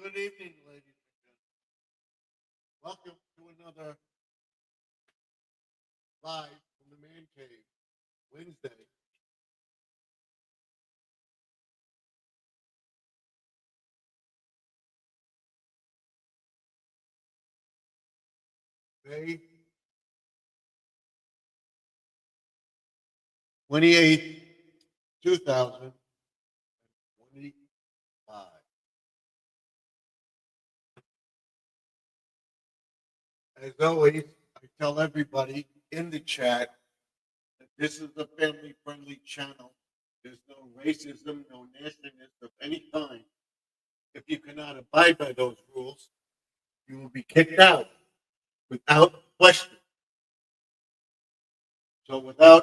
Good evening, ladies and gentlemen. Welcome to another live from the Man Cave Wednesday. May 28th, 2025. As always, I tell everybody in the chat that this is a family friendly channel. There's no racism, no nastiness of any kind. If you cannot abide by those rules, you will be kicked out without question. So, without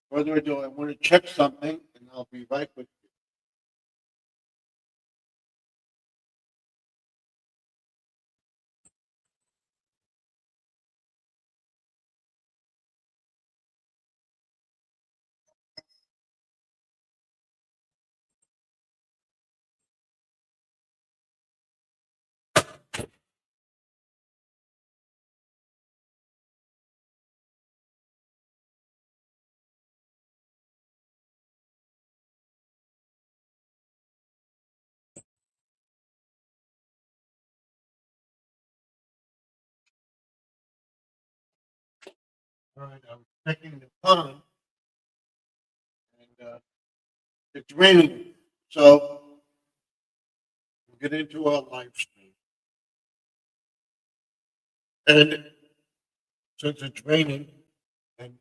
further ado, I want to check something and I'll be right with you. All right, I'm checking the time, and it's raining, so we'll get into our live stream. And since it's raining, and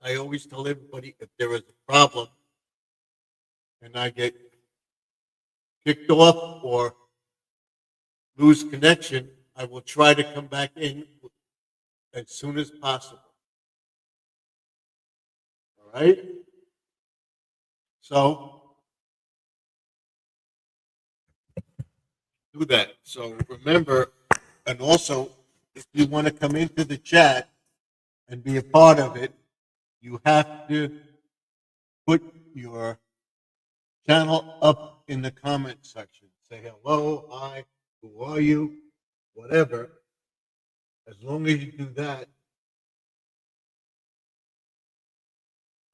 I always tell everybody if there is a problem and I get kicked off or lose connection, I will try to come back in as soon as possible. All right? So do that. So remember, and also, if you want to come into the chat and be a part of it, you have to put your channel up in the comment section. Say hello, hi, who are you, whatever. As long as you do that,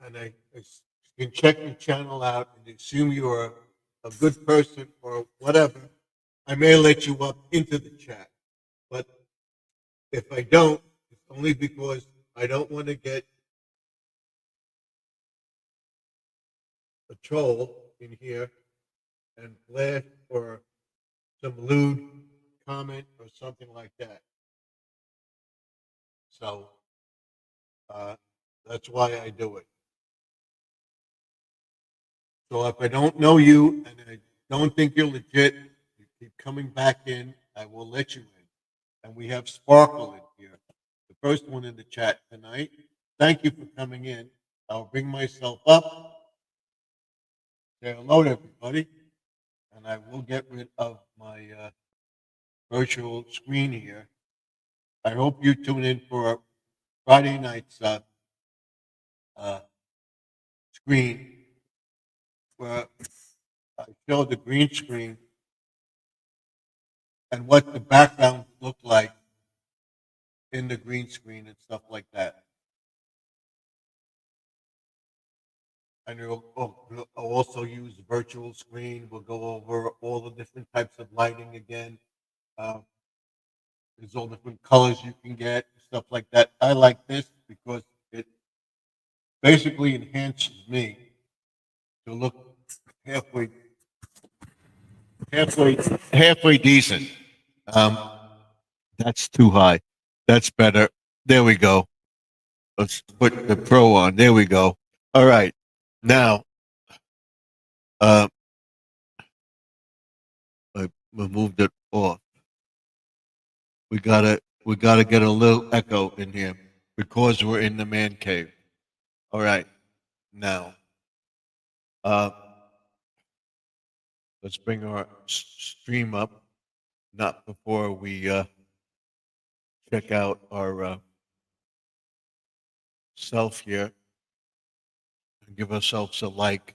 and I can check your channel out and assume you're a good person or whatever, I may let you up into the chat. But if I don't, it's only because I don't want to get a troll in here and flash or some lewd comment or something like that. So that's why I do it. So if I don't know you and I don't think you're legit, you keep coming back in, I will let you in. And we have Sparkle in here, the first one in the chat tonight. Thank you for coming in. I'll bring myself up. Say hello to everybody. And I will get rid of my virtual screen here. I hope you tune in for Friday night's screen where I show the green screen and what the background looked like in the green screen and stuff like that. And we'll also use the virtual screen. We'll go over all the different types of lighting again. Uh, there's all different colors you can get, stuff like that. I like this because it basically enhances me to look halfway, halfway, halfway decent. Um, that's too high. That's better. There we go. Let's put the pro on. There we go. All right. Now, uh, I moved it off. We gotta get a little echo in here because we're in the man cave. All right. Now, uh, let's bring our stream up. Not before we check out our self here and give ourselves a like.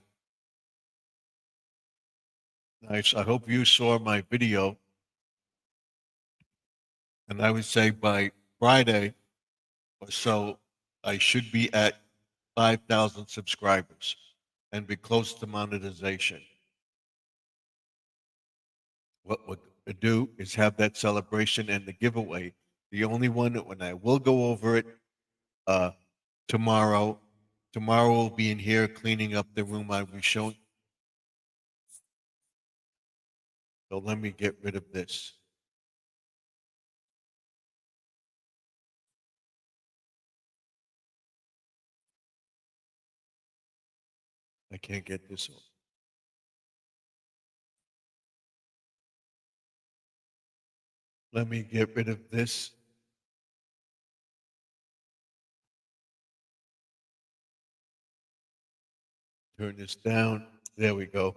Nice. I hope you saw my video. And I would say by Friday or so, I should be at 5,000 subscribers and be close to monetization. What we're going to do is have that celebration and the giveaway. The only one that when I will go over it uh, tomorrow. Tomorrow we'll be in here cleaning up the room I was showing. So let me get rid of this. I can't get this off. Let me get rid of this. Turn this down. There we go.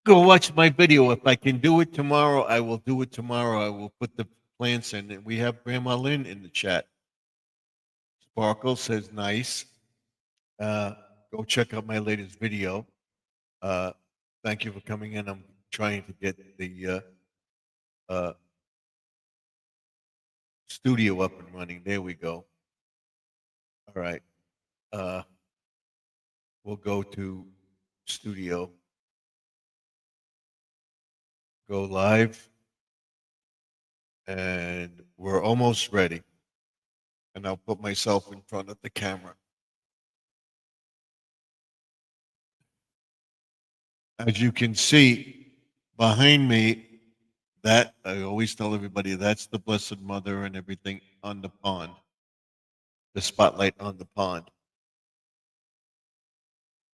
Go watch my video. If I can do it tomorrow, I will do it tomorrow. I will put the plants in. And we have Grandma Lynn in the chat. Sparkle says nice. Go check out my latest video. Thank you for coming in. I'm trying to get the studio up and running. There we go. All right. We'll go to studio. Go live. And we're almost ready. And I'll put myself in front of the camera. As you can see behind me, that I always tell everybody that's the Blessed Mother and everything on the pond, the spotlight on the pond.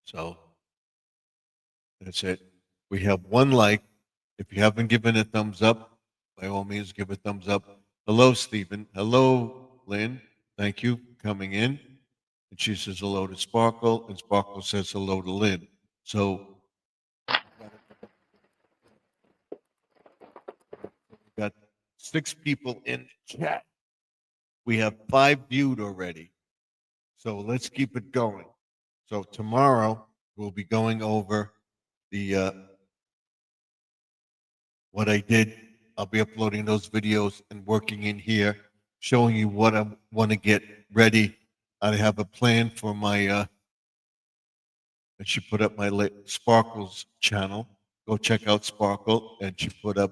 So that's it. We have one like. If you haven't given a thumbs up, by all means, give a thumbs up. Hello, Stephen. Hello, Lynn. Thank you for coming in. And she says hello to Sparkle, and Sparkle says hello to Lynn. So we got 6 people in the chat. We have 5 viewed already. So let's keep it going. So tomorrow we'll be going over the what I did. I'll be uploading those videos and working in here, showing you what I want to get ready. I have a plan for my I should put up my Sparkle's channel. Go check out Sparkle, and she put up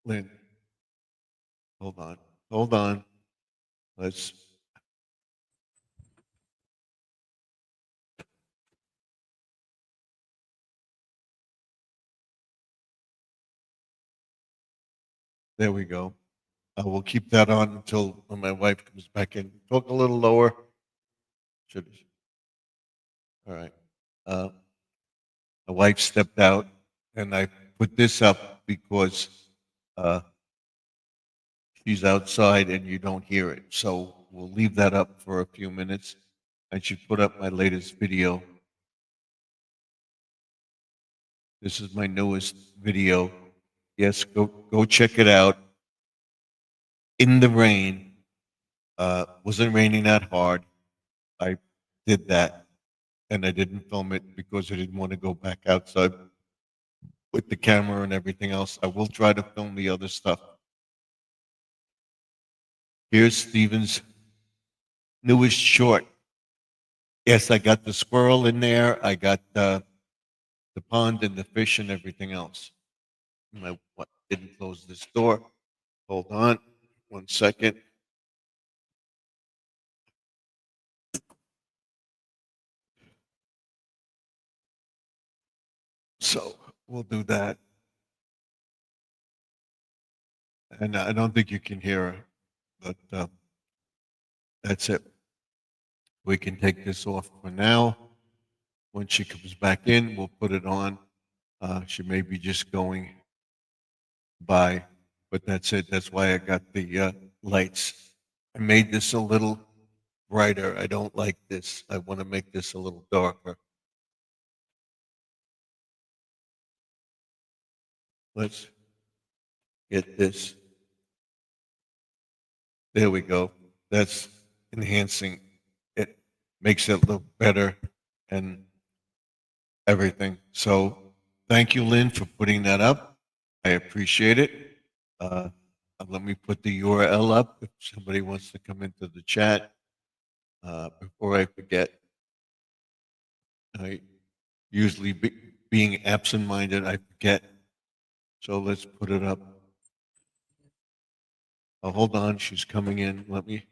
Lynn. Hold on. Let's. There we go. I will keep that on until when my wife comes back in. Talk a little lower. Should. All right. My wife stepped out, and I put this up because she's outside and you don't hear it. So we'll leave that up for a few minutes. I should put up my latest video. This is my newest video. Yes, go check it out. In the rain. Wasn't raining that hard. I did that, and I didn't film it because I didn't want to go back outside with the camera and everything else. I will try to film the other stuff. Here's Steven's newest short. Yes, I got the squirrel in there. I got the pond and the fish and everything else. What didn't close this door? Hold on 1 second. So we'll do that. And I don't think you can hear her, but that's it. We can take this off for now. When she comes back in, we'll put it on. She may be just going by, but that's it. That's why I got the lights. I made this a little brighter. I don't like this. I want to make this a little darker. Let's get this. There we go. That's enhancing. It makes it look better and everything. So thank you, Lynn, for putting that up. I appreciate it. Let me put the URL up if somebody wants to come into the chat. Before I forget, I usually being absent-minded, I forget. So let's put it up. Oh, hold on, she's coming in. Let me.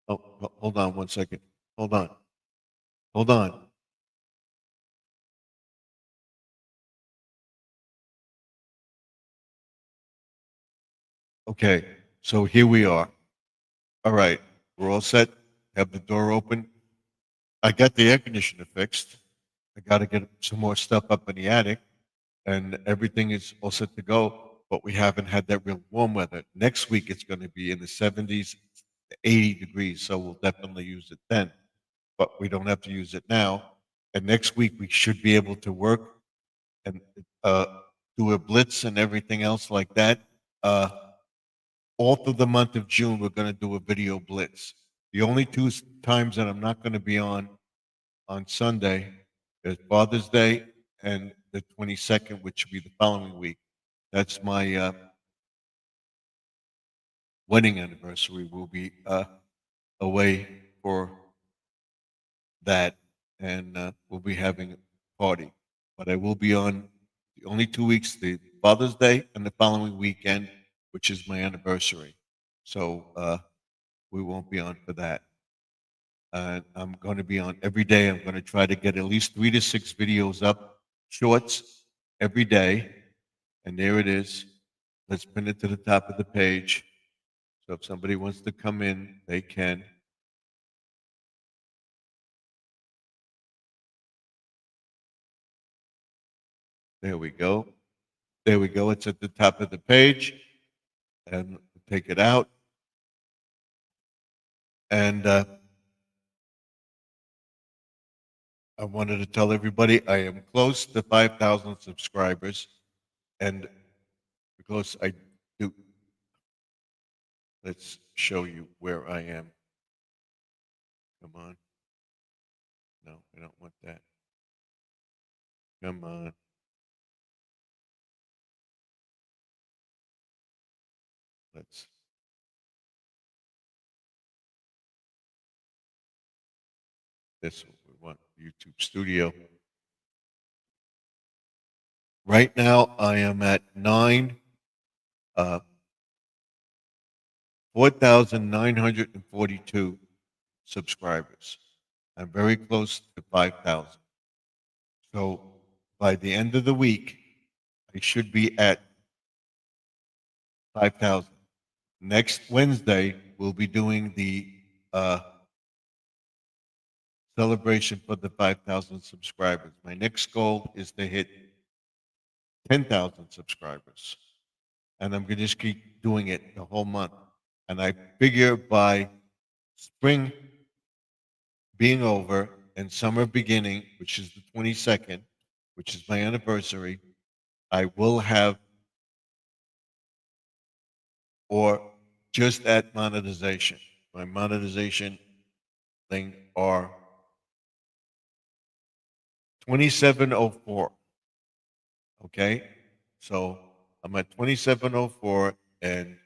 Oh, hold on 1 second. Hold on. Hold on. Okay, so here we are. All right, we're all set. Have the door open. I got the air conditioner fixed. I got to get some more stuff up in the attic, and everything is all set to go. But we haven't had that real warm weather. Next week it's going to be in the 70s, 80 degrees, so we'll definitely use it then. But we don't have to use it now. And next week we should be able to work and do a blitz and everything else like that. All through the month of June, we're going to do a video blitz. The only two times that I'm not going to be on Sunday is Father's Day and the 22nd, which will be the following week. That's my wedding anniversary. We'll be away for that, and we'll be having a party. But I will be on the only 2 weeks, the Father's Day and the following weekend, which is my anniversary. So we won't be on for that. I'm going to be on every day. I'm going to try to get at least 3 to 6 videos up, shorts, every day. And there it is. Let's pin it to the top of the page. So if somebody wants to come in, they can. There we go. There we go. It's at the top of the page. And take it out. And I wanted to tell everybody I am close to 5,000 subscribers. And because I do, let's show you where I am. Come on. No, I don't want that. Come on. Let's. This is what we want. YouTube Studio. Right now, I am at 4,942 subscribers. I'm very close to 5,000. So by the end of the week, I should be at 5,000. Next Wednesday, we'll be doing the celebration for the 5,000 subscribers. My next goal is to hit 10,000 subscribers. And I'm going to just keep doing it the whole month. And I figure by spring being over and summer beginning, which is the 22nd, which is my anniversary, I will have, or just at monetization. My monetization thing are 2704. Okay? So I'm at 2704 and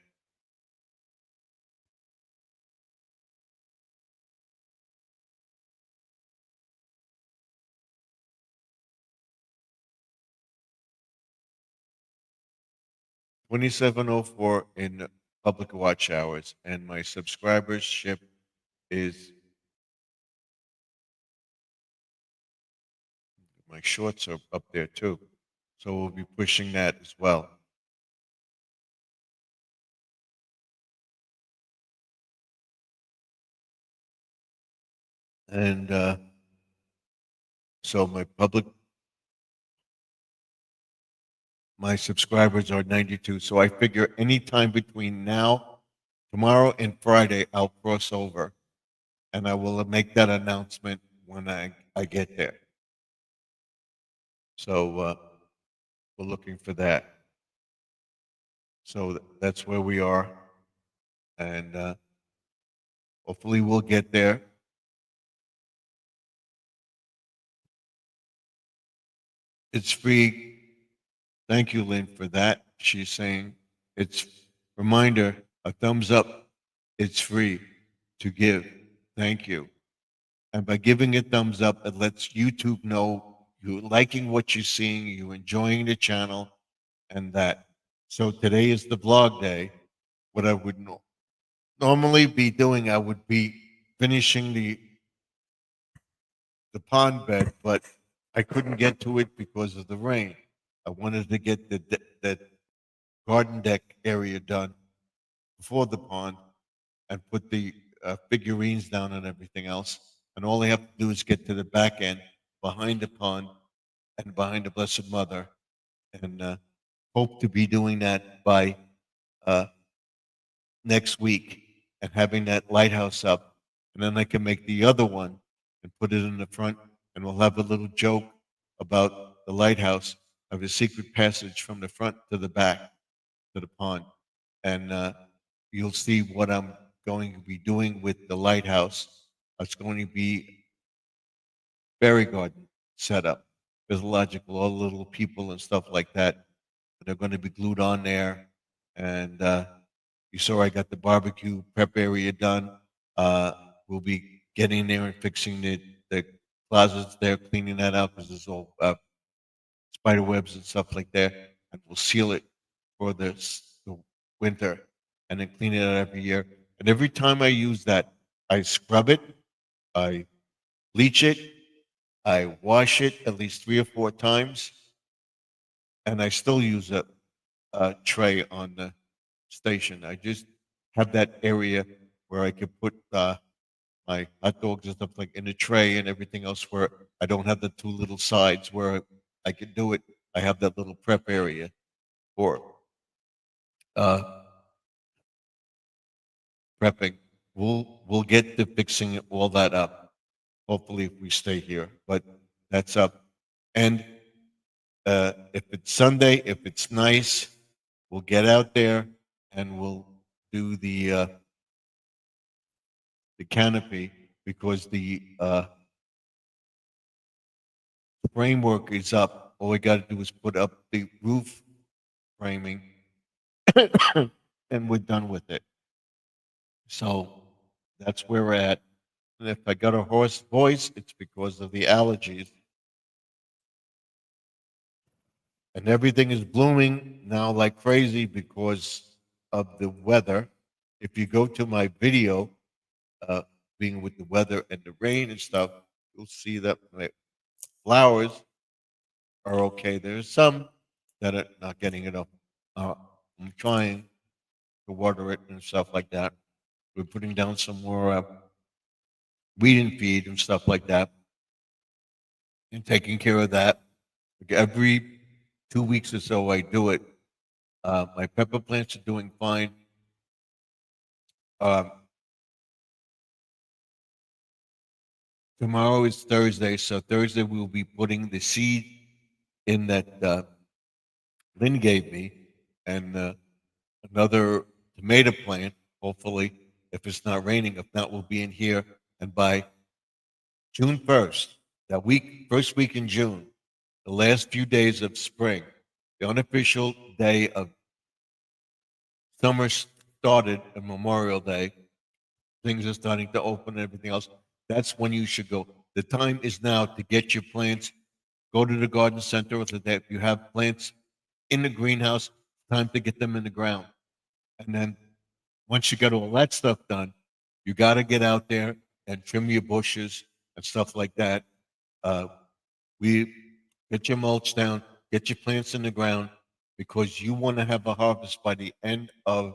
2704 in public watch hours, and my subscribership is, my shorts are up there too. So we'll be pushing that as well. And so my subscribers are 92. So I figure anytime between now, tomorrow, and Friday, I'll cross over, and I will make that announcement when I get there. So we're looking for that. So that's where we are, and hopefully we'll get there. It's free. Thank you, Lynn, for that. She's saying it's reminder, a thumbs up. It's free to give. Thank you. And by giving a thumbs up, it lets YouTube know you're liking what you're seeing, you're enjoying the channel, and that. So today is the vlog day. What I would normally be doing, I would be finishing the pond bed, but I couldn't get to it because of the rain. I wanted to get the garden deck area done before the pond and put the figurines down and everything else. And all I have to do is get to the back end behind the pond and behind the Blessed Mother, and hope to be doing that by uh, next week and having that lighthouse up. And then I can make the other one and put it in the front, and we'll have a little joke about the lighthouse, of a secret passage from the front to the back to the pond. And you'll see what I'm going to be doing with the lighthouse. It's going to be fairy garden set up, physiological, all the little people and stuff like that. They're going to be glued on there. And you saw I got the barbecue prep area done. We'll be getting there and fixing the closets there, cleaning that out because there's all spider webs and stuff like that. And we'll seal it for the winter and then clean it out every year. And every time I use that, I scrub it, I bleach it, I wash it at least 3 or 4 times, and I still use a tray on the station. I just have that area where I could put my hot dogs and stuff like in a tray and everything else where I don't have the two little sides where I could do it. I have that little prep area for uh, prepping. We'll get to fixing all that up. Hopefully, if we stay here, but that's up. And if it's Sunday, if it's nice, we'll get out there and we'll do the canopy because the framework is up. All we got to do is put up the roof framing, and we're done with it. So that's where we're at. And if I got a hoarse voice, it's because of the allergies. And everything is blooming now like crazy because of the weather. If you go to my video, uh, being with the weather and the rain and stuff, you'll see that my flowers are okay. There's some that are not getting enough. I'm trying to water it and stuff like that. We're putting down some more weed and feed and stuff like that, and taking care of that. Every 2 weeks or so, I do it. My pepper plants are doing fine. Um, Tomorrow is Thursday, so Thursday we'll be putting the seed in that Lynn gave me, and another tomato plant. Hopefully, if it's not raining, if not, we'll be in here. And by June 1st, that week, first week in June, the last few days of spring, the unofficial day of summer started on Memorial Day. Things are starting to open and everything else. That's when you should go. The time is now to get your plants. Go to the garden center, or if you have plants in the greenhouse, time to get them in the ground. And then once you get all that stuff done, you got to get out there and trim your bushes and stuff like that. We get your mulch down, get your plants in the ground, because you want to have a harvest by the end of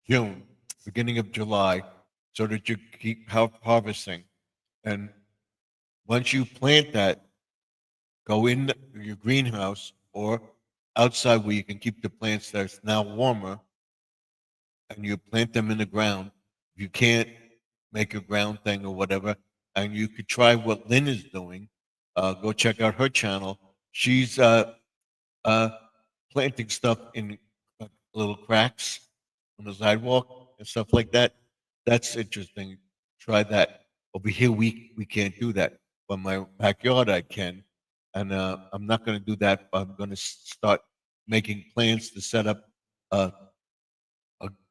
June, beginning of July, so that you keep harvesting. And once you plant that, go in your greenhouse or outside where you can keep the plants that's now warmer, and you plant them in the ground. If you can't make a ground thing or whatever, and you could try what Lynn is doing. Go check out her channel. She's uh, planting stuff in little cracks on the sidewalk and stuff like that. That's interesting. Try that. Over here, we can't do that. But my backyard, I can. And I'm not going to do that. I'm going to start making plans to set up a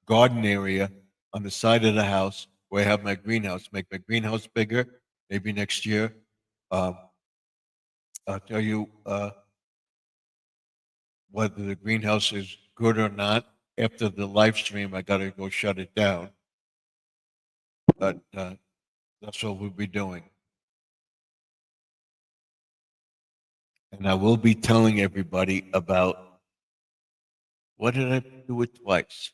garden area on the side of the house where I have my greenhouse. Make my greenhouse bigger. Maybe next year. Uh, I'll tell you whether the greenhouse is good or not. After the live stream, I got to go shut it down. But that's what we'll be doing. And I will be telling everybody about what did I do it twice?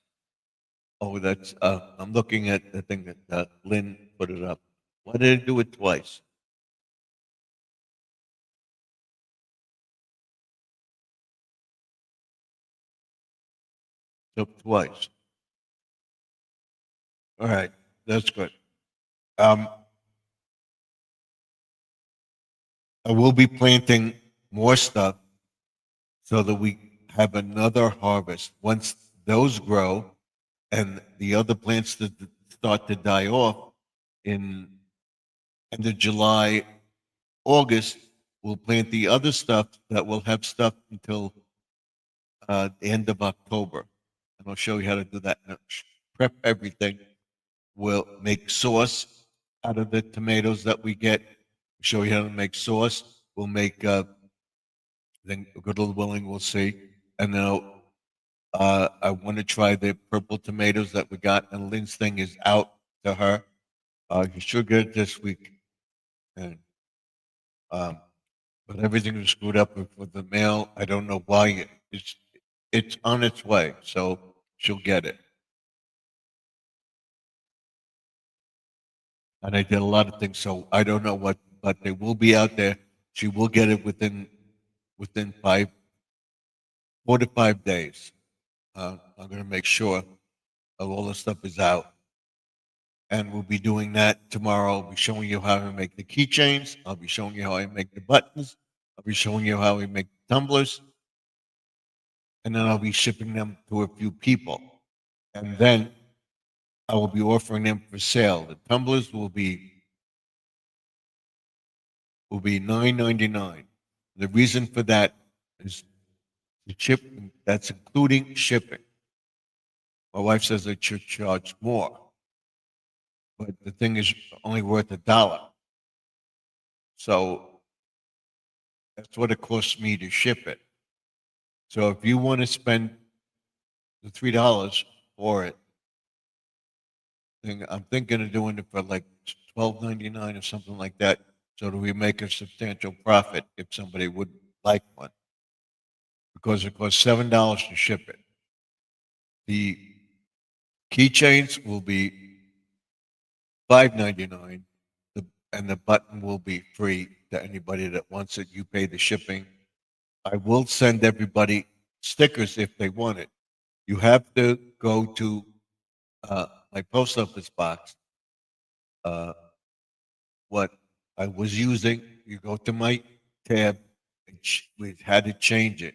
Oh, that's I'm looking at the thing that Lynn put it up. Why did I do it twice? So twice. All right, that's good. I will be planting more stuff so that we have another harvest. Once those grow and the other plants that start to die off in end of July, August, we'll plant the other stuff that will have stuff until the end of October. And I'll show you how to do that. Prep everything. We'll make sauce out of the tomatoes that we get. Show you how to make sauce. We'll make, then good Lord willing, we'll see. And now I want to try the purple tomatoes that we got, and Lynn's thing is out to her. You should get it this week. And, but everything was screwed up with the mail. I don't know why. It's on its way, so she'll get it. And I did a lot of things, so I don't know what, but they will be out there. She will get it within 4 to 5 days. I'm going to make sure all the stuff is out. And we'll be doing that tomorrow. I'll be showing you how to make the keychains. I'll be showing you how I make the buttons. I'll be showing you how we make tumblers. And then I'll be shipping them to a few people. And then I will be offering them for sale. The tumblers will be $9.99. The reason for that is the chip, that's including shipping. My wife says I should charge more, but the thing is only worth $1. So that's what it costs me to ship it. So if you want to spend the $3 for it, then I'm thinking of doing it for like $12.99 or something like that, so that we make a substantial profit if somebody would like one, because it costs $7 to ship it. The keychains will be $5.99, and the button will be free to anybody that wants it. You pay the shipping. I will send everybody stickers if they want it. You have to go to my post office box. Uh, what I was using, you go to my tab, and we had to change it.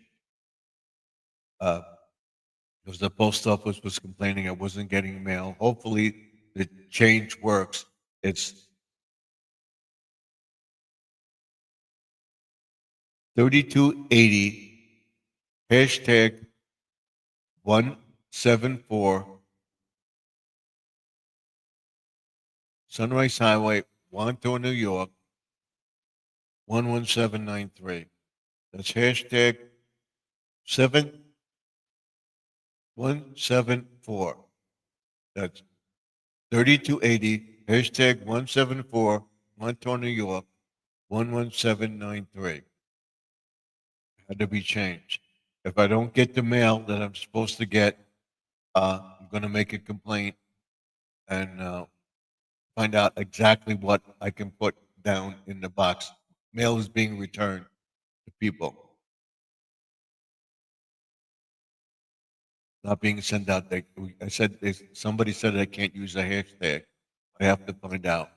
Because the post office was complaining I wasn't getting mail. Hopefully the change works. It's 3280 hashtag 174 Sunrise Highway, Wantagh, New York 11793. That's hashtag 7174. That's 3280, hashtag 174, Montauk, New York, 11793. Had to be changed. If I don't get the mail that I'm supposed to get, I'm going to make a complaint and find out exactly what I can put down in the box. Mail is being returned to people, not being sent out. I said somebody said I can't use a hashtag. I have to find out.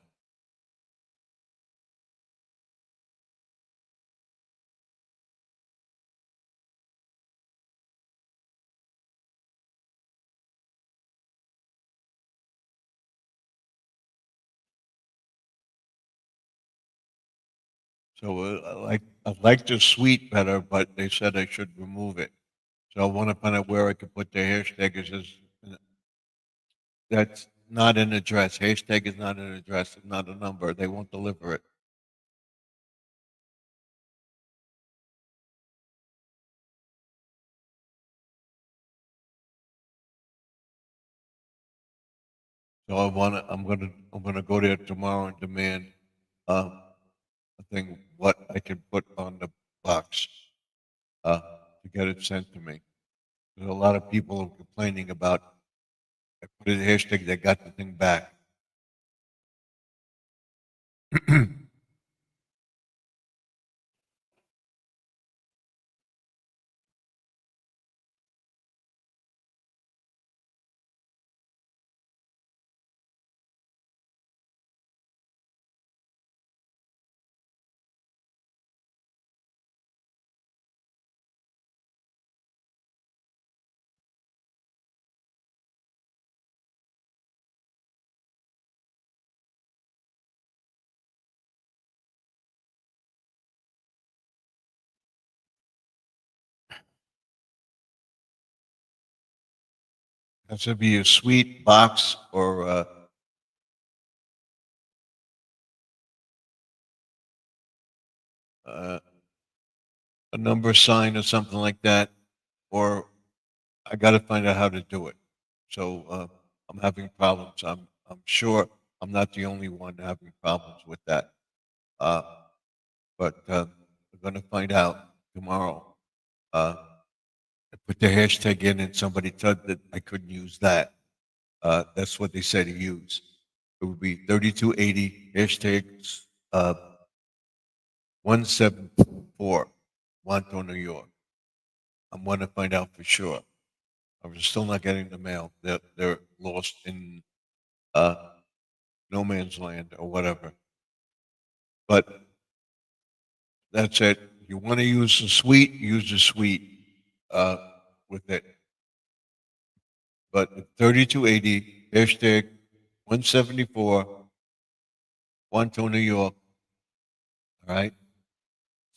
So I like the suite better, but they said I should remove it. So I want to find out where I could put the hashtag. It says that's not an address. Hashtag is not an address. It's not a number. They won't deliver it. So I'm gonna go there tomorrow and demand a thing what I can put on the box to get it sent to me. There's a lot of people complaining about I put a hashtag. They got the thing back. That should be a sweet box or uh, a number sign or something like that, or I got to find out how to do it. So I'm having problems. I'm sure I'm not the only one having problems with that. Uh, but we're going to find out tomorrow. I put the hashtag in, and somebody said that I couldn't use that. That's what they said to use. It would be 3280 hashtag uh, 174, Montauk, New York. I'm going to find out for sure. I'm still not getting the mail. They're lost in uh, no man's land or whatever. But that's it. You want to use the suite, use the suite with it. But 3280, hashtag 174, Montauk, New York. All right.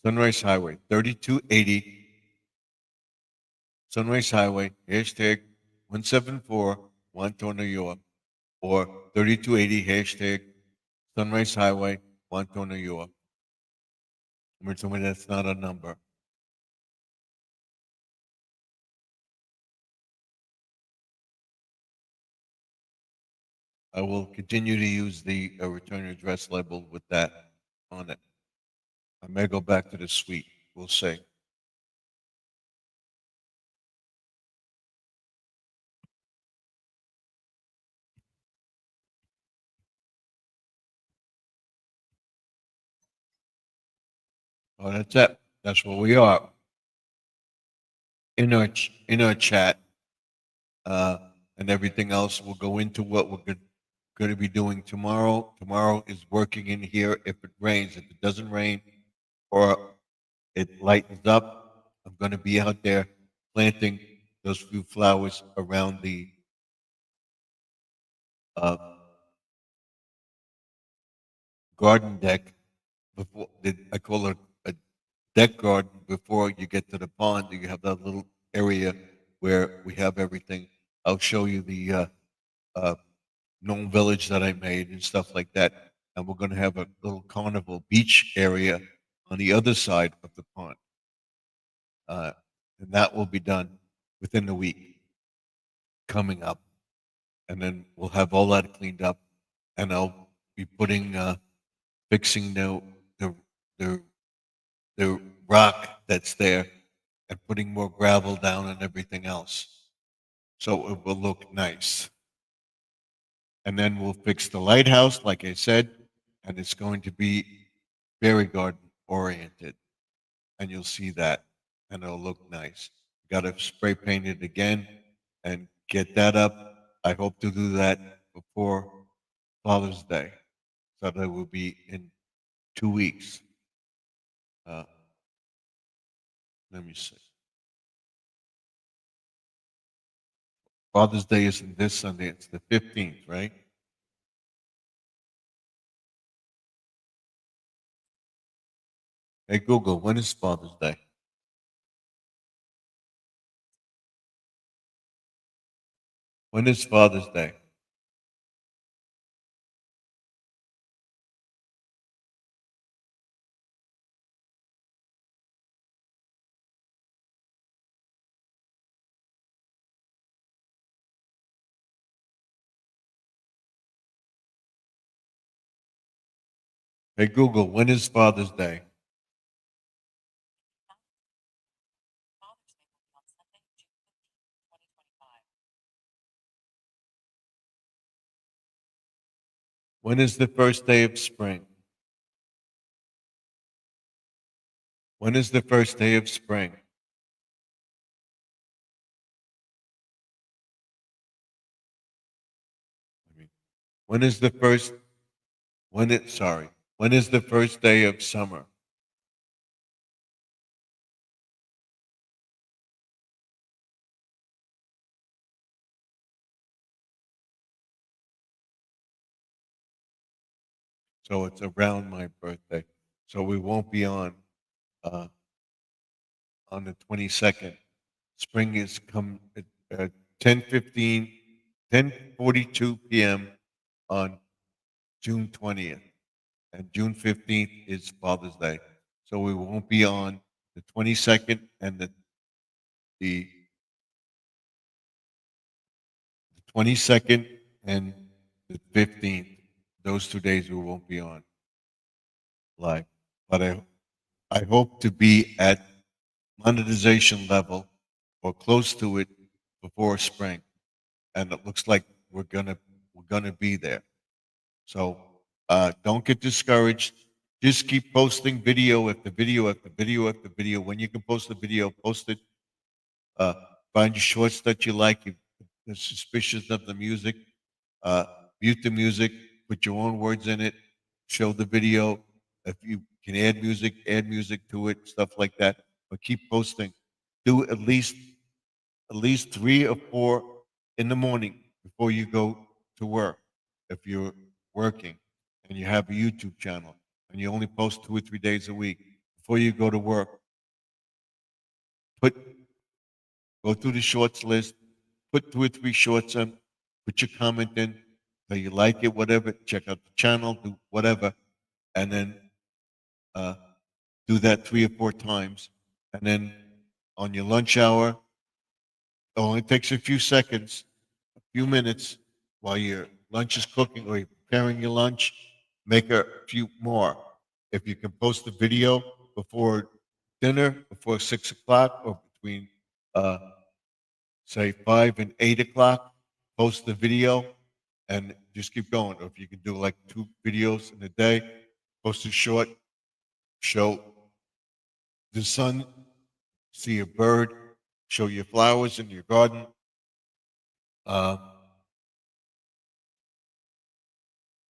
Sunrise Highway, 3280, Sunrise Highway, hashtag 174, Montauk, New York. Or 3280, hashtag Sunrise Highway, Montauk, New York. Remember, told me that's not a number. I will continue to use the return address label with that on it. I may go back to the suite. We'll see. Oh, that's it. That's where we are in our chat, and everything else. We'll go into what we're going to be doing tomorrow. Tomorrow is working in here. If it rains, if it doesn't rain, or it lightens up, I'm going to be out there planting those few flowers around the uh, garden deck. Before I call it a deck garden. Before you get to the pond, you have that little area where we have everything. I'll show you the uh, gnome village that I made and stuff like that. And we're going to have a little carnival beach area on the other side of the pond. And that will be done within the week coming up. And then we'll have all that cleaned up, and I'll be fixing the, the, the rock that's there and putting more gravel down and everything else. So it will look nice. And then we'll fix the lighthouse, like I said, and it's going to be fairy garden oriented. And you'll see that, and it'll look nice. Got to spray paint it again and get that up. I hope to do that before Father's Day. So that will be in 2 weeks. Let me see. Father's Day isn't this Sunday, it's the 15th, right? Hey, Google, when is Father's Day? When is Father's Day? Hey, Google, when is Father's Day? When is the first day of spring? When is the first day of spring? I mean, when is the first, when is the first day of summer? So it's around my birthday. So we won't be uh, on the 22nd. Spring is come at 10:15, 10:42 p.m. on June 20th, and June 15th is Father's Day. So we won't be on the 22nd and the 22nd and the 15th. Those 2 days we won't be on live. But I hope to be at monetization level or close to it before spring. And it looks like we're gonna be there. So don't get discouraged. Just keep posting video after video after video after video. When you can post a video, post it. Uh, find your shorts that you like. If you're suspicious of the music, uh, mute the music. Put your own words in it. Show the video. If you can add music to it, stuff like that. But keep posting. Do at least 3 or 4 in the morning before you go to work. If you're working and you have a YouTube channel and you only post 2 or 3 days a week, before you go to work, put go through the shorts list, put 2 or 3 shorts in, put your comment in, so you like it, whatever. Check out the channel, do whatever, and then uh, do that 3 or 4 times, and then on your lunch hour, it only takes a few seconds, a few minutes while your lunch is cooking or you're preparing your lunch, make a few more. If you can post a video before dinner, before 6 o'clock, or between, uh, say, 5 and 8 o'clock, post the video and just keep going. Or if you can do like 2 videos in a day, post a short, show the sun, see a bird, show your flowers in your garden. Uh,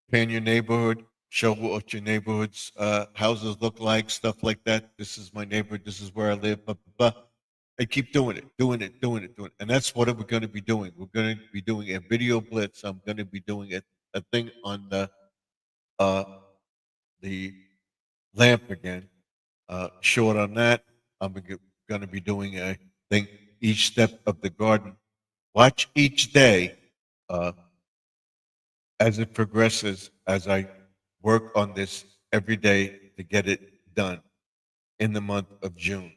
Pan your neighborhood, show what your neighborhood's houses look like, stuff like that. This is my neighborhood. This is where I live. Blah, blah, blah. And keep doing it, doing it, doing it, doing it. And that's what we're going to be doing. We're going to be doing a video blitz. I'm going to be doing a thing on uh, the lamp again. Short on that. I'm going to be doing a thing each step of the garden. Watch each day. As it progresses, as I work on this every day to get it done in the month of June.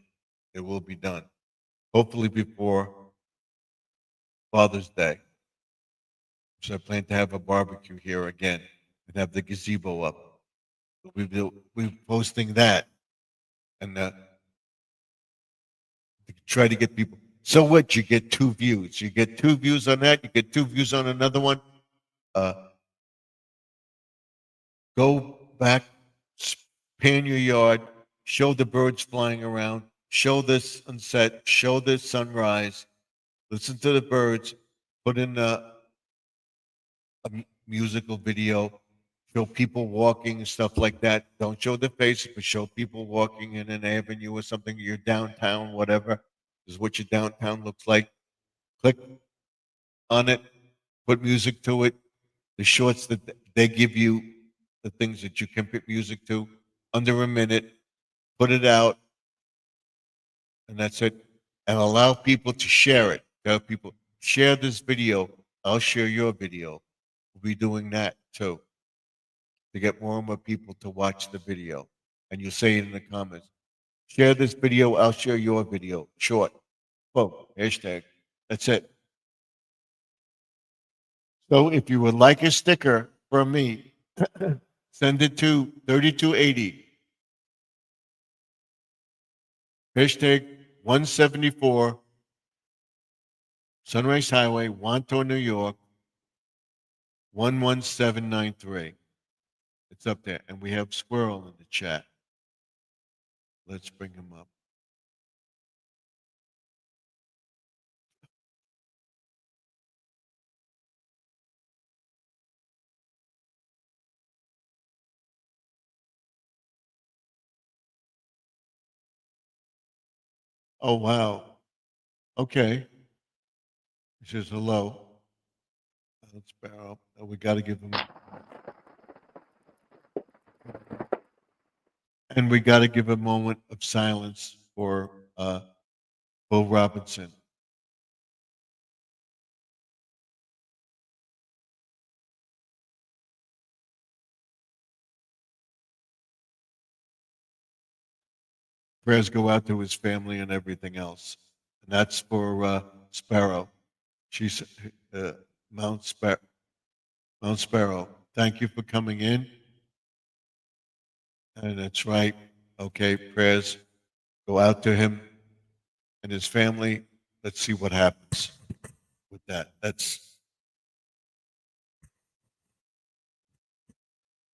It will be done. Hopefully before Father's Day. So I plan to have a barbecue here again and have the gazebo up. We're posting that and try to get people. So what? You get 2 views. You get 2 views on that. You get 2 views on another one. Uh, go back, pan your yard, show the birds flying around, show this sunset, show this sunrise, listen to the birds, put in a musical video, show people walking and stuff like that. Don't show the face, but show people walking in an avenue or something. You're downtown, whatever. This is what your downtown looks like. Click on it, put music to it. The shorts that they give you, the things that you can put music to, under a minute, put it out, and that's it. And allow people to share it. Tell people, share this video. I'll share your video. We'll be doing that too to get more and more people to watch the video. And you say it in the comments. Share this video. I'll share your video. Short. Boom. Hashtag. That's it. So if you would like a sticker from me, send it to 3280. Hashtag 174 Sunrise Highway, Wantagh, New York, 11793. It's up there. And we have Squirrel in the chat. Let's bring him up. Oh, wow. Okay. He says hello. Sparrow. We got to give him. And we got to give a moment of silence for Bo Robinson. Prayers go out to his family and everything else. And that's for Sparrow. She's Mount Sparrow. Thank you for coming in. And that's right. Okay, prayers go out to him and his family. Let's see what happens with that. That's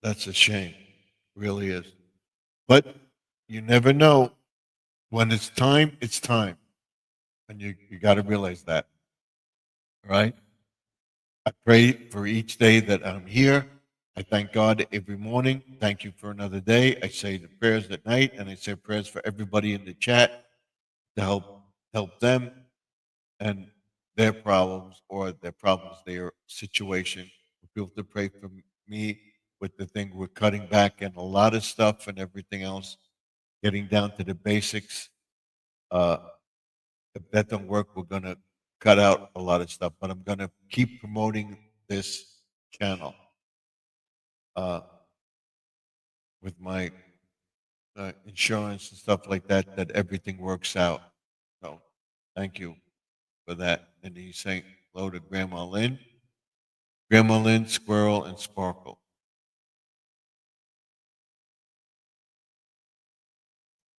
a shame. Really is. But you never know. When it's time, it's time. And you got to realize that. All right? I pray for each day that I'm here. I thank God every morning. Thank you for another day. I say the prayers at night, and I say prayers for everybody in the chat to help them and their problems or their situation. People to pray for me with the thing we're cutting back and a lot of stuff and everything else, getting down to the basics. If that don't work, we're gonna cut out a lot of stuff. But I'm gonna keep promoting this channel with my insurance and stuff like that. That everything works out. So, thank you for that. And he's saying hello to Grandma Lynn, Squirrel, and Sparkle.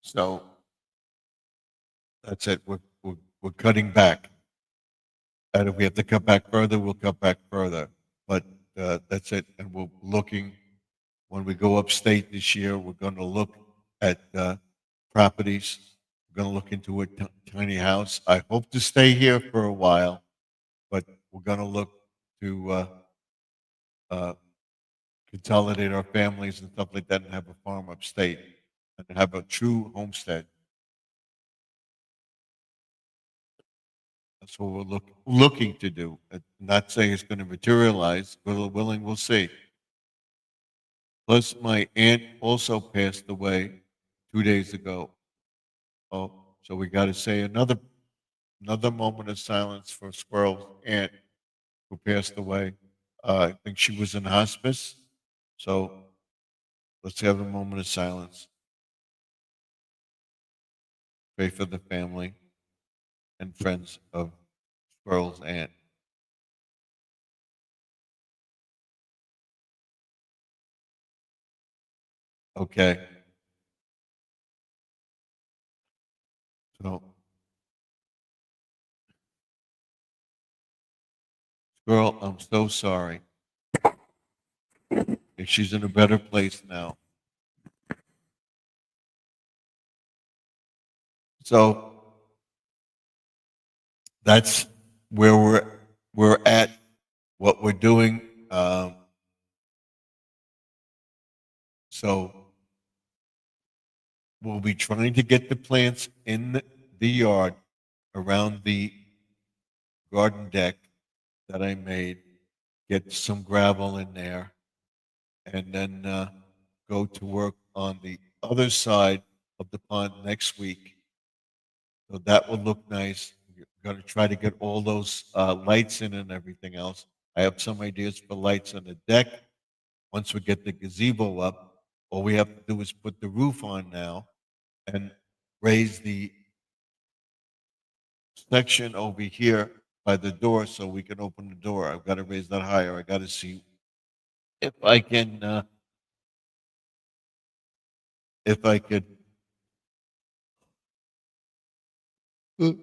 So that's it. We're cutting back. And if we have to cut back further, we'll cut back further. But that's it. And we're looking, when we go upstate this year, we're going to look at properties. We're going to look into a tiny house. I hope to stay here for a while, but we're going to look to consolidate our families and stuff like that and have a farm upstate and have a true homestead. That's what we're looking to do. Not saying it's going to materialize. We're willing, we'll see. Plus, my aunt also passed away 2 days ago. Oh, so we got to say another moment of silence for Squirrel's aunt who passed away. I think she was in hospice. So let's have a moment of silence Pray for the family and friends of Squirrel's aunt. Okay. So, Squirrel, I'm so sorry. If she's in a better place now. So that's where we're at, what we're doing. So we'll be trying to get the plants in the yard around the garden deck that I made, get some gravel in there, and then go to work on the other side of the pond next week. So that will look nice. We're going to try to get all those lights in and everything else. I have some ideas for lights on the deck. Once we get the gazebo up, all we have to do is put the roof on now and raise the section over here by the door so we can open the door. I've got to raise that higher. I got to see if I can, if I could,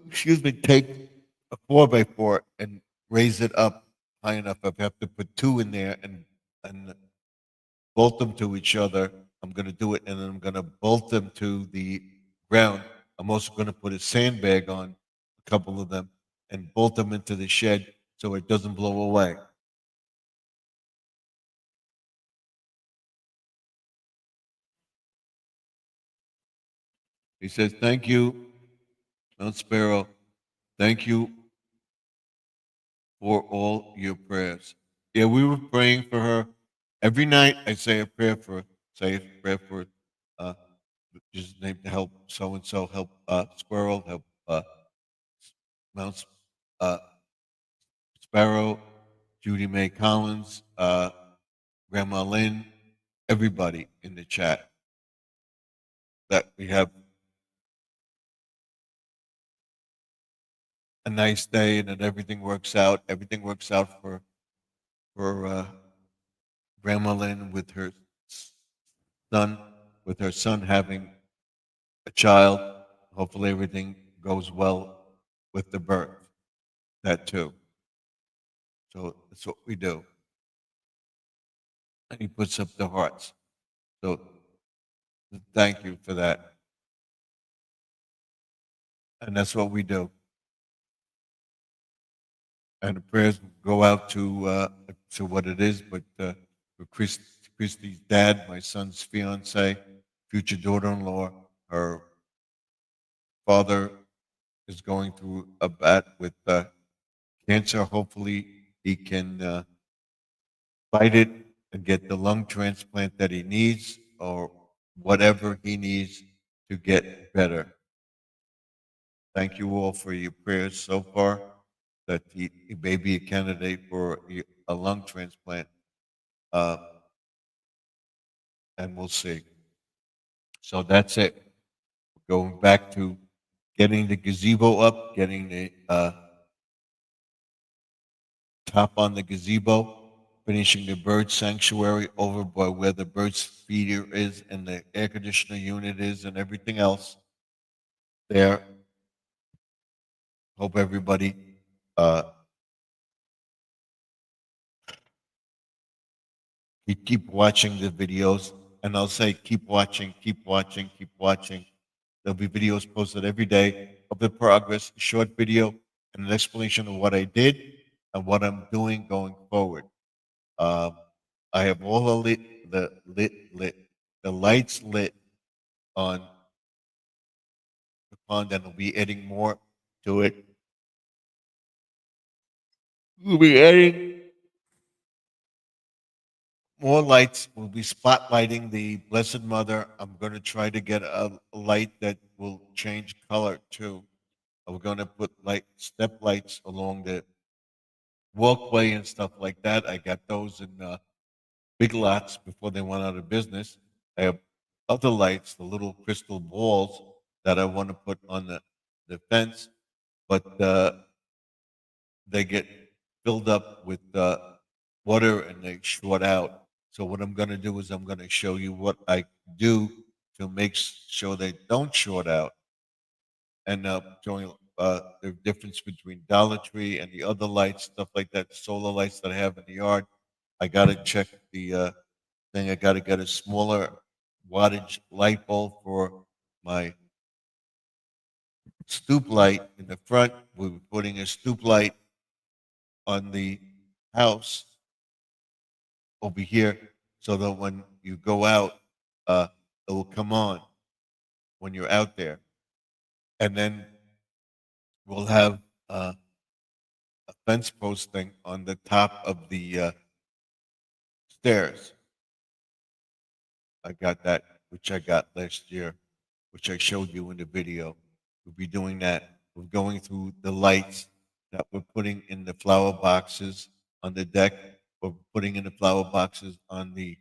excuse me, take a 4x4 and raise it up high enough. I have to put two in there and bolt them to each other. I'm going to do it, and then I'm going to bolt them to the ground. I'm also going to put a sandbag on a couple of them and bolt them into the shed so it doesn't blow away. He says, "Thank you, Mount Sparrow. Thank you for all your prayers." Yeah, we were praying for her. Every night I say a prayer for, say a prayer for, uh, just name to help so and so, help Squirrel, help Mount uh, Sparrow, Judy Mae Collins, Grandma Lynn, everybody in the chat, that we have a nice day and that everything works out. Everything works out for Grandma Lynn with her son, with her son having a child. Hopefully everything goes well with the birth. That too. So that's what we do. And he puts up the hearts. So thank you for that. And that's what we do. And the prayers go out to what it is, but for Christy's dad, my son's fiance, future daughter-in-law, her father is going through a bat with cancer. Hopefully, he can fight it and get the lung transplant that he needs, or whatever he needs to get better. Thank you all for your prayers so far that he may be a candidate for a lung transplant, uh, and we'll see. So that's it. Going back to getting the gazebo up, getting the top on the gazebo, finishing the bird sanctuary over by where the bird feeder is and the air conditioner unit is and everything else there. Hope everybody you keep watching the videos, and I'll say keep watching, keep watching, keep watching. There'll be videos posted every day of the progress, short video, and an explanation of what I did and what I'm doing going forward. Um, I have all the lights lit on the pond, and we'll be adding more to it. We'll be adding more lights. We'll be spotlighting the Blessed Mother. I'm going to try to get a light that will change color too. We're going to put like step lights along the walkway and stuff like that. I got those in Big Lots before they went out of business. I have other lights, the little crystal balls that I want to put on the fence, but they get filled up with water and they short out. So what I'm going to do is I'm going to show you what I do to make sure they don't short out, and showing the difference between Dollar Tree and the other lights, stuff like that, solar lights that I have in the yard. I got to check the thing. I got to get a smaller wattage light bulb for my stoop light in the front. We're putting a stoop light on the house over here so that when you go out, it will come on when you're out there. And then we'll have a fence posting on the top of the stairs. I got that, which I got last year, which I showed you in the video. We'll be doing that. We're going through the lights that we're putting in the flower boxes on the deck. We're putting in the flower boxes on the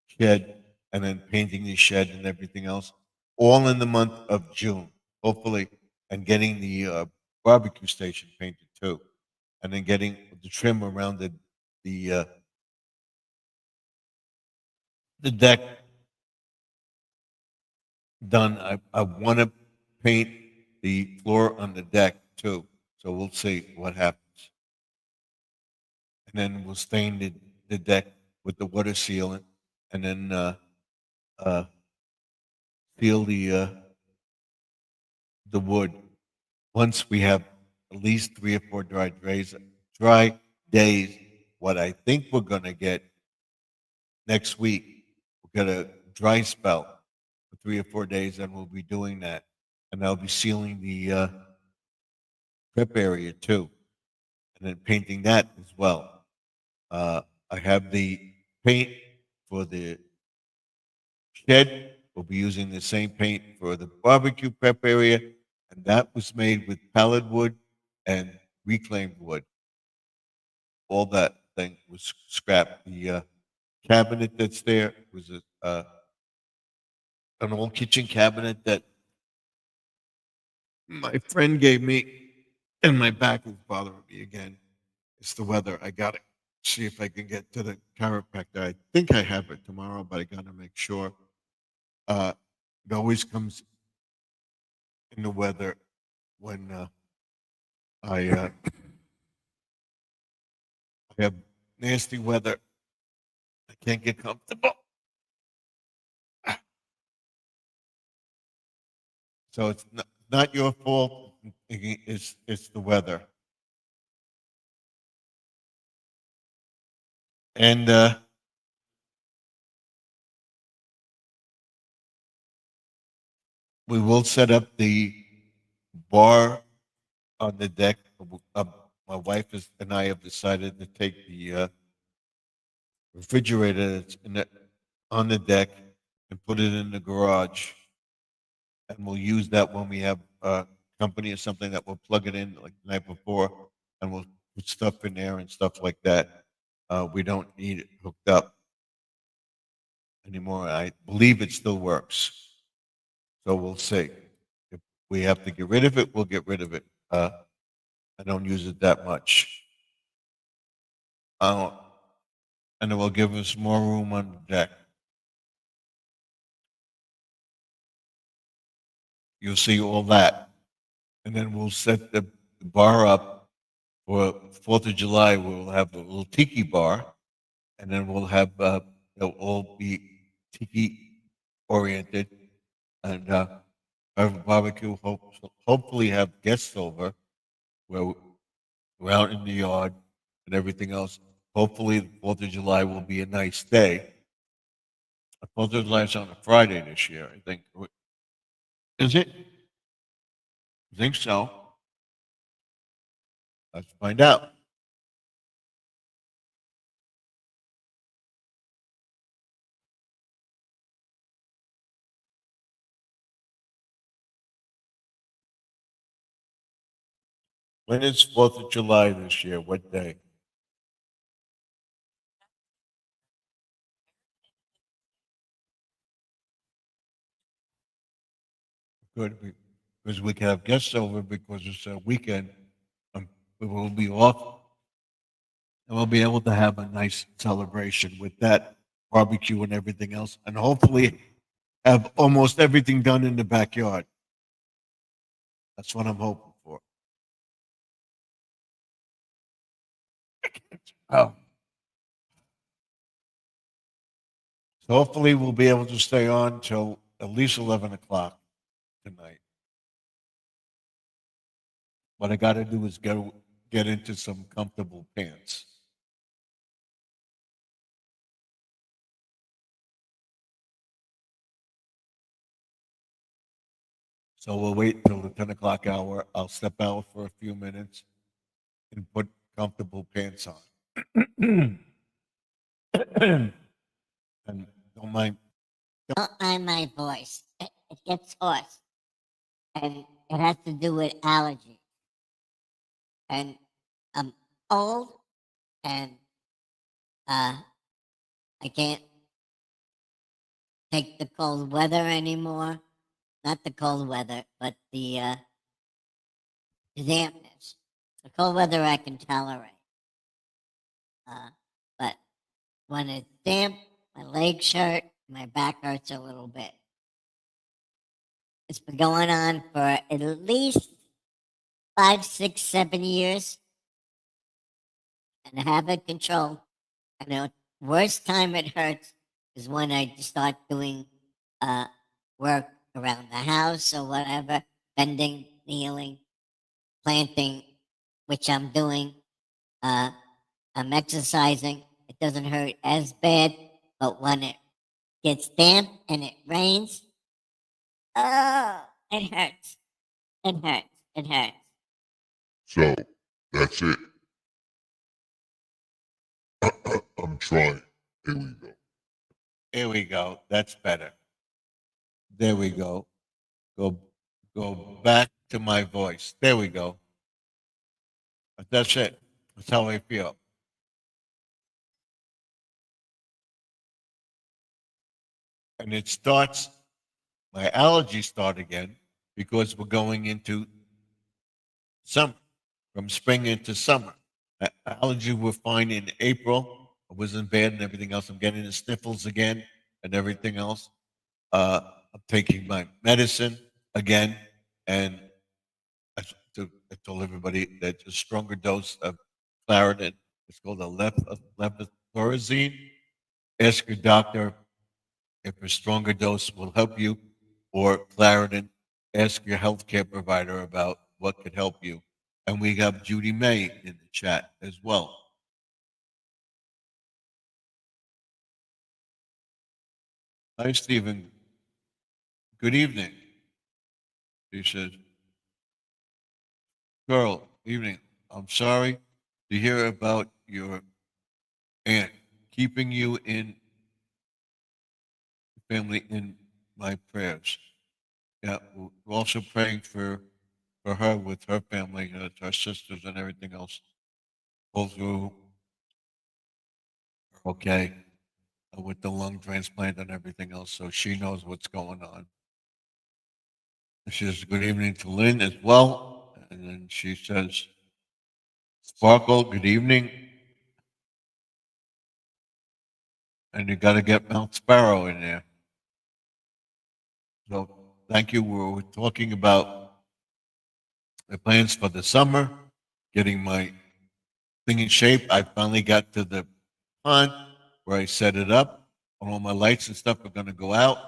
shed and then painting the shed and everything else, all in the month of June, hopefully, and getting the barbecue station painted too, and then getting the trim around the the deck done. I want to paint the floor on the deck too, so we'll see what happens. And then we'll stain the deck with the water sealant, and then uh, seal the wood. Once we have at least 3 or 4 dry days, what I think we're going to get next week, we'll get a dry spell for 3 or 4 days, and we'll be doing that. And I'll be sealing the prep area too, and then painting that as well. Uh, I have the paint for the shed. We'll be using the same paint for the barbecue prep area, and that was made with pallet wood and reclaimed wood. All that thing was scrapped. The cabinet that's there was an old kitchen cabinet that my friend gave me, and my back is bothering me again. It's the weather. I got to see if I can get to the chiropractor. I think I have it tomorrow, but I got to make sure. It always comes in the weather when I have nasty weather. I can't get comfortable. So it's not your fault. It's the weather. And we will set up the bar on the deck. My wife and I have decided to take the refrigerator that's on the deck and put it in the garage. And we'll use that when we have company or something that we'll plug it in like the night before, and we'll put stuff in there and stuff like that. We don't need it hooked up anymore. I believe it still works. So we'll see. If we have to get rid of it, we'll get rid of it. I don't use it that much. And it will give us more room on the deck. You'll see all that. And then we'll set the bar up for 4th of July. We'll have a little tiki bar, and then we'll have, they'll all be tiki oriented, and have a barbecue, hopefully have guests over where we're out in the yard and everything else. Hopefully, the 4th of July will be a nice day. The 4th of July is on a Friday this year, I think. Is it? I think so. Let's find out. When is 4th of July this year? What day? Good, because we can have guests over because it's a weekend. We will be off, and we'll be able to have a nice celebration with that barbecue and everything else, and hopefully have almost everything done in the backyard. That's what I'm hoping for. Oh. So hopefully we'll be able to stay on till at least 11 o'clock tonight. What I got to do is get into some comfortable pants. So we'll wait until the 10 o'clock hour. I'll step out for a few minutes and put comfortable pants on. And don't mind. Don't mind my voice. It gets hoarse. And it has to do with allergies. And I'm old and I can't take the cold weather anymore. Not the cold weather, but the dampness. The cold weather I can tolerate. But when it's damp, my legs hurt, my back hurts a little bit. It's been going on for at least 5, 6, 7 years, and I have it controlled. And the worst time it hurts is when I start doing work around the house or whatever, bending, kneeling, planting, which I'm doing. I'm exercising. It doesn't hurt as bad, but when it gets damp and it rains, oh, it hurts. It hurts. It hurts. So that's it. I'm trying. Here we go. Here we go. That's better. There we go. Go back to my voice. There we go. That's it. That's how I feel. And it starts, my allergies start again because we're going into summer, from spring into summer. Allergies were fine in April. It wasn't bad and everything else. I'm getting the sniffles again and everything else. I'm taking my medicine again, and I told everybody that a stronger dose of Claritin. It's called a levothyroxine. Ask your doctor if a stronger dose will help you, or Claritin. Ask your healthcare provider about what could help you. And we have Judy May in the chat as well. Hi, Stephen. Good evening. He says, Girl, evening. I'm sorry to hear about your aunt. Keeping you in family in my prayers. Yeah, we're also praying for her with her family, her sisters and everything else. Go through okay with the lung transplant and everything else, so she knows what's going on. She says good evening to Lynn as well, and then she says, Sparkle, good evening. And you got to get Mount Sparrow in there. So thank you. We're talking about the plans for the summer, getting my thing in shape. I finally got to the pond where I set it up. All my lights and stuff are going to go out.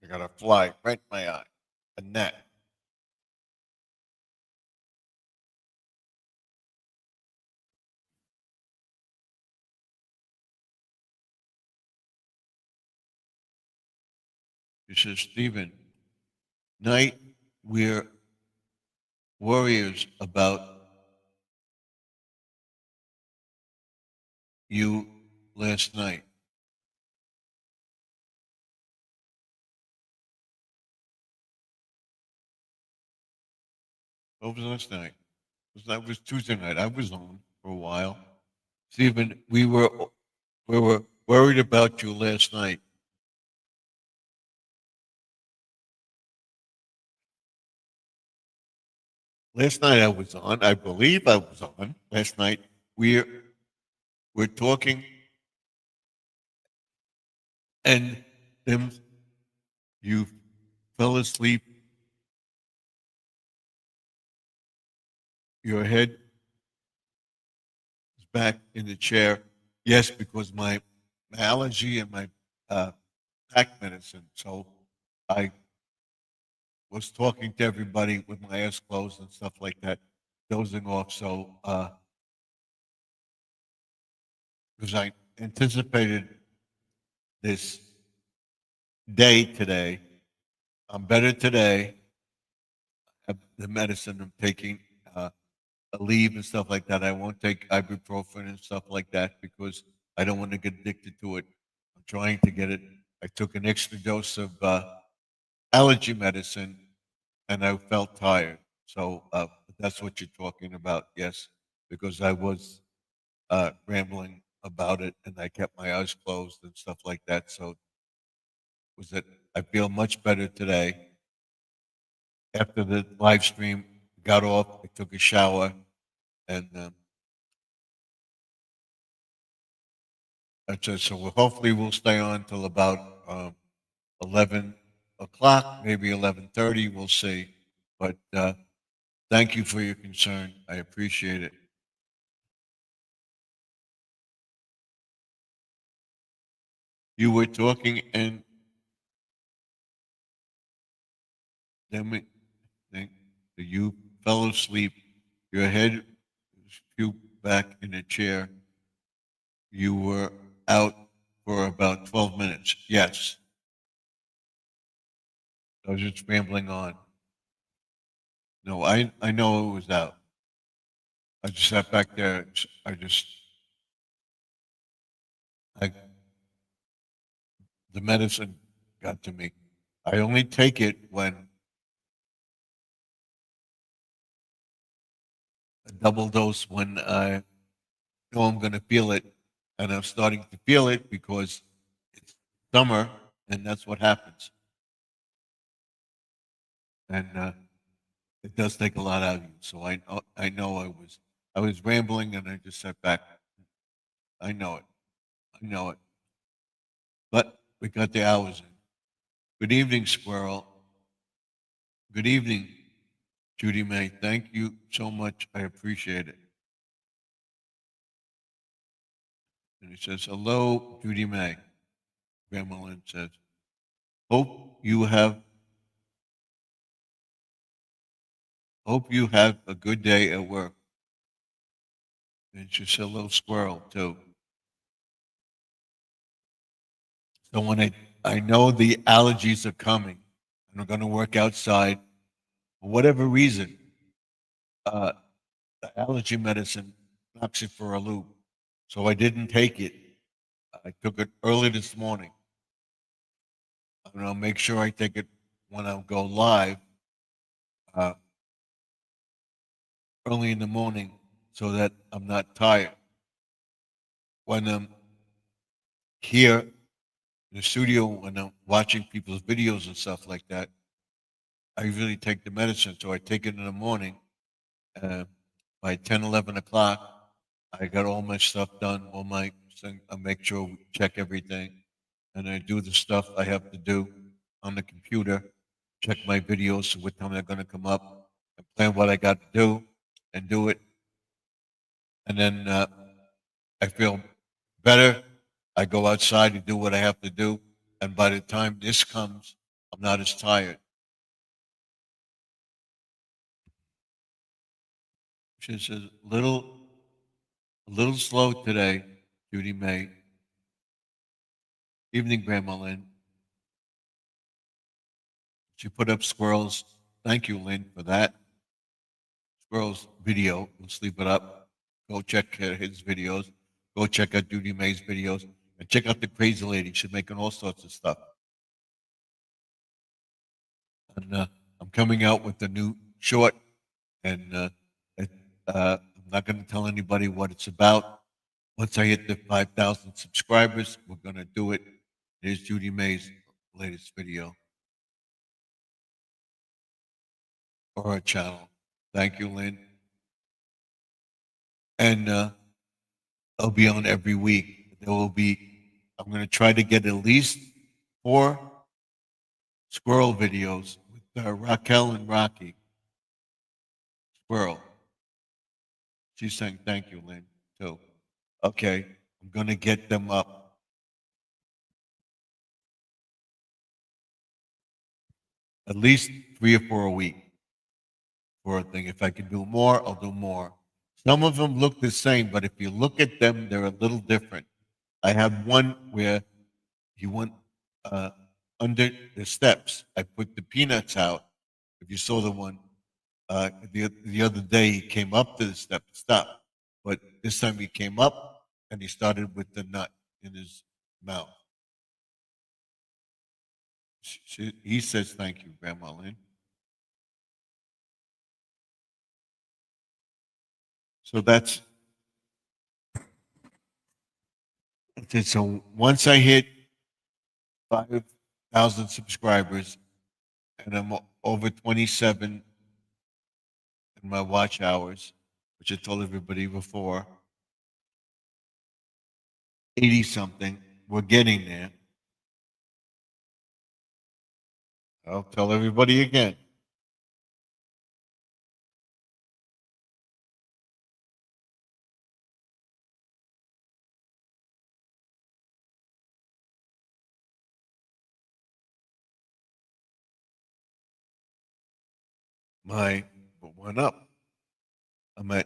I got a fly right in my eye, a net. He says, Stephen, night, we're warriors about you last night. What was last night? That was Tuesday night. I was on for a while. Stephen, we were worried about you last night. last night I was on. I believe I was on last night. We're talking, and then you fell asleep. Your head is back in the chair. Yes, because my allergy and my back medicine. So I was talking to everybody with my eyes closed and stuff like that, dozing off. So because I anticipated this day today, I'm better today. The medicine I'm taking, a leave and stuff like that. I won't take ibuprofen and stuff like that because I don't want to get addicted to it. I'm trying to get it. I took an extra dose of allergy medicine, and I felt tired. So that's what you're talking about, yes, because I was rambling about it, and I kept my eyes closed and stuff like that. So was that I feel much better today. After the live stream got off, I took a shower, and that's it. So hopefully we'll stay on till about 11 o'clock, maybe 11:30. We'll see. But thank you for your concern. I appreciate it. You were talking, and then you fell asleep. Your head was puked back in a chair. You were out for about 12 minutes. Yes. I was just rambling on. No, I know it was out. I just sat back there. I, the medicine got to me. I only take it when a double dose when I know I'm going to feel it, and I'm starting to feel it because it's summer, and that's what happens. And it does take a lot out of you. So I know I was rambling, and I just sat back. I know it. I know it. But we got the hours in. Good evening, Squirrel. Good evening, Judy May. Thank you so much. I appreciate it. And he says, hello, Judy May. Grandma Lynn says, hope you have a good day at work. And she said, hello, Squirrel, too. So when I know the allergies are coming, and I'm going to work outside, for whatever reason, the allergy medicine knocks you for a loop. So I didn't take it. I took it early this morning. And I'll make sure I take it when I go live uh, early in the morning so that I'm not tired. When I'm here in the studio, when I'm watching people's videos and stuff like that, I usually take the medicine. So I take it in the morning. By 10, 11 o'clock, I got all my stuff done, all my thing. I make sure we check everything. And I do the stuff I have to do on the computer, check my videos, so what time they're going to come up, and plan what I got to do and do it. And then I feel better. I go outside and do what I have to do. And by the time this comes, I'm not as tired. She says, a little slow today, Judy May. Evening, Grandma Lynn. She put up Squirrel's. Thank you, Lynn, for that. Squirrel's video. We'll sleep it up. Go check his videos. Go check out Judy May's videos. And check out the Crazy Lady. She's making all sorts of stuff. And I'm coming out with a new short. And I'm not going to tell anybody what it's about. Once I hit the 5,000 subscribers, we're going to do it. Here's Judy May's latest video. Or her channel. Thank you, Lynn. And I'll be on every week. I'm going to try to get at least 4 squirrel videos with Raquel and Rocky. Squirrel. She's saying thank you, Lynn, too. Okay, I'm going to get them up. At least 3 or 4 a week for a thing. If I can do more, I'll do more. Some of them look the same, but if you look at them, they're a little different. I have one where he went under the steps. I put the peanuts out. If you saw the one the other day, he came up to the step and stopped. But this time he came up and he started with the nut in his mouth. He says, thank you, Grandma Lynn. So that's it. So once I hit 5,000 subscribers and I'm over 27 in my watch hours, which I told everybody before, 80 something, we're getting there. I'll tell everybody again. My went up. I'm at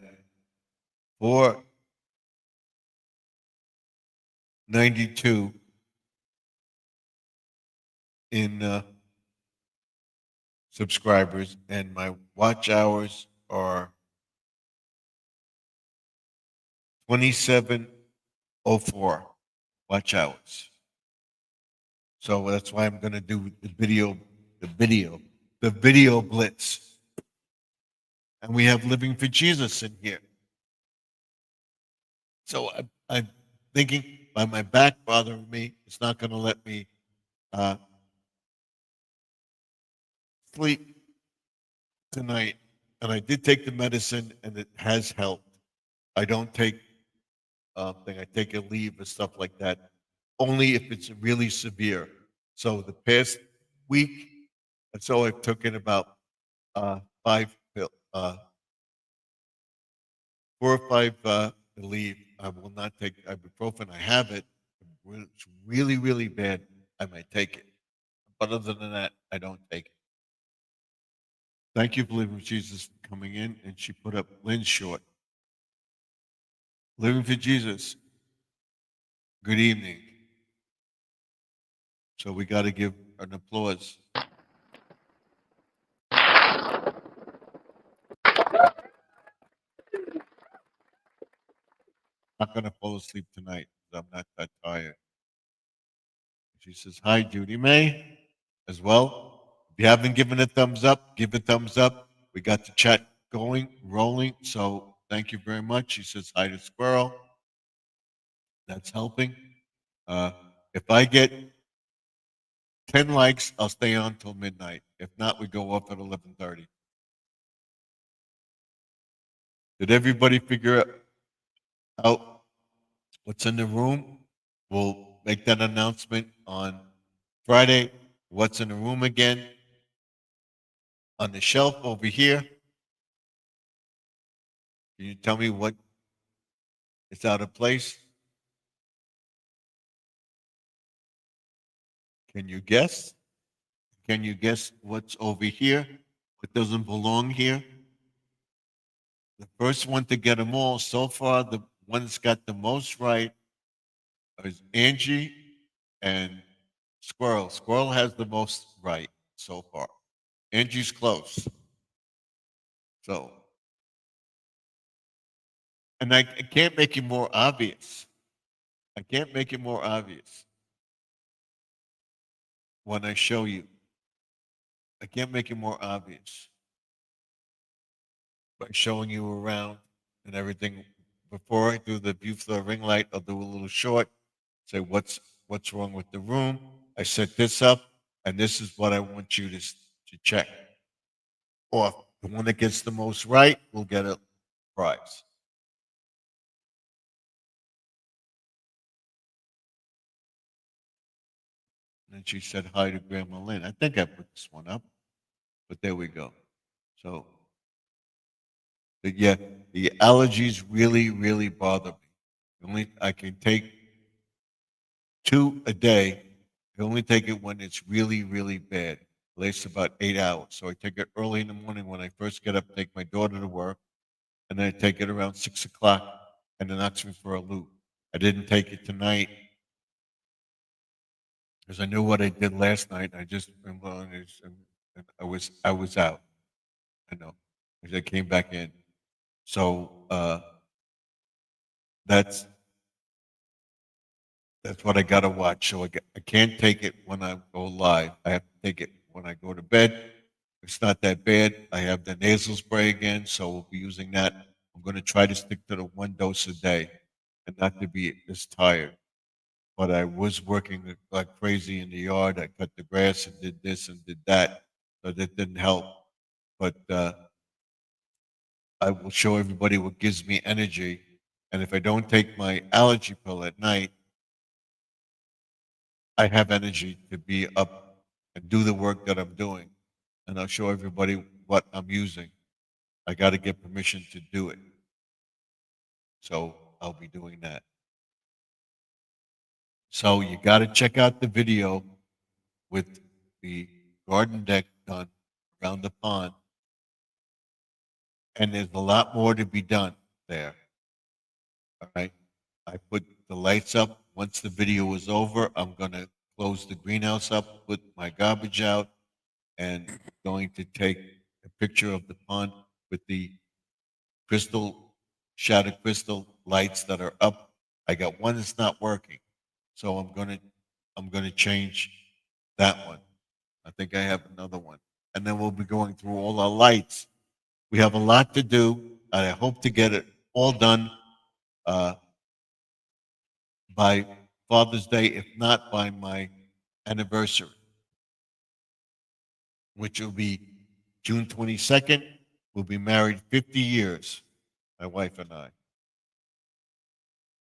492 in subscribers, and my watch hours are 2704 watch hours. So that's why I'm going to do the video blitz. And we have Living for Jesus in here. So I'm thinking by my back bothering me, it's not going to let me sleep tonight. And I did take the medicine, and it has helped. I don't take I take a leave and stuff like that, only if it's really severe. So the past week, and so I've taken about 4 or 5 leave. I will not take ibuprofen. I have it. It's really, really bad. I might take it. But other than that, I don't take it. Thank you, Believing for Jesus, for coming in. And she put up Lynn Short. Living for Jesus. Good evening. So we got to give an applause. Not going to fall asleep tonight because I'm not that tired. She says, hi, Judy May, as well. If you haven't given a thumbs up, give a thumbs up. We got the chat going, rolling. So thank you very much. She says, hi to Squirrel. That's helping. If I get 10 likes, I'll stay on till midnight. If not, we go off at 11:30. Did everybody figure out what's in the room? We'll make that announcement on Friday. What's in the room again? On the shelf over here. Can you tell me what is out of place? Can you guess? Can you guess what's over here? What doesn't belong here? The first one to get them all so far, the one that's got the most right is Angie and Squirrel. Squirrel has the most right so far. Angie's close. So, and I can't make it more obvious. I can't make it more obvious when I show you. I can't make it more obvious by showing you around and everything. Before I do the Bufler ring light, I'll do a little short, say what's wrong with the room. I set this up, and this is what I want you to check off The one that gets the most right will get a prize. And then she said hi to Grandma Lynn. I think I put this one up, but there we go. So, but yeah, the allergies really, really bother me. Only I can take 2 a day. I only take it when it's really, really bad. It lasts about 8 hours. So I take it early in the morning when I first get up, take my daughter to work, and then I take it around 6 o'clock, and it knocks me for a loop. I didn't take it tonight because I knew what I did last night. I just and I was out. I know. Because I came back in. So that's what I got to watch. So I can't take it when I go live. I have to take it when I go to bed. It's not that bad. I have the nasal spray again, so we'll be using that. I'm going to try to stick to the 1 dose a day and not to be as tired. But I was working like crazy in the yard. I cut the grass and did this and did that. So that didn't help. But I will show everybody what gives me energy. And if I don't take my allergy pill at night, I have energy to be up and do the work that I'm doing. And I'll show everybody what I'm using. I got to get permission to do it. So I'll be doing that. So you got to check out the video with the garden deck done around the pond. And there's a lot more to be done there. All right. I put the lights up. Once the video is over, I'm going to close the greenhouse up, put my garbage out, and going to take a picture of the pond with the crystal, shattered crystal lights that are up. I got one that's not working. So I'm gonna change that one. I think I have another one. And then we'll be going through all our lights. We have a lot to do. I hope to get it all done uh, by Father's Day, if not by my anniversary, which will be June 22nd. We'll be married 50 years, my wife and I.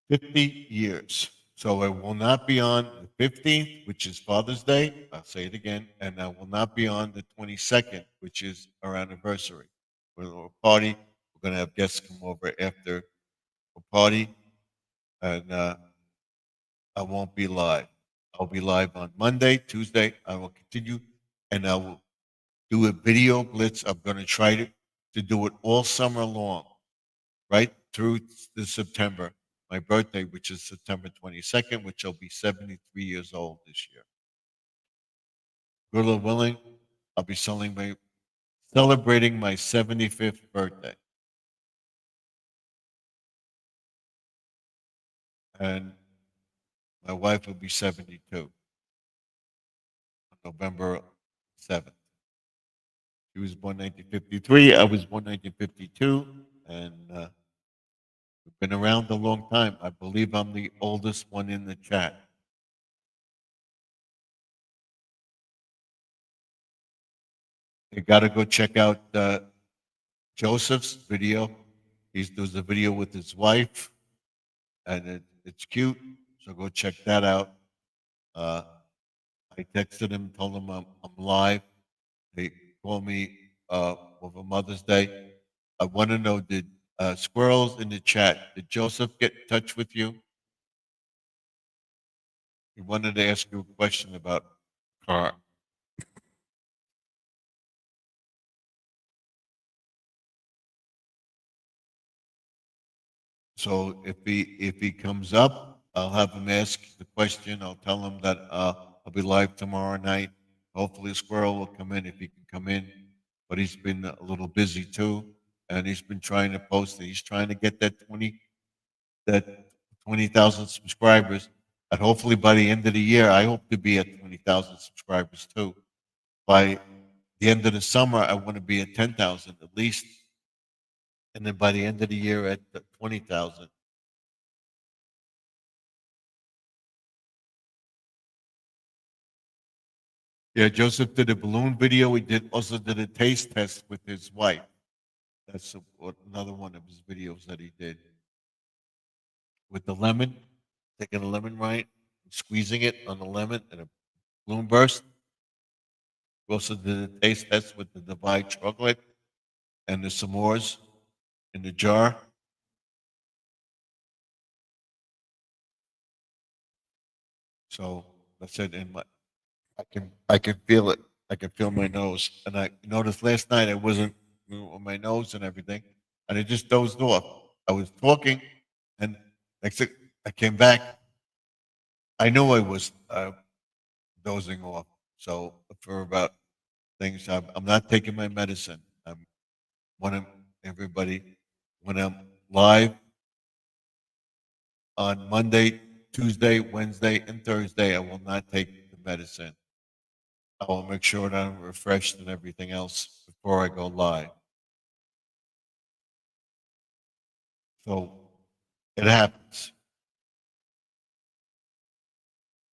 50 years. So I will not be on the 15th, which is Father's Day. I'll say it again. And I will not be on the 22nd, which is our anniversary. We're a party. We're going to have guests come over after a party. And I won't be live. I'll be live on Monday, Tuesday. I will continue and I will do a video blitz. I'm going to try to do it all summer long, right through the September, my birthday, which is September 22nd, which I'll be 73 years old this year. Good Lord willing, I'll be celebrating my 75th birthday. And my wife will be 72 on November 7th. She was born 1953. I was born 1952. And we've been around a long time. I believe I'm the oldest one in the chat. You got to go check out Joseph's video. He does a video with his wife, and it's cute. So go check that out. I texted him, told him I'm live. They called me over Mother's Day. I want to know, did Squirrels in the chat, did Joseph get in touch with you? He wanted to ask you a question about car. So if he comes up, I'll have him ask the question. I'll tell him that I'll be live tomorrow night. Hopefully, Squirrel will come in if he can come in, but he's been a little busy too, and he's been trying to post it. He's trying to get that 20,000 subscribers. And hopefully, by the end of the year, I hope to be at 20,000 subscribers too. By the end of the summer, I want to be at 10,000 at least, and then by the end of the year at 20,000. Yeah, Joseph did a balloon video. He also did a taste test with his wife. That's another one of his videos that he did with the lemon, taking a lemon rind, squeezing it on the lemon, and a balloon burst. We also did a taste test with the Divide chocolate and the s'mores in the jar. So that's it. In my, I can feel it. I can feel my nose. And I noticed last night I wasn't on my nose and everything, and I just dozed off. I was talking, and next thing I came back. I knew I was dozing off. So for about things, I'm not taking my medicine. I'm when I'm everybody when I'm live on Monday, Tuesday, Wednesday, and Thursday, I will not take the medicine. I will make sure that I'm refreshed and everything else before I go live. So it happens.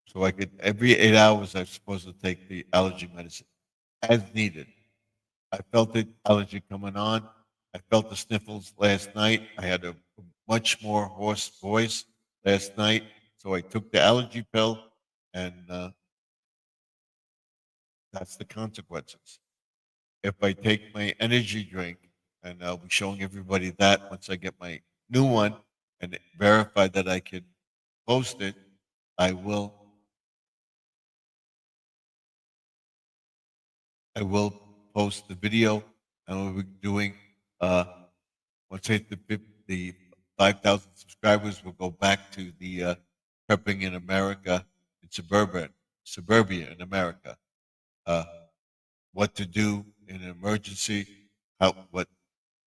So I could every 8 hours I'm supposed to take the allergy medicine as needed. I felt the allergy coming on. I felt the sniffles last night. I had a much more hoarse voice last night, so I took the allergy pill, and that's the consequences. If I take my energy drink, and I'll be showing everybody that once I get my new one and verify that I can post it, I will. I will post the video, and we'll be doing. Once I hit the 5,000 subscribers, we'll go back to the prepping in America, in suburbia in America. Uh, what to do in an emergency, what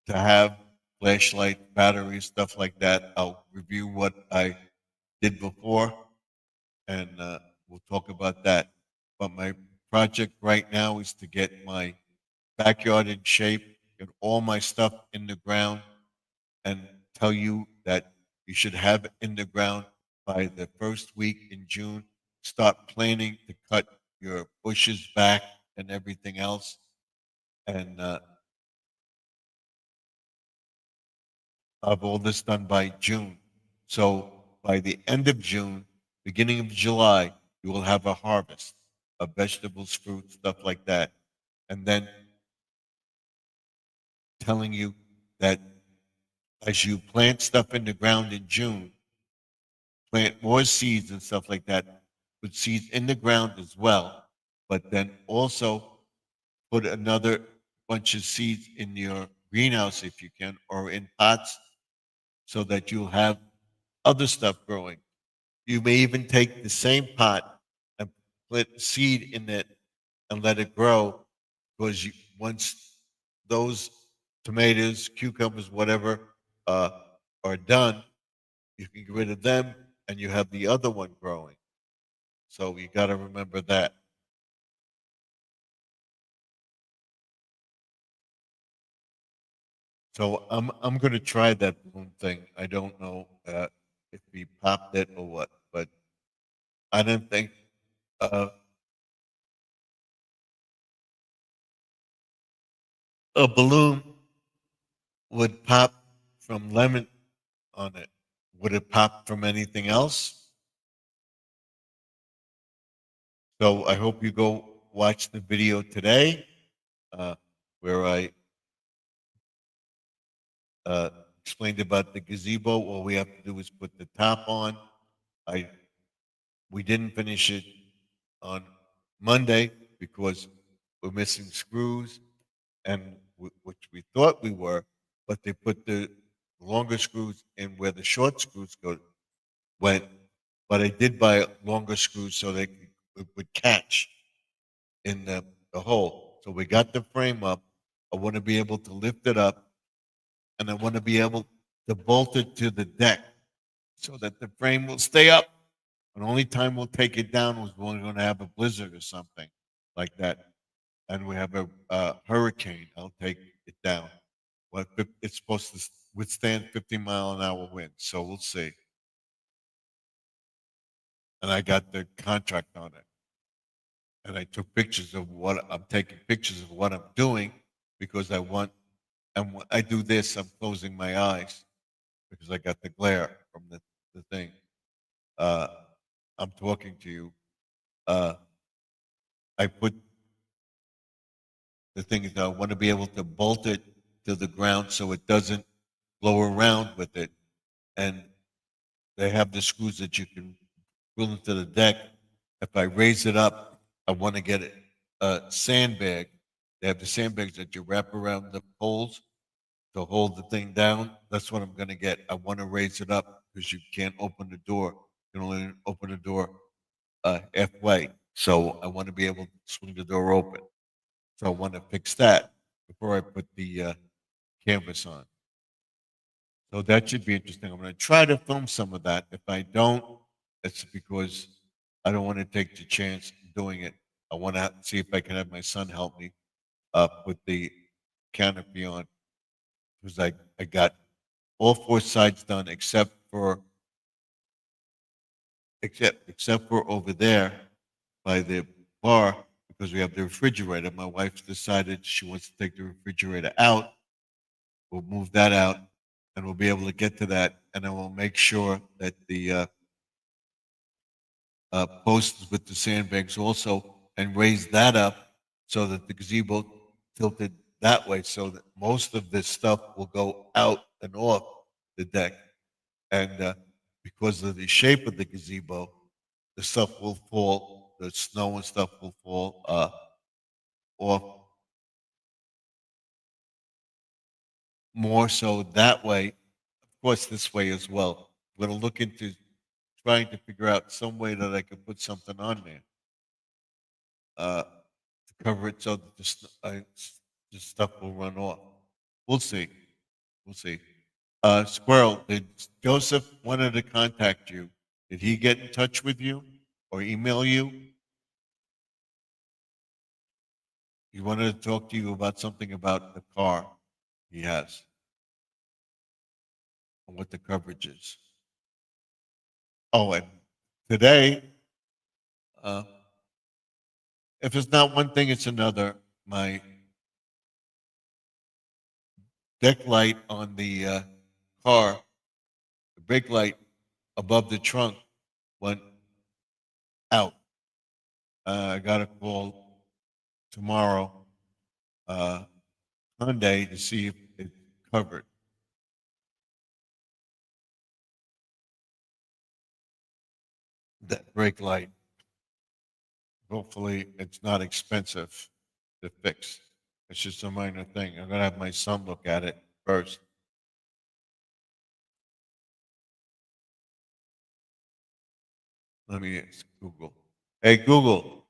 to have, flashlight, batteries, stuff like that. I'll review what I did before, and we'll talk about that. But my project right now is to get my backyard in shape, get all my stuff in the ground, and tell you that you should have it in the ground by the first week in June. Start planning to cut your bushes back and everything else, and have all this done by June. So by the end of June, beginning of July, you will have a harvest of vegetables, fruit, stuff like that. And then telling you that as you plant stuff in the ground in June, plant more seeds and stuff like that, put seeds in the ground as well, but then also put another bunch of seeds in your greenhouse if you can, or in pots, so that you'll have other stuff growing. You may even take the same pot and put seed in it and let it grow, because once those tomatoes, cucumbers, whatever, uh, are done, you can get rid of them and you have the other one growing. So you got to remember that. So I'm going to try that balloon thing. I don't know if he popped it or what, but I didn't think uh, a balloon would pop from lemon on it. Would it pop from anything else? So I hope you go watch the video today, uh, where I uh, explained about the gazebo. All we have to do is put the top on. I We didn't finish it on Monday because we're missing screws, and which we thought we were, but they put the longer screws in where the short screws went. But I did buy longer screws so they would catch in the hole. So we got the frame up. I want to be able to lift it up, and I want to be able to bolt it to the deck so that the frame will stay up. The only time we'll take it down was when we're going to have a blizzard or something like that, and we have a hurricane. I'll take it down. Well, it's supposed to withstand 50-mile-an-hour winds, so we'll see. And I got the contract on it. and I took pictures of what I'm taking pictures of what I'm doing because I want, and when I do this, I'm closing my eyes because I got the glare from the thing. Uh, I'm talking to you. Uh, I put the thing is I want to be able to bolt it to the ground so it doesn't blow around with it. And they have the screws that you can drill into the deck. If I raise it up, I want to get a sandbag. They have the sandbags that you wrap around the poles to hold the thing down. That's what I'm going to get. I want to raise it up because you can't open the door. You can only open the door halfway. So I want to be able to swing the door open. So I want to fix that before I put the canvas on. So that should be interesting. I'm going to try to film some of that. If I don't, it's because I don't want to take the chance of doing it. I want to see if I can have my son help me put the canopy on because I got all four sides done except for over there by the bar because we have the refrigerator. My wife's decided she wants to take the refrigerator out. We'll move that out and we'll be able to get to that. And I will make sure that the posts with the sandbags also and raise that up so that the gazebo tilted that way so that most of this stuff will go out and off the deck. And because of the shape of the gazebo, the stuff will fall, the snow and stuff will fall off more so that way. Of course, this way as well. I'm going to look into trying to figure out some way that I can put something on there to cover it so that the stuff will run off. We'll see. We'll see. Squirrel, did Joseph wanted to contact you? Did he get in touch with you or email you? He wanted to talk to you about something about the car he has and what the coverage is. Oh, and today, uh, if it's not one thing, it's another. My deck light on the car, the brake light above the trunk went out. I got a call tomorrow, Monday, to see if it's covered. That brake light. Hopefully, it's not expensive to fix. It's just a minor thing. I'm gonna have my son look at it first. Let me ask Google. Hey Google,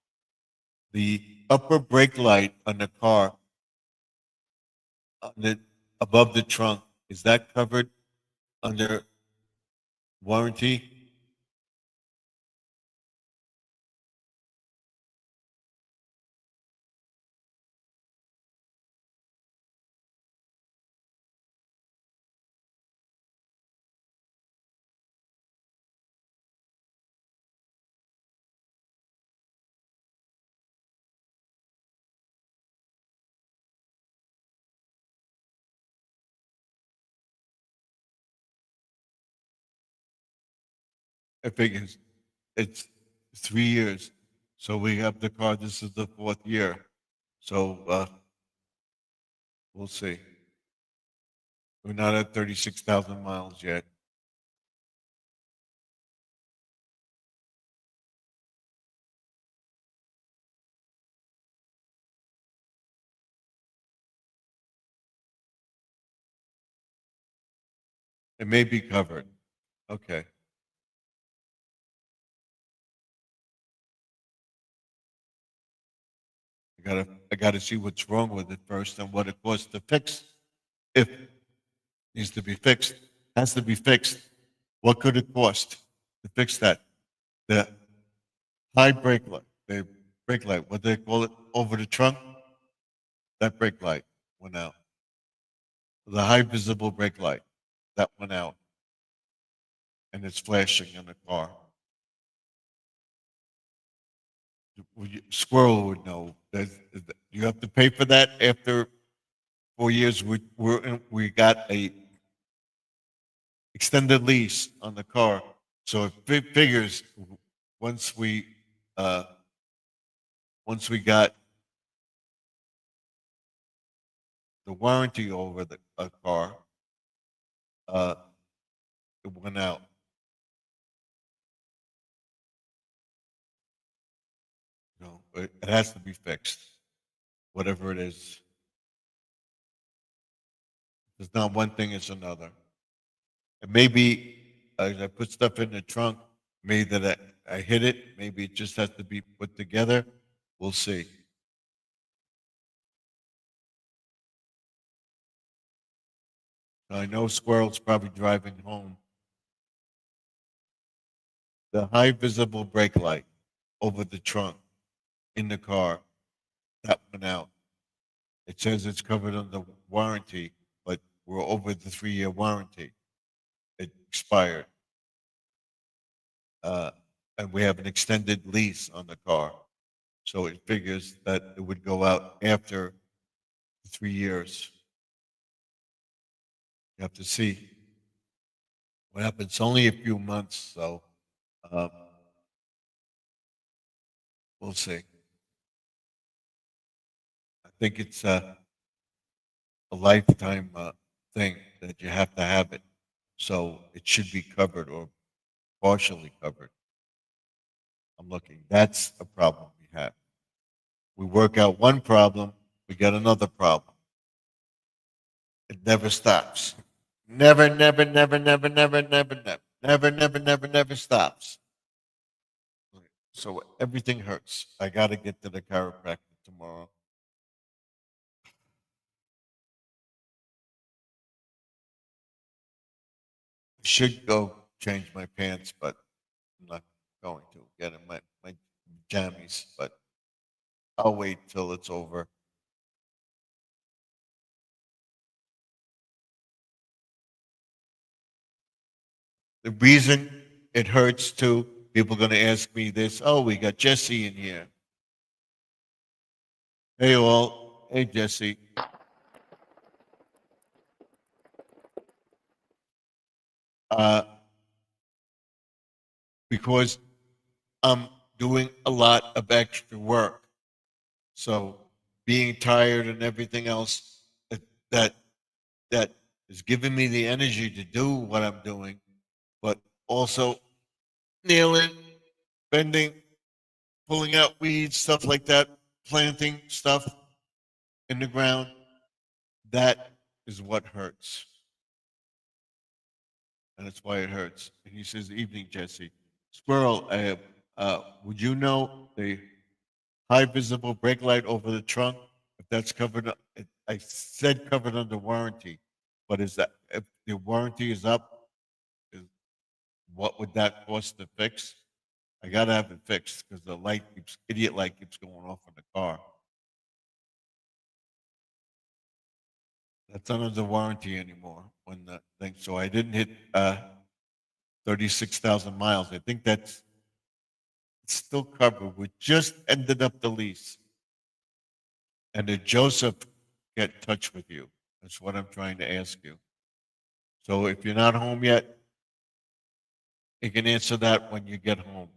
the upper brake light on the car, on the, above the trunk, is that covered under warranty? I think it's 3 years. So we have the car. This is the fourth year. So we'll see. We're not at 36,000 miles yet. It may be covered. Okay. I gotta see what's wrong with it first and what it costs to fix. If it needs to be fixed, has to be fixed. What could it cost to fix that? The high brake light, the brake light, what do they call it, over the trunk? That brake light went out. The high visible brake light, that went out. And it's flashing in the car. Squirrel would know. You have to pay for that after 4 years. We got a extended lease on the car, so it figures once we uh, once we got the warranty over the car, uh, it went out. It has to be fixed, whatever it is. It's not one thing; it's another. And maybe I put stuff in the trunk. Maybe that I hit it. Maybe it just has to be put together. We'll see. I know Squirrel's probably driving home. The high visible brake light over the trunk in the car, that went out. It says it's covered under warranty, but we're over the 3-year warranty. It expired. And we have an extended lease on the car. So it figures that it would go out after 3 years. You have to see what happens. It's only a few months, so we'll see. I think it's a lifetime thing that you have to have it. So it should be covered or partially covered. I'm looking. That's a problem we have. We work out one problem, we get another problem. It never stops. Never, never, never, never, never, never, never, never, never, never, never stops. So everything hurts. I got to get to the chiropractor tomorrow. I should go change my pants, but I'm not going to get in my jammies, but I'll wait till it's over. The reason it hurts too, people are going to ask me this, oh, we got Jesse in here. Hey, all. Hey, Jesse. Because I'm doing a lot of extra work. So being tired and everything else that that is giving me the energy to do what I'm doing, but also kneeling, bending, pulling out weeds, stuff like that, planting stuff in the ground. That is what hurts. And that's why it hurts. And he says, evening, Jesse. Squirrel, would you know the high visible brake light over the trunk, if that's covered, I said covered under warranty, but is that, if the warranty is up, is, what would that cost to fix? I gotta have it fixed because the idiot light keeps going off in the car. That's not under warranty anymore when the thing, so I didn't hit 36,000 miles. I think that's it's still covered. We just ended up the lease. And did Joseph get in touch with you? That's what I'm trying to ask you. So if you're not home yet, you can answer that when you get home.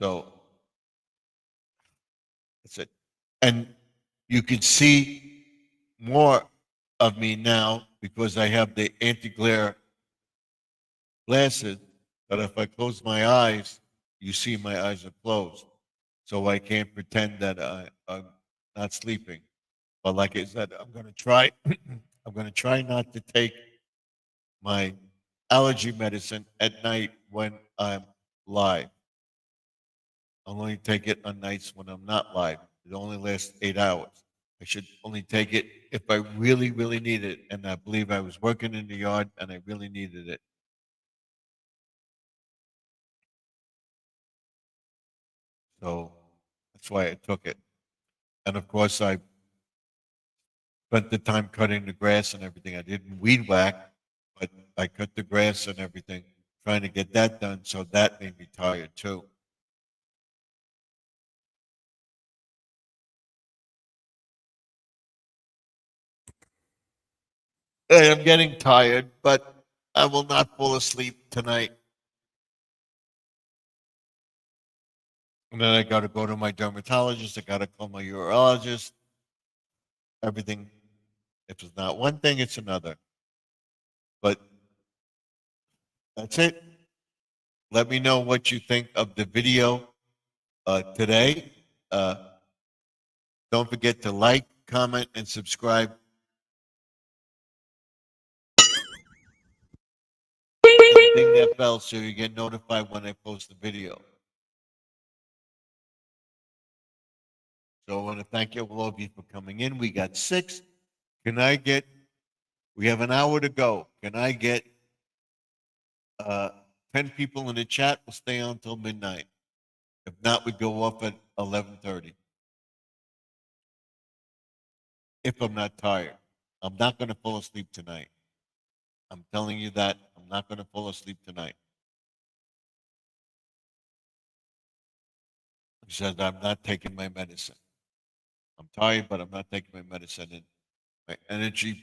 So that's it. And you can see more of me now because I have the anti-glare glasses that if I close my eyes, you see my eyes are closed. So I can't pretend that I'm not sleeping. But like I said, I'm going to try. I'm going to try not to take my allergy medicine at night when I'm live. I'll only take it on nights when I'm not live. It only lasts 8 hours. I should only take it if I really, really need it. And I believe I was working in the yard and I really needed it. So that's why I took it. And of course, I spent the time cutting the grass and everything. I didn't weed whack, but I cut the grass and everything, trying to get that done. So that made me tired too. I am getting tired, but I will not fall asleep tonight. And then I got to go to my dermatologist. I got to call my urologist. Everything. If it's not one thing, it's another. But that's it. Let me know what you think of the video today. Don't forget to like, comment, and subscribe. And ding that bell so you get notified when I post the video. So I want to thank you all of you for coming in. We got 6. We have an hour to go. Can I get 10 people in the chat? We'll stay on until midnight. If not, we go off at 11:30. If I'm not tired. I'm not going to fall asleep tonight. I'm telling you that. I'm not going to fall asleep tonight. Because I'm not taking my medicine. I'm tired, but I'm not taking my medicine. And my energy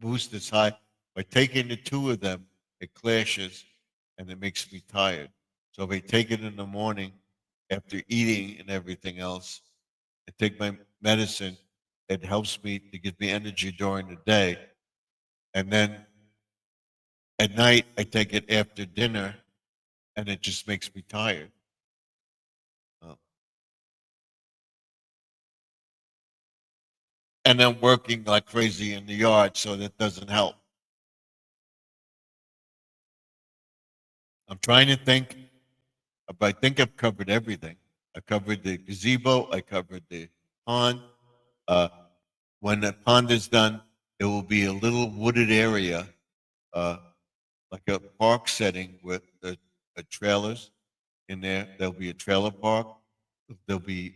boost is high. By taking the 2 of them, it clashes and it makes me tired. So if I take it in the morning after eating and everything else, I take my medicine, it helps me to give me energy during the day. And then at night, I take it after dinner and it just makes me tired. And then working like crazy in the yard, so that doesn't help. I'm trying to think, but I think I've covered everything. I covered the gazebo. I covered the pond. When the pond is done, it will be a little wooded area, like a park setting with the trailers in there. There'll be a trailer park. There'll be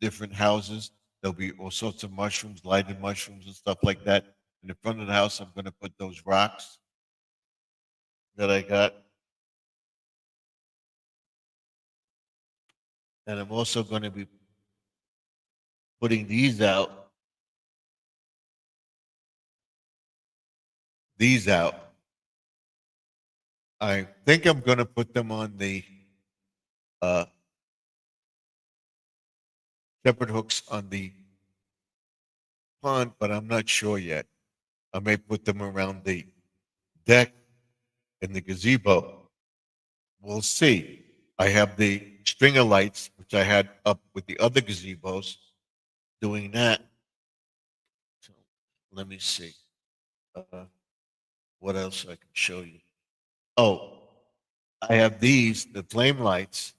different houses. There'll be all sorts of mushrooms, lighted mushrooms and stuff like that. In the front of the house, I'm going to put those rocks that I got. And I'm also going to be putting these out. These out. I think I'm going to put them on the shepherd hooks on the pond, but I'm not sure yet. I may put them around the deck in the gazebo. We'll see. I have the stringer lights, which I had up with the other gazebos, doing that. So let me see. What else I can show you? Oh, I have these, the flame lights.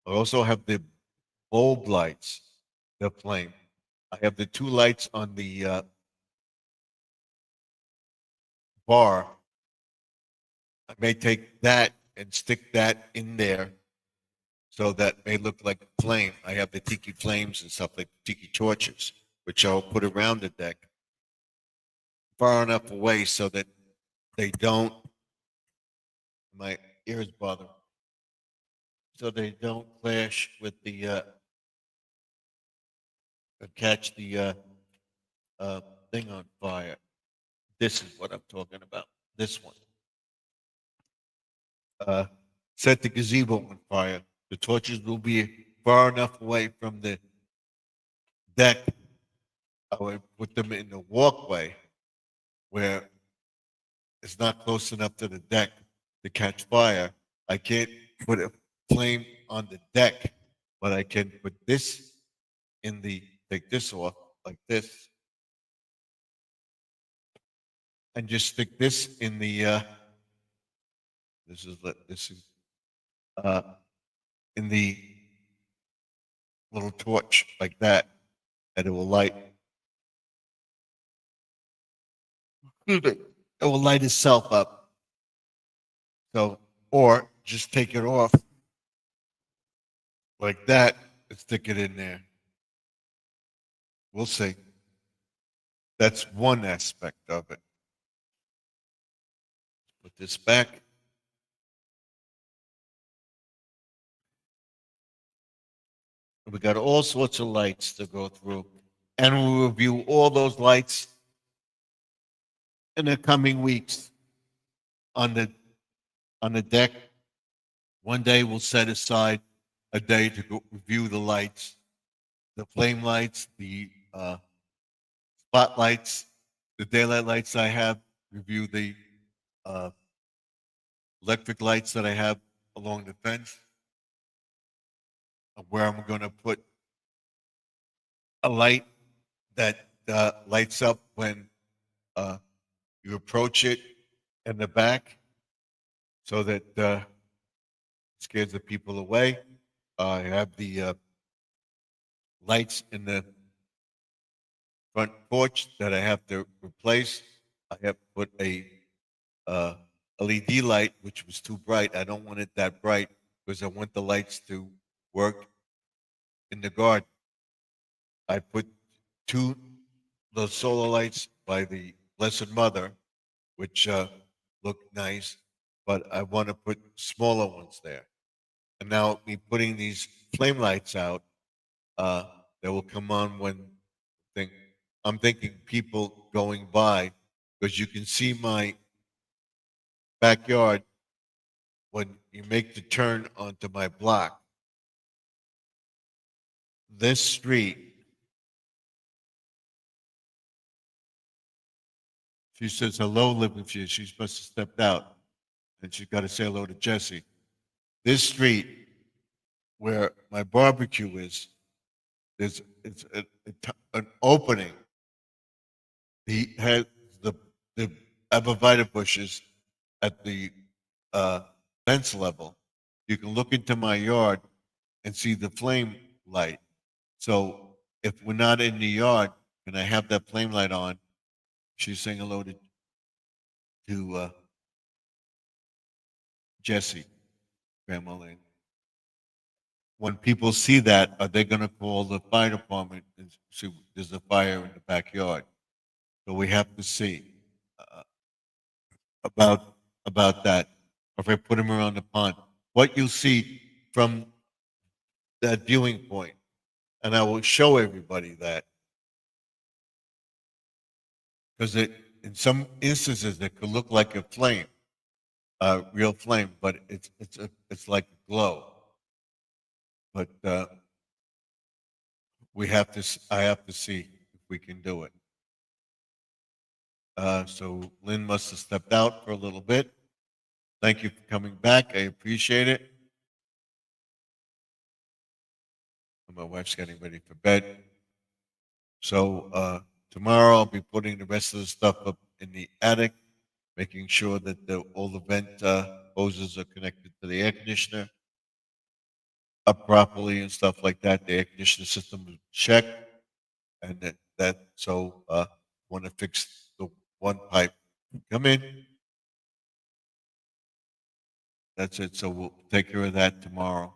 I also have the bulb lights, the flame. I have the 2 lights on the bar. I may take that and stick that in there so that may look like a flame. I have the tiki flames and stuff like tiki torches, which I'll put around the deck far enough away so that they don't, my ears bother, so they don't clash with the, catch the thing on fire. This is what I'm talking about. This one. Set the gazebo on fire. The torches will be far enough away from the deck. I would put them in the walkway where it's not close enough to the deck to catch fire. I can't put a flame on the deck, but I can put this in the, take this off like this, and just stick this in the, this is in the little torch like that, and it will light. It will light itself up. So, or just take it off like that and stick it in there. We'll see. That's one aspect of it. Put this back. We got all sorts of lights to go through, and we'll review all those lights in the coming weeks on the deck. One day we'll set aside a day to go review the lights, the flame lights, the spotlights, the daylight lights I have, review the uh, electric lights that I have along the fence, of where I'm going to put a light that lights up when you approach it in the back so that scares the people away. I have the lights in the front porch that I have to replace. I have put a uh, LED light, which was too bright. I don't want it that bright because I want the lights to work in the garden. I put two the solar lights by the Blessed Mother, which look nice, but I want to put smaller ones there. And now me putting these flame lights out, uh, that will come on when think I'm thinking people going by, because you can see my backyard when you make the turn onto my block. This street, she says hello, living for you. She's supposed to step out, and she's got to say hello to Jesse. This street where my barbecue is, there's it's an opening. He has the abovita bushes at the uh, fence level. You can look into my yard and see the flame light. So if we're not in the yard and I have that flame light on, she's saying hello to Jesse, Grandma Lane. When people see that, are they going to call the fire department and see there's a fire in the backyard? So we have to see uh, about about that. If I put them around the pond, what you'll see from that viewing point, and I will show everybody that, because it in some instances it could look like a flame, a real flame, but it's like a glow. But I have to see if we can do it. So Lynn must have stepped out for a little bit. Thank you for coming back. I appreciate it. My wife's getting ready for bed. So tomorrow I'll be putting the rest of the stuff up in the attic, making sure that all the vent hoses are connected to the air conditioner up properly and stuff like that. The air conditioner system is checked, and that so want to fix the one pipe. Come in. That's it. So we'll take care of that tomorrow.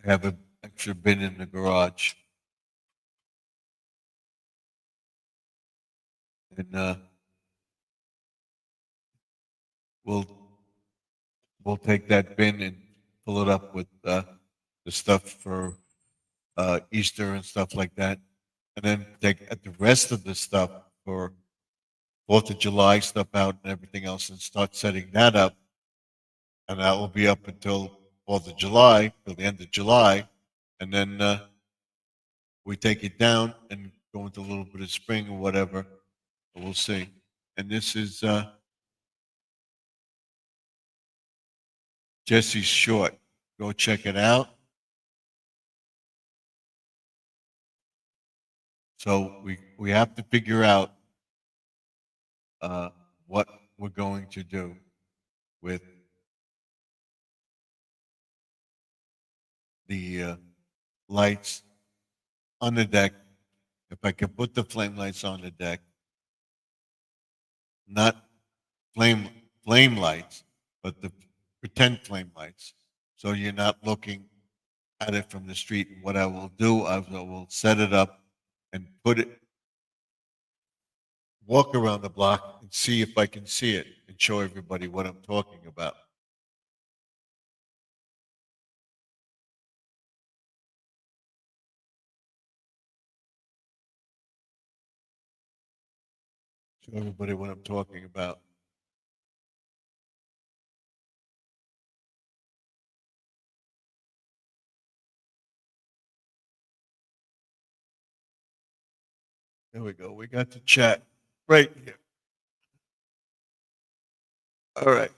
I have an extra bin in the garage. And we'll take that bin and fill it up with the stuff for Easter and stuff like that, and then take the rest of the stuff for Fourth of July stuff out and everything else, and start setting that up, and that will be up until Fourth of July, till the end of July, and then we take it down and go into a little bit of spring or whatever. We'll see. And this is Jesse's short. Go check it out. So we have to figure out what we're going to do with the lights on the deck. If I can put the flame lights on the deck, not flame lights, but the pretend flame lights, so you're not looking at it from the street. And what I will do, I will set it up and put it, walk around the block and see if I can see it and show everybody what I'm talking about. Show everybody what I'm talking about. There we go. We got the chat right here. All right.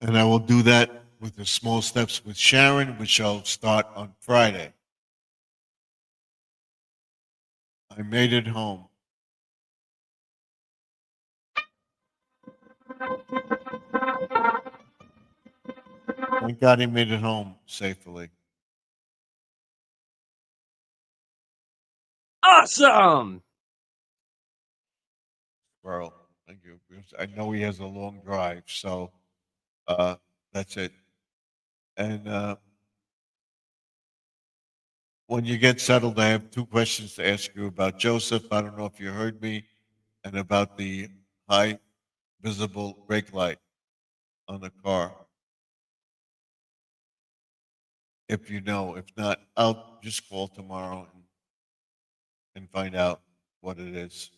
And I will do that with the small steps with Sharon, which I'll start on Friday. I made it home. Thank God he made it home safely. Awesome. Well, thank you. Because I know he has a long drive, so that's it. And when you get settled, I have two questions to ask you about Joseph. I don't know if you heard me, and about the high visible brake light on the car. If you know, if not, I'll just call tomorrow and find out what it is.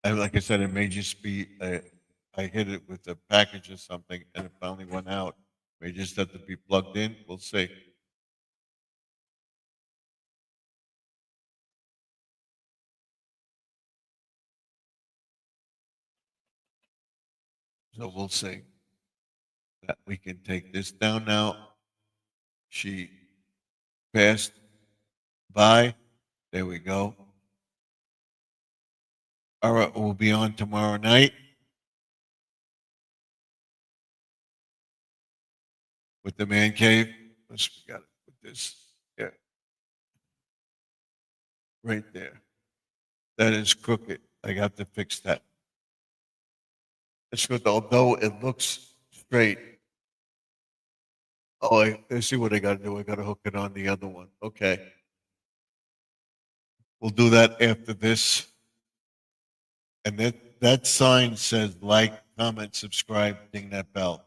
And like I said, it may just be I hit it with a package or something, and it finally went out. May just have to be plugged in. We'll see. So we'll see that we can take this down now. She passed by. There we go. All right, we'll be on tomorrow night with the man cave. Let's we got to put this. Yeah. Right there. That is crooked. I got to fix that. It's good, although it looks straight. Oh, I see what I got to do. I got to hook it on the other one. Okay. We'll do that after this. And that sign says like, comment, subscribe, ding that bell.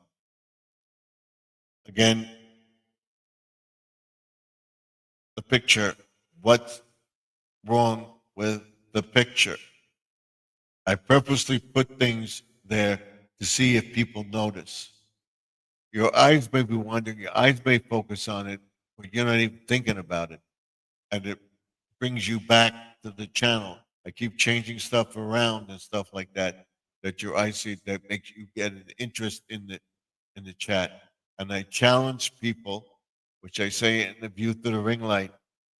Again, the picture. What's wrong with the picture? I purposely put things there to see if people notice. Your eyes may be wandering, your eyes may focus on it, but you're not even thinking about it. And it brings you back to the channel. I keep changing stuff around and stuff like that, that your eyes see, that makes you get an interest in the chat. And I challenge people, which I say in the View Through the Ring Light,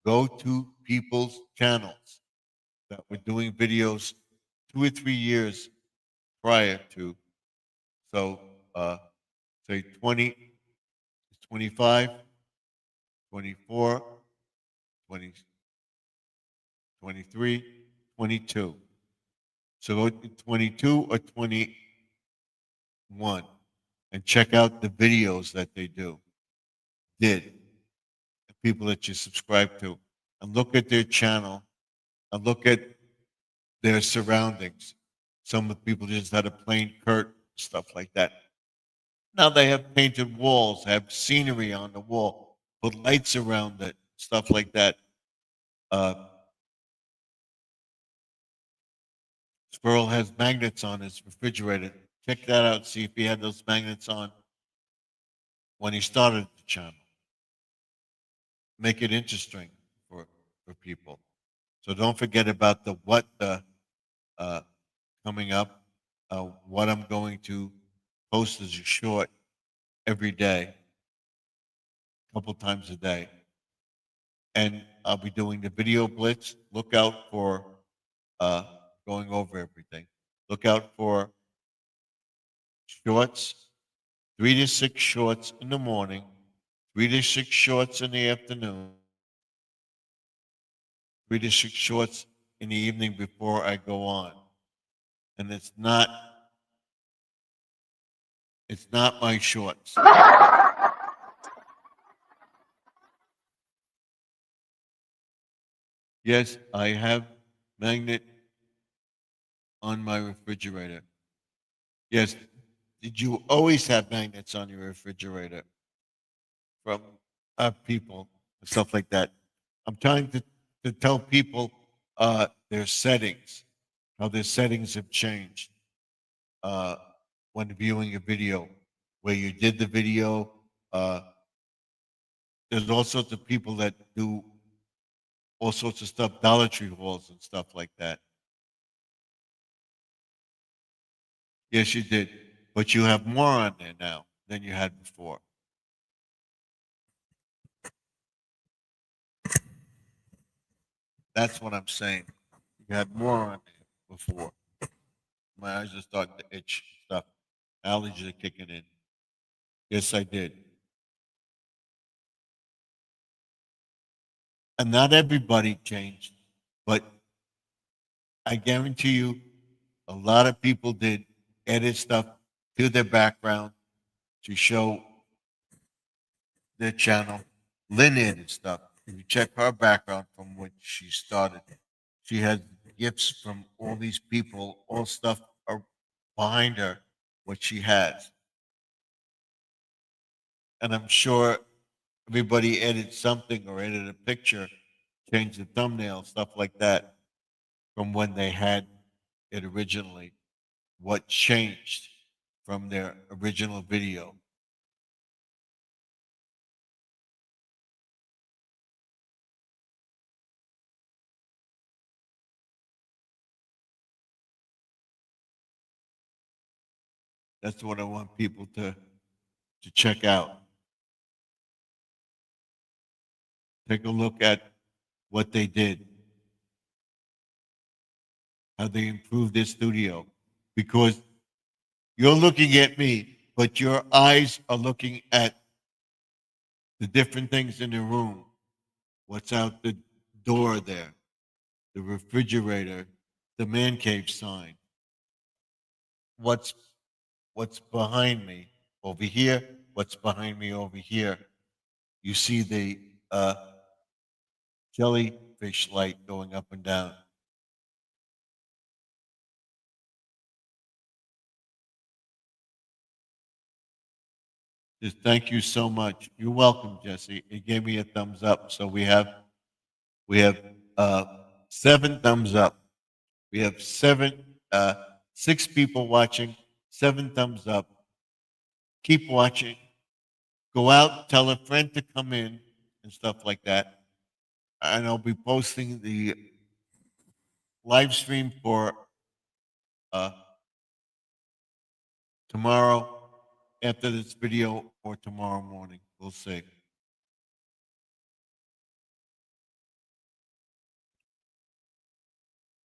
go to people's channels that were doing videos 2 or 3 years prior to. So say 20, 25, 24, 20, 23, 22. So go to 22 or 21 and check out the videos that they did, the people that you subscribe to, and look at their channel and look at their surroundings. Some of the people just had a plain curtain, stuff like that. Now they have painted walls, have scenery on the wall, put lights around it, stuff like that. Squirrel has magnets on his refrigerator. Check that out. See if he had those magnets on when he started the channel. Make it interesting for people. So don't forget about the coming up. What I'm going to post as a short every day, a couple times a day. And I'll be doing the video blitz. Look out for going over everything. Look out for shorts, 3 to 6 shorts in the morning, 3 to 6 shorts in the afternoon, 3 to 6 shorts in the evening before I go on. And it's not my shorts. Yes, I have magnet on my refrigerator. Yes, did you always have magnets on your refrigerator from people and stuff like that? I'm trying to tell people their settings, how their settings have changed when viewing a video, where you did the video. Uh, there's all sorts of people that do all sorts of stuff, Dollar Tree hauls and stuff like that. Yes, you did. But you have more on there now than you had before. That's what I'm saying. You had more on there before. My eyes are starting to itch. Stuff. Allergies are kicking in. Yes, I did. And not everybody changed, but I guarantee you a lot of people did edit stuff to their background to show their channel. Lynn edited stuff. If you check her background from when she started, she has gifts from all these people, all stuff behind her, what she has. And I'm sure everybody edited something or edited a picture, changed the thumbnail, stuff like that, from when they had it originally. What changed from their original video? That's what I want people to check out. Take a look at what they did, how they improved their studio, because you're looking at me, but your eyes are looking at the different things in the room. What's out the door there, the refrigerator, the man cave sign. What's behind me over here? What's behind me over here? You see the jellyfish light going up and down. Just thank you so much. You're welcome, Jesse. It gave me a thumbs up. So we have 7 thumbs up. We have 6 people watching, 7 thumbs up. Keep watching. Go out, tell a friend to come in and stuff like that. And I'll be posting the live stream for uh, tomorrow after this video or tomorrow morning. We'll see.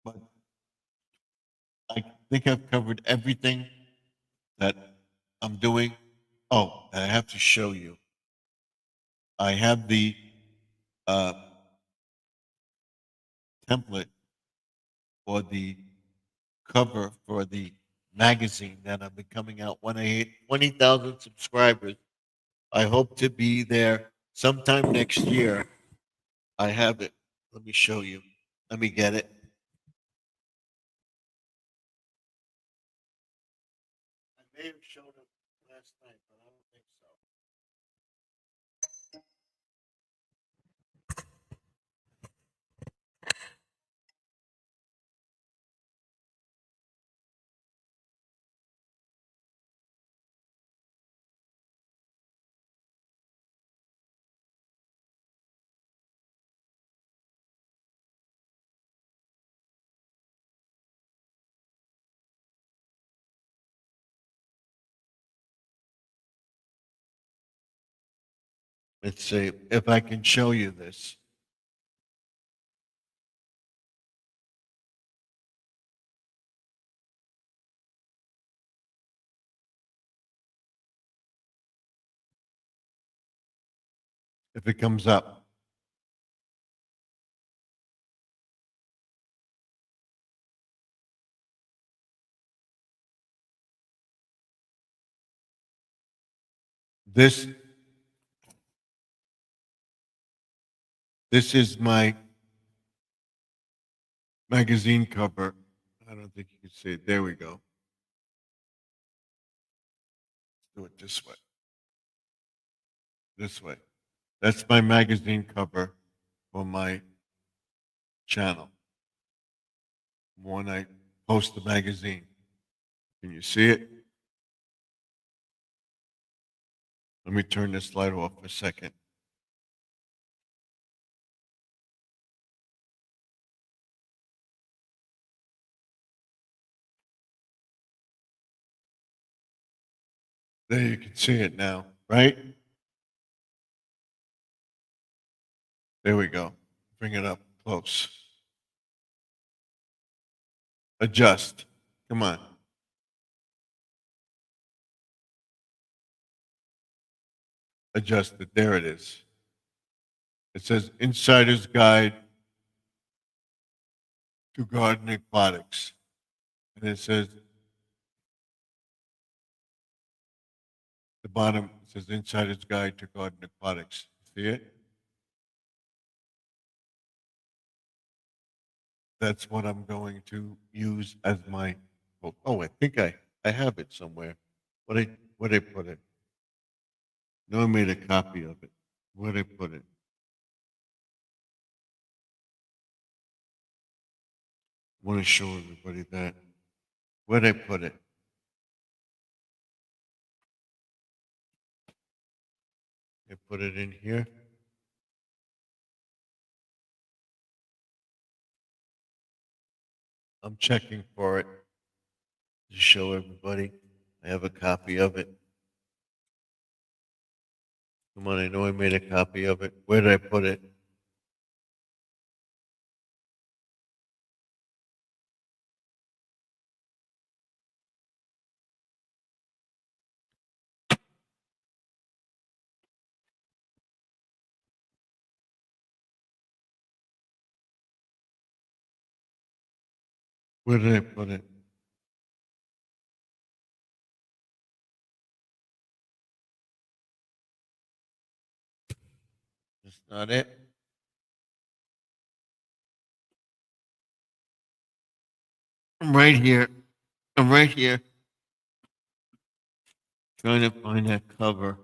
But I think I've covered everything that I'm doing. Oh, and I have to show you. I have the uh, template or the cover for the magazine that I've been coming out when I hit 20,000 subscribers. I hope to be there sometime next year. I have it. Let me show you. Let me get it. I may have shown it last night, but I don't think so. Let's see if I can show you this. If it comes up. This is my magazine cover. I don't think you can see it. There we go. do it this way. This way. That's my magazine cover for my channel. When I post the magazine. Can you see it? Let me turn this light off for a second. There you can see it now, right? There we go. Bring it up close. Adjust. Come on. Adjust it. There it is. It says Insider's Guide to Garden Aquatics. And it says, the bottom it says Insider's Guide to Garden Aquatics. See it? That's what I'm going to use as my, oh, I think I have it somewhere. Where I put it? No, I made a copy of it. Where'd I put it? I want to show everybody that. Where'd I put it? I put it in here. I'm checking for it to show everybody. I have a copy of it. Come on, I know I made a copy of it. Where did I put it? Where did I put it? That's not it. I'm right here. I'm right here. Trying to find that cover.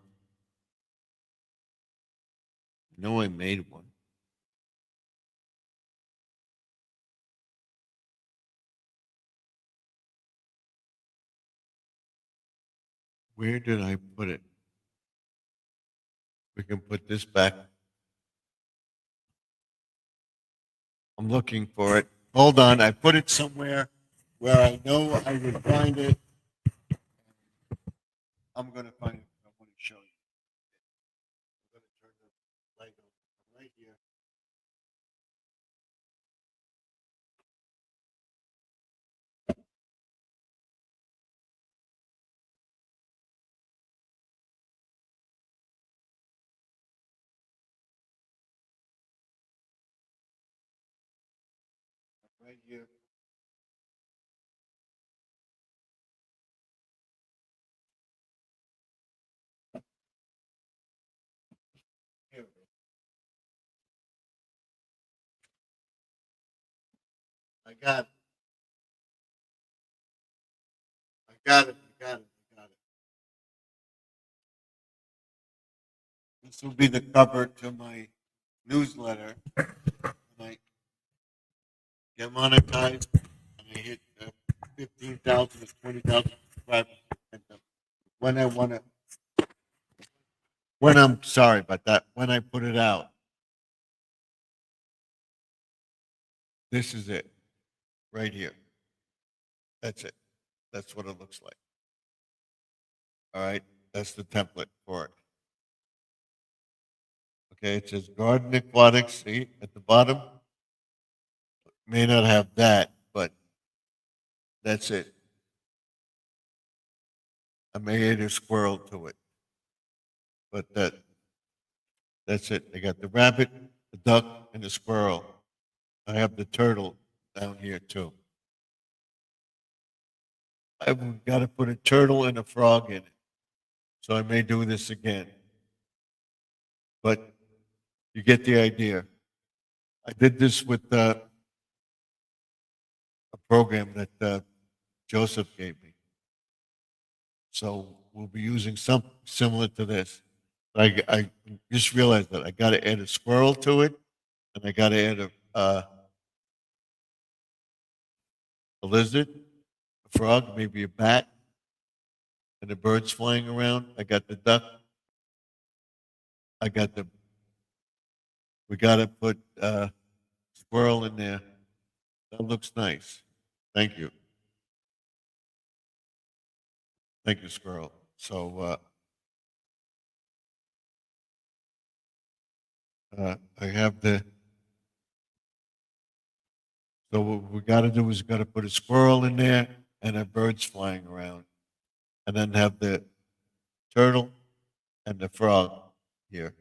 I know I made one. Where did I put it? We can put this back. I'm looking for it. Hold on, I put it somewhere where I know I would find it. I'm going to find it. I want to show you. I'm going to turn the light on right here. Right here. Here we go. I got it. I got it. I got it. I got it. This will be the cover to my newsletter when I get monetized and I hit 15,000 to 20,000 subscribers. And, when I want to, when I'm sorry about that, when I put it out, this is it right here. That's it. That's what it looks like. All right. That's the template for it. Okay. It says Garden Aquatics. See at the bottom? May not have that, but that's it. I may add a squirrel to it, but that's it. I got the rabbit, the duck, and the squirrel. I have the turtle down here too. I've got to put a turtle and a frog in it, so I may do this again. But you get the idea. I did this with a program that Joseph gave me. So we'll be using something similar to this. I just realized that I got to add a squirrel to it, and I got to add a lizard, a frog, maybe a bat, and the birds flying around. I got the duck. I got the. We got to put squirrel in there. That looks nice. Thank you. Thank you, squirrel. So I have the. So what we got to do is got to put a squirrel in there and a birds flying around, and then have the turtle and the frog here.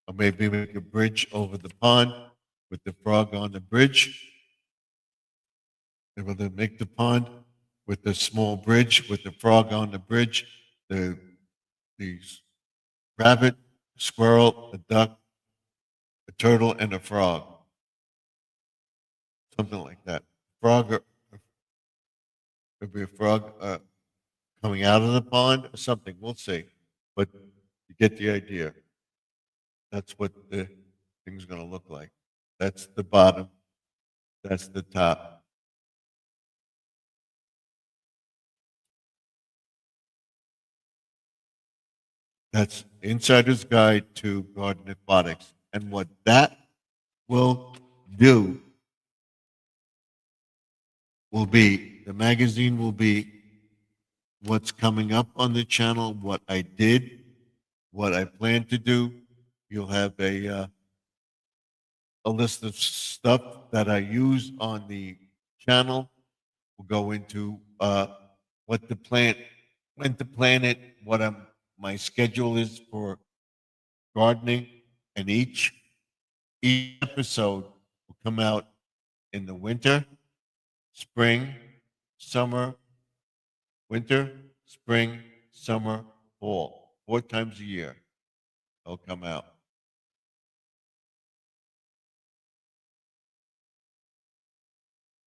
Or maybe make a bridge over the pond with the frog on the bridge. Able to make the pond with the small bridge with the frog on the bridge, the rabbit, squirrel, a duck, a turtle, and a frog. Something like that. Frog, maybe a frog coming out of the pond or something. We'll see. But you get the idea. That's what the thing's going to look like. That's the bottom. That's the top. That's Insider's Guide to Garden Aquatics. And what that will do will be, the magazine will be what's coming up on the channel, what I did, what I plan to do. You'll have a list of stuff that I use on the channel. We'll go into what to plant, when to plant it, what my schedule is for gardening, and each episode will come out in the winter, spring, summer, winter, spring, summer, fall. 4 times a year they'll come out.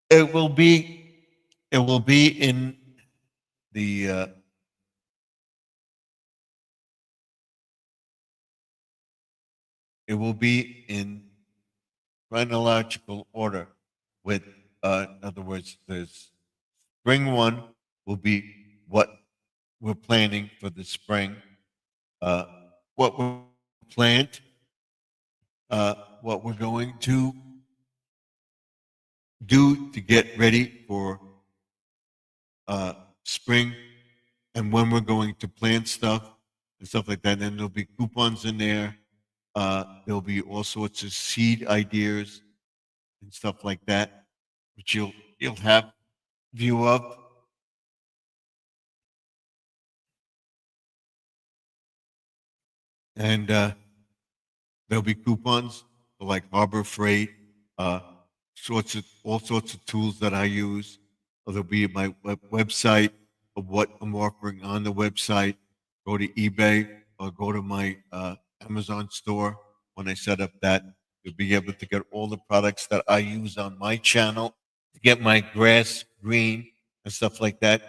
It will be in the it will be in chronological order with in other words, the spring one will be what we're planning for the spring, what we plant, what we're going to do to get ready for spring, and when we're going to plant stuff and stuff like that. And there'll be coupons in there. There'll be all sorts of seed ideas and stuff like that, which you'll have view of. And there'll be coupons for like Harbor Freight, all sorts of tools that I use. There'll be my website of what I'm offering on the website. Go to eBay or go to my Amazon store. When I set up that, you'll be able to get all the products that I use on my channel to get my grass green and stuff like that.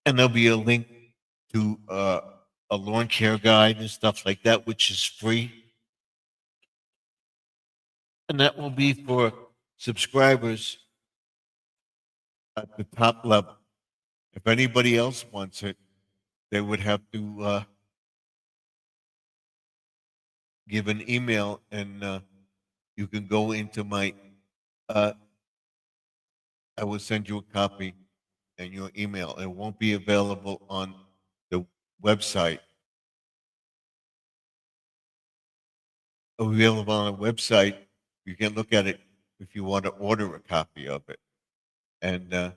And there'll be a link to a lawn care guide and stuff like that, which is free. And that will be for subscribers at the top level. If anybody else wants it, they would have to give an email, and you can go into my, I will send you a copy in your email. It won't be available on the website. Available on the website. You can look at it if you want to order a copy of it. And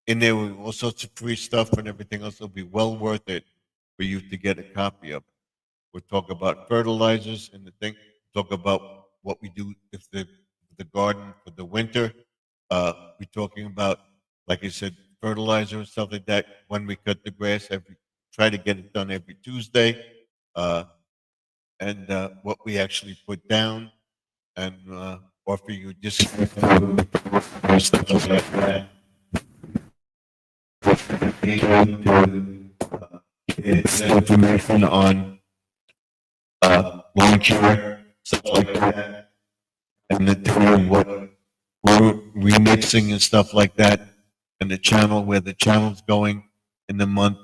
in there with all sorts of free stuff and everything else, it'll be well worth it for you to get a copy of it. We'll talk about fertilizers and the thing. Talk about what we do if the garden for the winter. We're talking about, like I said, fertilizer and stuff like that. When we cut the grass, try to get it done every Tuesday. And what we actually put down, and offer you discounts and stuff like that. It's information on lawn care, stuff like that, and then tell you what we're remixing and stuff like that, and the channel where the channel's going in the month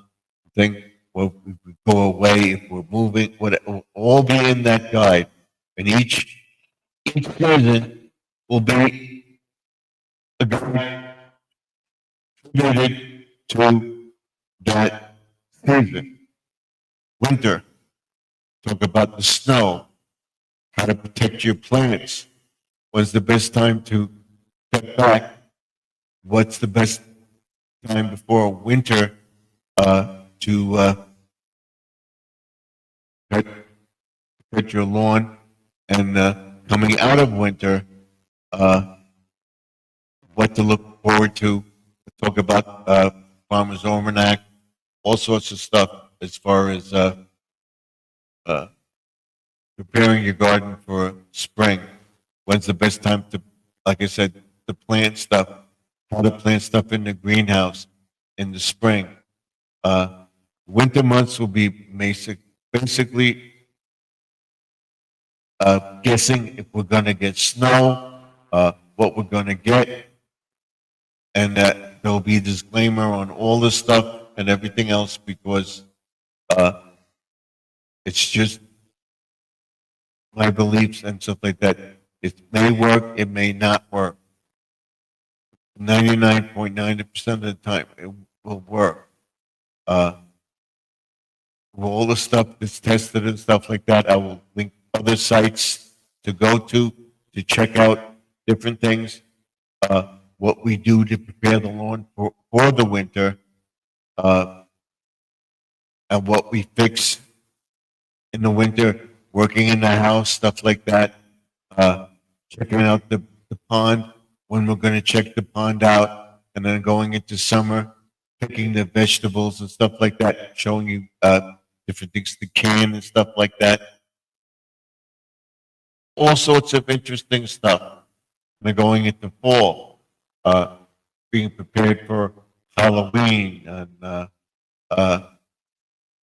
thing. Will we go away if we're moving? What it will all be in that guide, and each season will be a guide related to that season. Winter, talk about the snow, how to protect your plants. When's the best time to cut back? What's the best time before winter to cut your lawn? And coming out of winter, what to look forward to. Talk about Farmer's Almanac, all sorts of stuff as far as uh, preparing your garden for spring. When's the best time to, like I said, to plant stuff, how to plant stuff in the greenhouse in the spring. Winter months will be basically guessing if we're going to get snow, what we're going to get, and that there'll be a disclaimer on all the stuff and everything else because it's just my beliefs and stuff like that. It may work, it may not work. 99.9% of the time, it will work. All the stuff that's tested and stuff like that, I will link other sites to go to check out different things. What we do to prepare the lawn for the winter, and what we fix in the winter, working in the house, stuff like that. Checking out the pond, when we're going to check the pond out, and then going into summer, picking the vegetables and stuff like that, showing you different things to can and stuff like that. All sorts of interesting stuff. And then going into fall, being prepared for Halloween and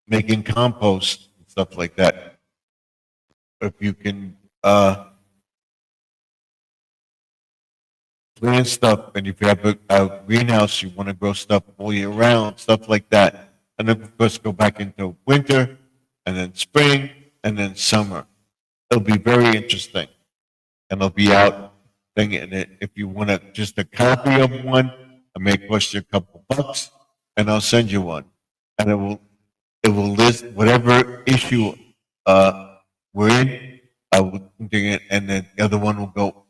making compost and stuff like that. If you can plant stuff, and if you have a greenhouse, you want to grow stuff all year round, stuff like that. And then, of course, go back into winter, and then spring, and then summer. It'll be very interesting, and it'll be out thing. And if you want just a copy of one, it may cost you a couple bucks, and I'll send you one, and it will list whatever issue we're in. I will do it, and then the other one will go.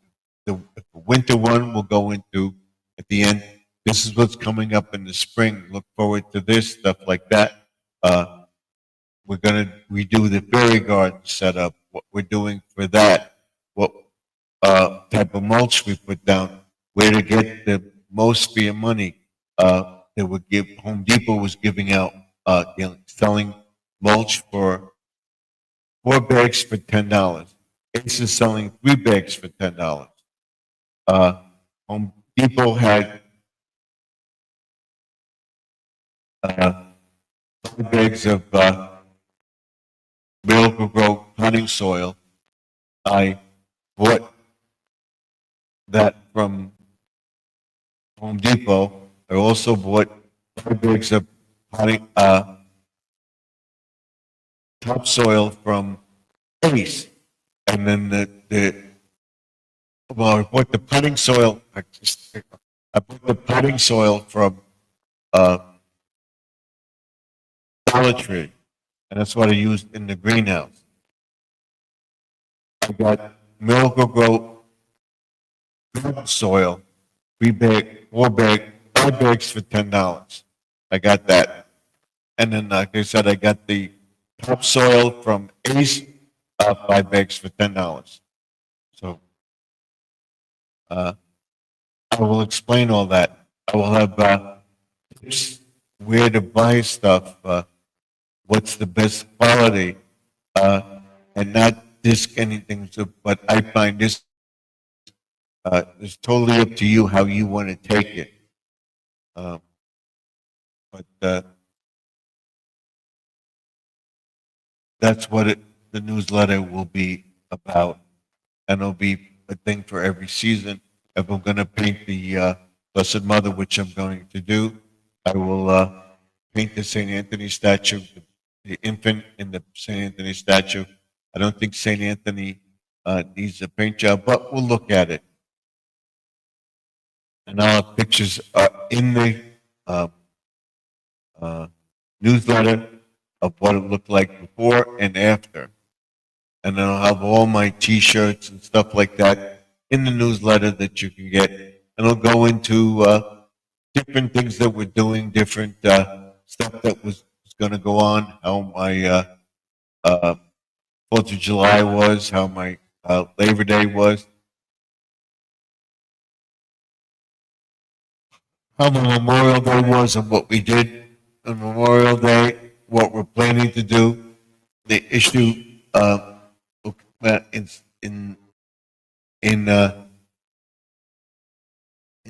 The winter one will go into at the end. This is what's coming up in the spring. Look forward to this stuff like that. We're gonna redo the fairy garden setup. What we're doing for that. What type of mulch we put down. Where to get the most for your money. They would give. Home Depot was giving out selling mulch for 4 bags for $10. Ace is selling 3 bags for $10. Home Depot had 5 bags of Miracle-Gro potting soil. I bought that from Home Depot. I also bought 5 bags of potting topsoil from Ace, and then well, I bought the potting soil. I bought the potting soil from Dollar Tree, and that's what I used in the greenhouse. I got Miracle-Gro garden soil, 5 bags for $10. I got that, and then like I said, I got the topsoil from Ace, 5 bags for $10. So. I will explain all that. I will have tips where to buy stuff, what's the best quality, and not disc anything. So, but I find this it's totally up to you how you want to take it. But that's what the newsletter will be about. And it'll be a thing for every season. If I'm going to paint the Blessed Mother, which I'm going to do, I will paint the St. Anthony statue, the infant in the St. Anthony statue. I don't think St. Anthony needs a paint job, but we'll look at it. And I'll have pictures in the uh, newsletter of what it looked like before and after. And then I'll have all my T-shirts and stuff like that in the newsletter that you can get. And I'll go into different things that we're doing, different stuff that was going to go on, how my 4th of July was, how my Labor Day was, how my Memorial Day was, and what we did on Memorial Day, what we're planning to do, the issue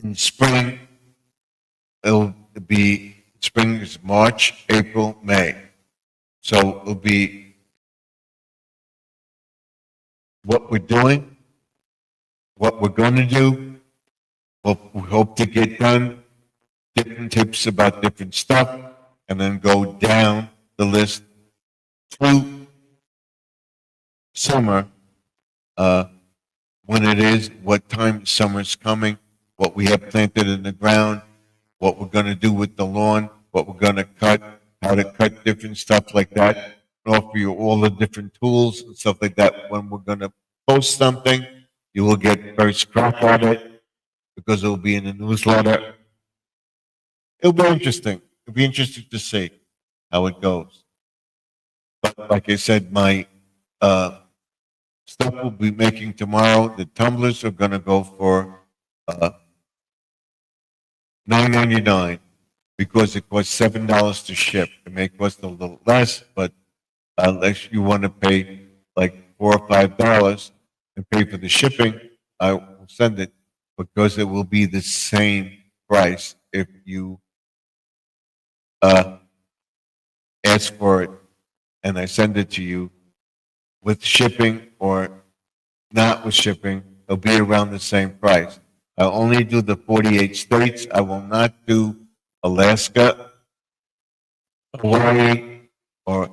in spring. It'll be spring is March, April, May. So it'll be what we're doing, what we're going to do, what we hope to get done, different tips about different stuff, and then go down the list through summer, when it is, what time summer's coming, what we have planted in the ground, what we're going to do with the lawn, what we're going to cut, how to cut different stuff like that, and offer you all the different tools and stuff like that. When we're going to post something, you will get first crack at it because it will be in the newsletter. It'll be interesting. It'll be interesting to see how it goes. But like I said, my stuff we'll be making tomorrow, the tumblers are going to go for $9.99 because it costs $7 to ship. It may cost a little less, but unless you want to pay like $4 or $5 and pay for the shipping, I will send it because it will be the same price if you ask for it and I send it to you with shipping or not with shipping. It'll be around the same price. I'll only do the 48 states. I will not do Alaska, Hawaii, or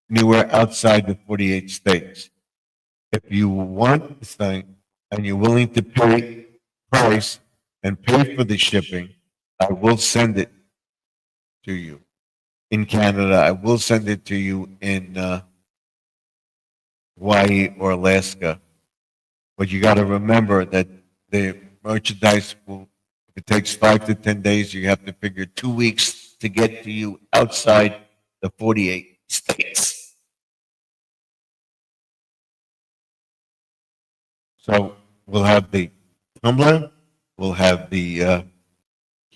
anywhere outside the 48 states. If you want this thing and you're willing to pay price and pay for the shipping, I will send it to you. In Canada, I will send it to you in Hawaii or Alaska. But you got to remember that the merchandise will, if it takes 5 to 10 days, you have to figure 2 weeks to get to you outside the 48 states. So we'll have the tumbler, we'll have the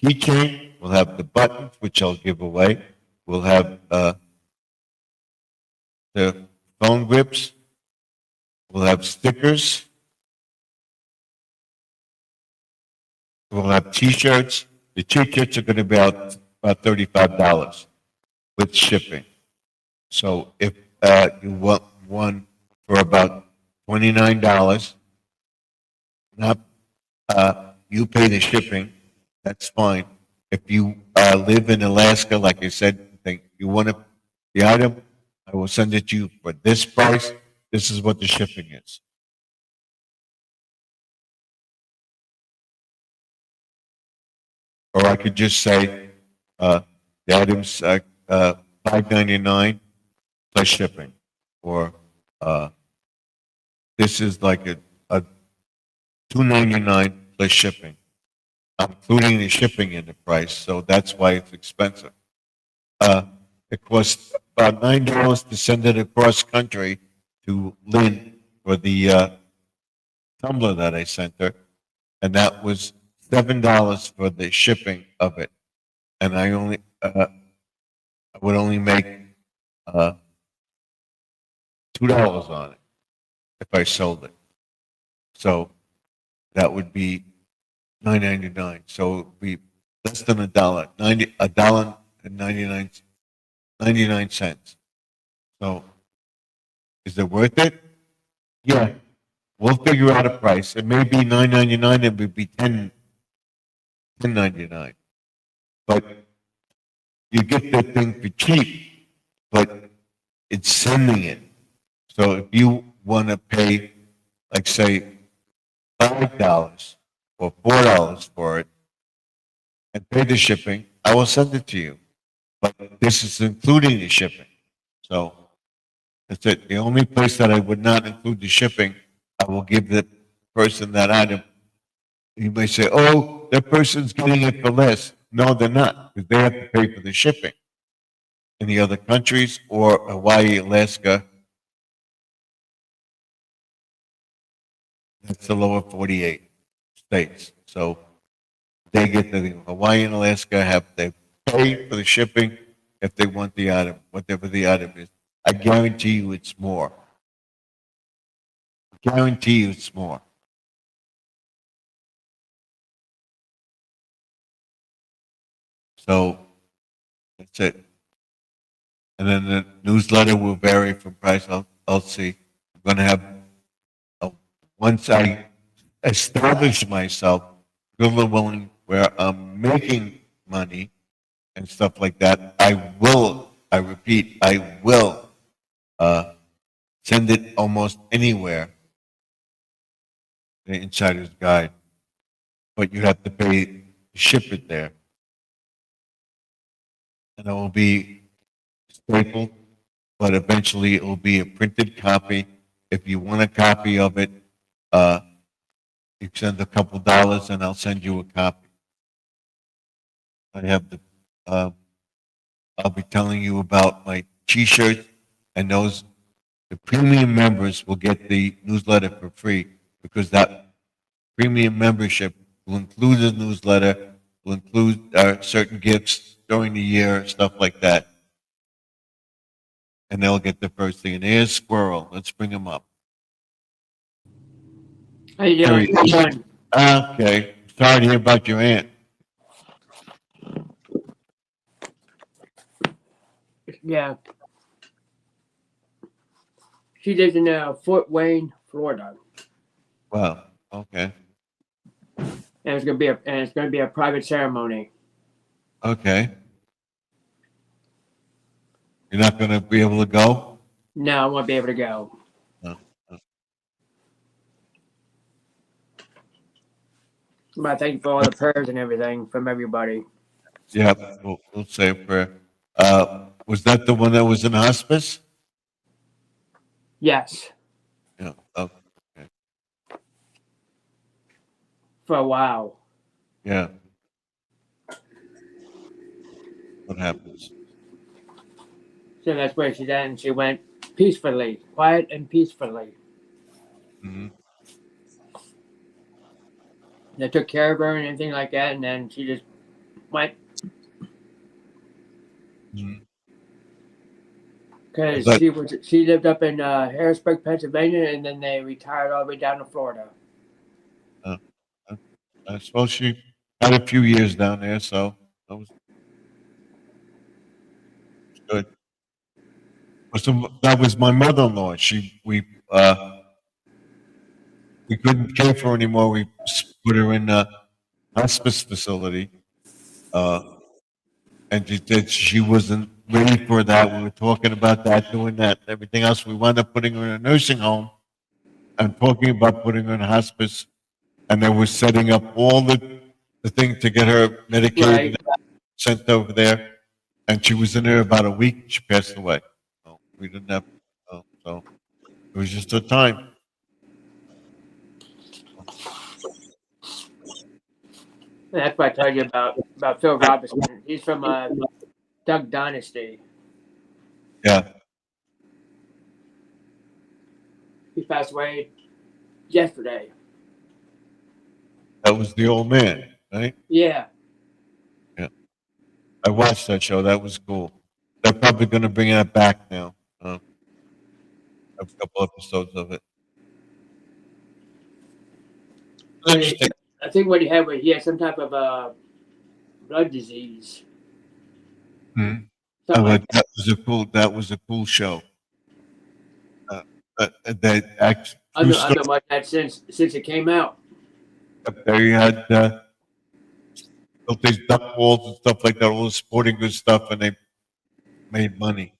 keychain, we'll have the buttons, which I'll give away. We'll have the phone grips. We'll have stickers. We'll have T-shirts. The T-shirts are going to be about $35 with shipping. So if you want one for about $29, not you pay the shipping, that's fine. If you live in Alaska, like I said, think you want the item, I will send it to you for this price. This is what the shipping is. Or I could just say the items $5.99 plus shipping, or this is like a $2.99 plus shipping. I'm including the shipping in the price, so that's why it's expensive. It costs about $9 to send it across country to Lynn for the tumbler that I sent her, and that was $7 for the shipping of it, and I would only make $2 on it if I sold it. So that would be $9.99. So it would be less than $1.99. So Is it worth it? Yeah, we'll figure out a price. It may be $9.99. It may be $10.99. But you get the thing for cheap, but it's sending it. So if you want to pay, like say, $5 or $4 for it and pay the shipping, I will send it to you. But this is including the shipping. So that's it. The only place that I would not include the shipping, I will give the person that item. You may say, oh, that person's getting it for less. No, they're not, because they have to pay for the shipping in the other countries or Hawaii, Alaska. That's the lower 48 states. So they get the Hawaii and Alaska have they pay for the shipping if they want the item, whatever the item is. I guarantee you it's more. Guarantee you it's more. So that's it. And then the newsletter will vary from price. I'll see. I'm going to have, once I establish myself, good and willing, where I'm making money and stuff like that, I repeat, I will send it almost anywhere, the Insider's Guide. But you have to pay to ship it there. And it will be stapled, but eventually it will be a printed copy. If you want a copy of it, you send a couple dollars and I'll send you a copy. I have the, I'll be telling you about my t-shirts, and those, the premium members will get the newsletter for free, because that premium membership will include the newsletter, will include certain gifts during the year, stuff like that. And they'll get the first thing. And there's Squirrel. Let's bring him up. How you There doing? he is. Okay. Sorry to hear about your aunt. Yeah. She lives in Fort Wayne, Florida, Wow. Okay. and it's gonna be a private ceremony. Okay. You're not going to be able to go? No, I won't be able to go. No. But I thank you for all the prayers and everything from everybody. Yeah, we'll say a prayer. Was that the one that was in hospice? Yes, Yeah. Oh, for a while. yeah. What happens? So that's where she's at, and she went peacefully, quiet and peacefully. Hmm. They took care of her and everything like that, and then she just went Mhm. because But- she lived up in Harrisburg, Pennsylvania, and then they retired all the way down to Florida. I suppose she had a few years down there, so that was good. So that was my mother-in-law. We couldn't care for her anymore. We put her in a hospice facility. And she said she wasn't ready for that. We were talking about that, doing that, everything else. We wound up putting her in a nursing home and talking about putting her in hospice. And they were setting up all the thing to get her medicated Right. sent over there. And she was in there about a week. She passed away. So we didn't have, so it was just a time. And that's what I told you about Phil Robinson. He's from Duck Dynasty. Yeah. He passed away yesterday. That was the old man, right? Yeah. I watched that show. That was cool. They're probably going to bring that back now. A couple episodes of it. Interesting. I think what he had some type of blood disease. Mhm. Something like That was a cool. That was a cool show. That actually, I've been watching that since it came out. they had built these duck walls and stuff like that, all the sporting goods stuff, and they made money.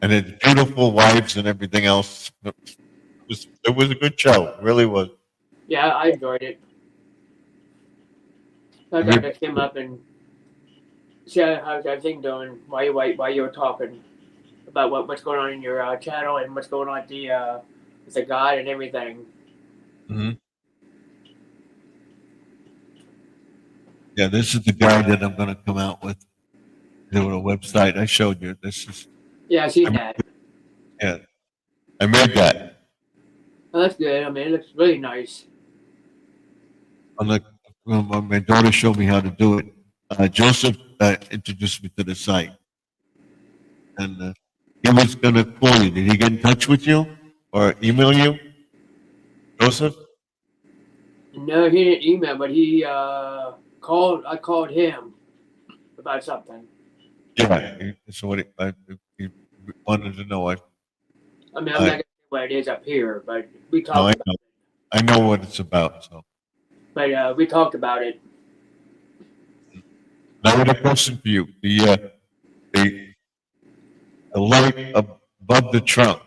And it's beautiful wives and everything else. It was a good show, it really was. Yeah, I enjoyed it. I thought I came up and see how's everything doing while you were talking about what's going on in your channel and what's going on with the God and everything. Hmm. Yeah, this is the guy that I'm going to come out with. Doing a website. I showed you. This is, Yeah, I seen that. yeah, I made that. Oh, that's good. I mean, it looks really nice. My daughter showed me how to do it. Joseph introduced me to the site, and he was going to call you. Did he get in touch with you or email you, Joseph? No, he didn't email, but he called. I called him about something. Yeah. So he wanted to know. I mean, I'm not gonna say what it is up here, but we No, talked. I know what it's about. So But we talked about it. now I have a question for you. The light above the trunk,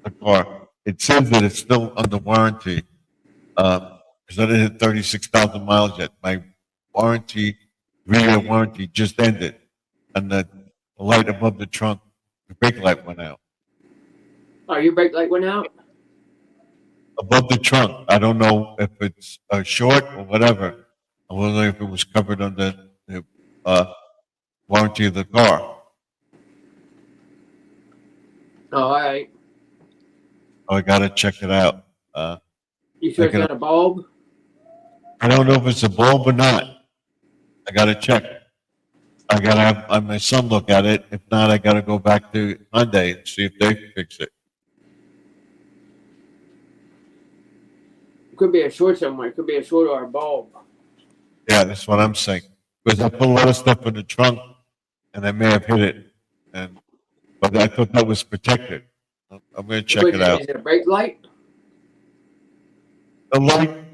the car. It says that it's still under warranty. Because I didn't hit 36,000 miles yet. My warranty, 3-year warranty, just ended, and the light above the trunk, the brake light went out. Oh, your brake light went out? Above the trunk, I don't know if it's short or whatever. I wasn't know if it was covered under the warranty of the car. Oh, all right. So I gotta check it out. You sure it's Okay. not a bulb? I don't know if it's a bulb or not. I gotta check. I gotta have my son look at it. If not, I gotta go back to Hyundai and see if they fix it. It could be a short somewhere. It could be a short or a bulb. Yeah, that's what I'm saying. Because I put a lot of stuff in the trunk, and I may have hit it, but I thought that was protected. I'm gonna check But it out. Is it a brake light? The light,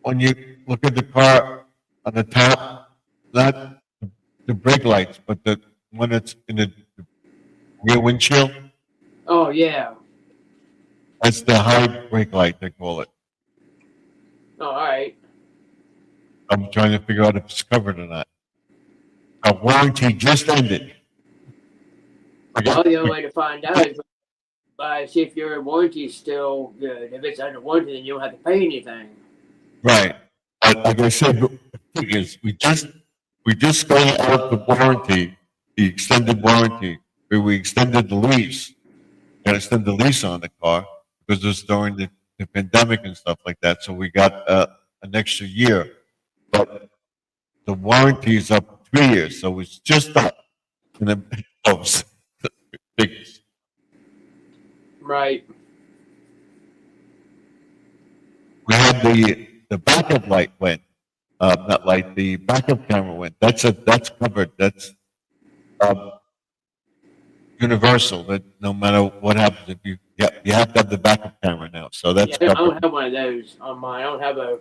when you look at the car on the top, not the brake lights, but the one that's in the rear windshield, Oh, yeah. that's the high brake light, they call it. Oh, all right. I'm trying to figure out if it's covered or not. A warranty just ended. Well, the only way to find out is by see if your warranty is still good. If it's under warranty, then you don't have to pay anything. Right. But like I said, the thing is, we just got out of the warranty, the extended warranty, where we extended the lease. Got to extend the lease on the car because it was during the pandemic and stuff like that. So we got an extra year. But the warranty is up 3 years, so it's just up. And then big. Right. We had the backup light went, not light, the backup camera went. That's covered. That's universal. That no matter what happens, if you have to have the backup camera now. So that's Yeah, I covered. don't have one of those on mine. I don't have a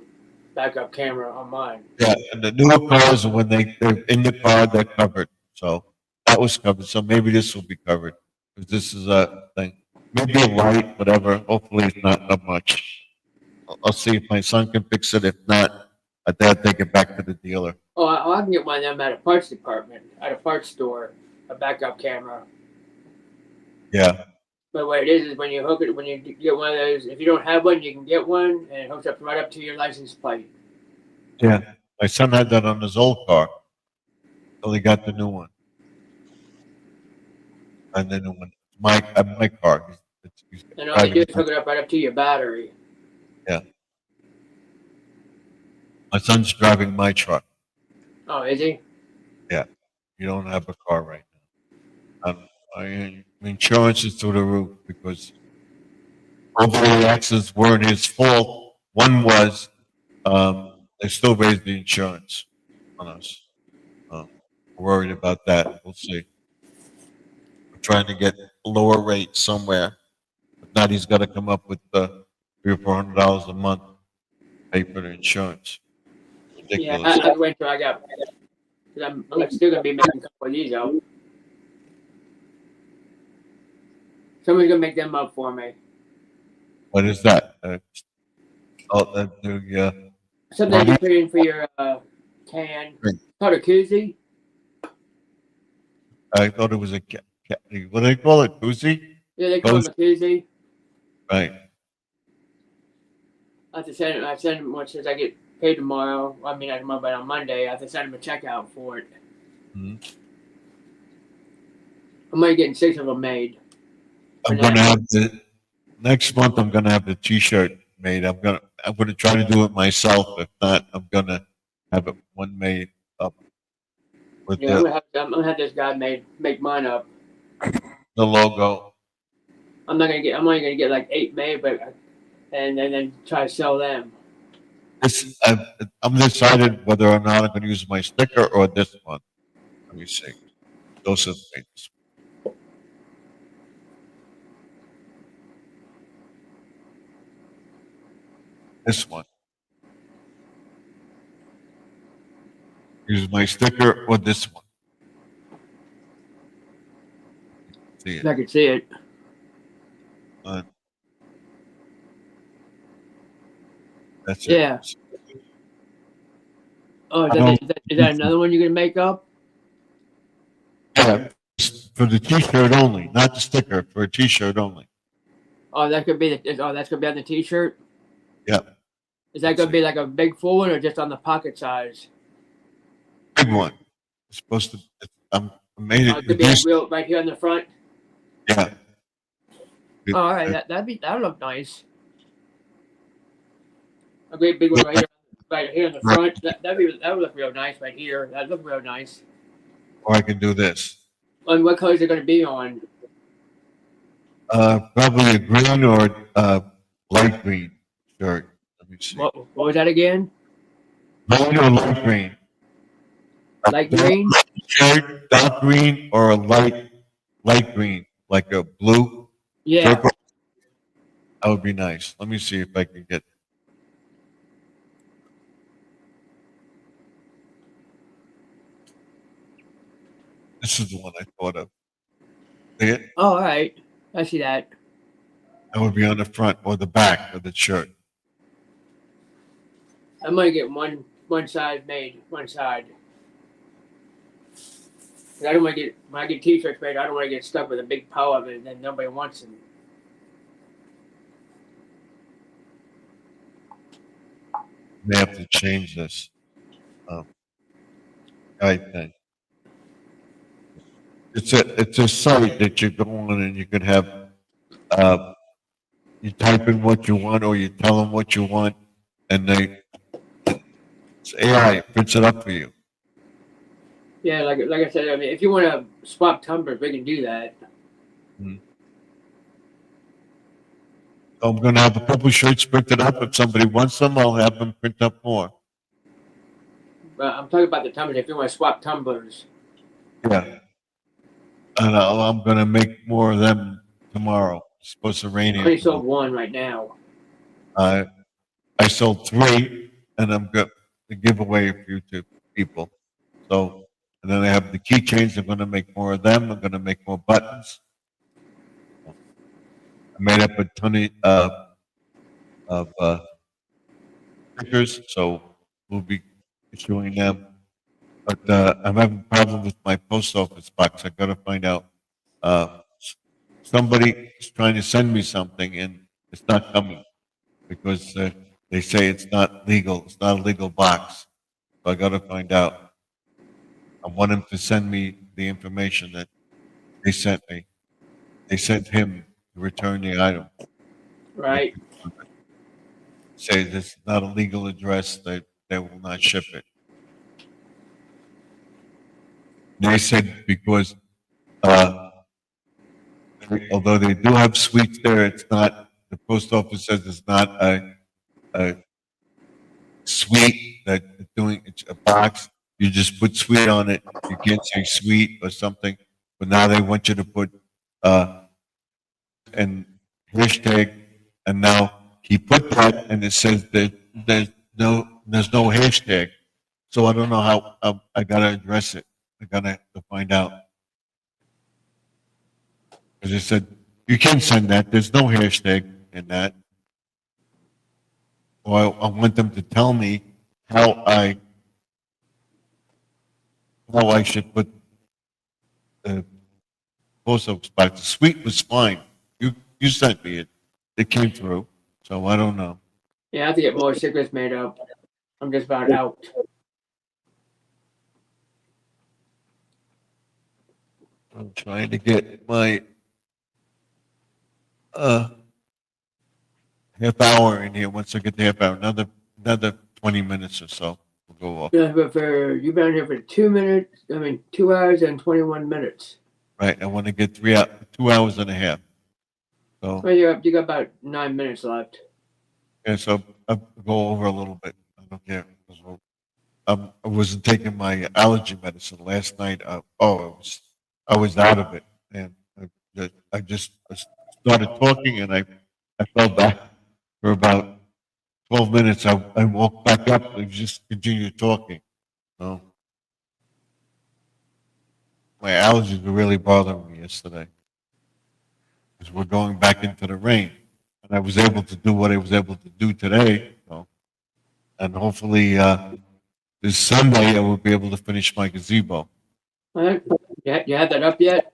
backup camera on mine. Yeah, and the newer cars, when they're in the car, they're covered. So that was covered. So maybe this will be covered because this is a thing. Maybe a light, whatever. Hopefully, it's not much. I'll see if my son can fix it. If not, I think I'll take it back to the dealer. Oh, I can get one of them at a parts department, at a parts store, a backup camera. Yeah. But what it is when you hook it, when you get one of those, if you don't have one, you can get one, and it hooks up right up to your license plate. Yeah. My son had that on his old car. Till he got the new one. And then when my car. And all you do is hook it up right up to your battery. My son's driving my truck. Oh, is he? You don't have a car right now. My insurance is through the roof because although the accidents weren't his fault, one was they still raised the insurance on us. Worried about that. We'll see. We're trying to get a lower rate somewhere. If not, he's got to come up with $300 or $400 a month to pay for the insurance. Yeah, Ridiculous. I went to, I got, cause I'm still gonna be making a couple of these out. Somebody's gonna make them up for me. What is that? The Something you put in for your, can, Right. called a koozie. I thought it was what do they call it? Koozie? Yeah, they call them a koozie. Right. I have to send him one since I get paid tomorrow. I mean, not tomorrow, but on Monday, I have to send him a check out for it. Mhm. I'm only getting 6 of them made. I'm gonna have next month. I'm gonna have the T-shirt made. I'm gonna try to do it myself. If not, I'm gonna have it one made up with Yeah, I'm gonna have this guy make mine up. the logo. I'm only gonna get like 8 made, but and then try to sell them. I'm decided whether or not I'm gonna use my sticker or this one. Let me see. Those are things. This one. Use my sticker or this one. See it. I can see it. That's it. Yeah. Oh, is that another one you're gonna make up? Yeah, for the T-shirt only, not the sticker. For a T-shirt only. Oh, that could be that's gonna be on the T-shirt. Yeah, Is that gonna be like a big full one or just on the pocket size? big one. It's supposed to. I made It it could be like reduced. real right here on the front. Yeah. Oh, all right, that'd look nice. A great big one right here in the front. That would look real nice right here. That'd look real nice. Or I can do this. And what colors are gonna be on? Probably a green or light green shirt. Let me see. What was that again? Green or light green? Light green. Shirt, dark green or a light green, like a blue. Yeah. Purple. That would be nice. Let me see if I can get. This is the one I thought of. See it? Oh, all right. I see that. That would be on the front or the back of the shirt. I'm gonna get one side made, one side. 'Cause I don't want to get when I get T-shirts made. I don't want to get stuck with a big pile of it and then nobody wants them. May have to change this. I think it's a site that you go on and you can have you type in what you want or you tell them what you want and it's AI prints it up for you. Yeah, like I said, I mean, if you want to swap tumblers, we can do that. I'm gonna have a couple shirts printed up. If somebody wants them, I'll have them print up more. But I'm talking about the tumblers. If you want to swap tumblers, Yeah. And I'm gonna make more of them tomorrow. It's supposed to rain I only here. sold one right now. I sold 3, and I'm going to give away a few to people. So, and then I have the keychains. I'm going to make more of them. I'm going to make more buttons. I made up a ton of stickers, so we'll be issuing them. But I'm having a problem with my post office box. I got to find out. Somebody is trying to send me something, and it's not coming because they say it's not legal. It's not a legal box. So I got to find out. I want him to send me the information that they sent me. They sent him to return the item. Right. Say this is not a legal address. They will not ship it. They said because although they do have sweets there, it's not. The post office says it's not a sweet that doing it's a box. You just put sweet on it. You can't say sweet or something. But now they want you to put and hashtag, and now he put that, and it says that there's no hashtag. So I don't know how I gotta address it. I gotta to find out. Because it said you can send that. There's no hashtag in that. Or I want them to tell me how I should put the post office box. The suite was fine. You sent me it. It came through. So I don't know. Yeah, I have to get more stickers made up. I'm just about out. I'm trying to get my half hour in here. Once I get the half hour, another 20 minutes or so will go off. Yeah, but you've been here for 2 minutes. 2 hours and 21 minutes. Right. I want to get 2 hours and a half. So Well, you got about 9 minutes left. yeah, so I'll go over a little bit. I don't care. I wasn't taking my allergy medicine last night. I was out of it, and I just started talking, and I fell back for about 12 minutes. I woke back up and just continued talking. So my allergies were really bothering me yesterday because we're going back into the rain, and I was able to do what I was able to do today. So, and hopefully this Sunday I will be able to finish my gazebo. All right. Yeah, you had that up yet?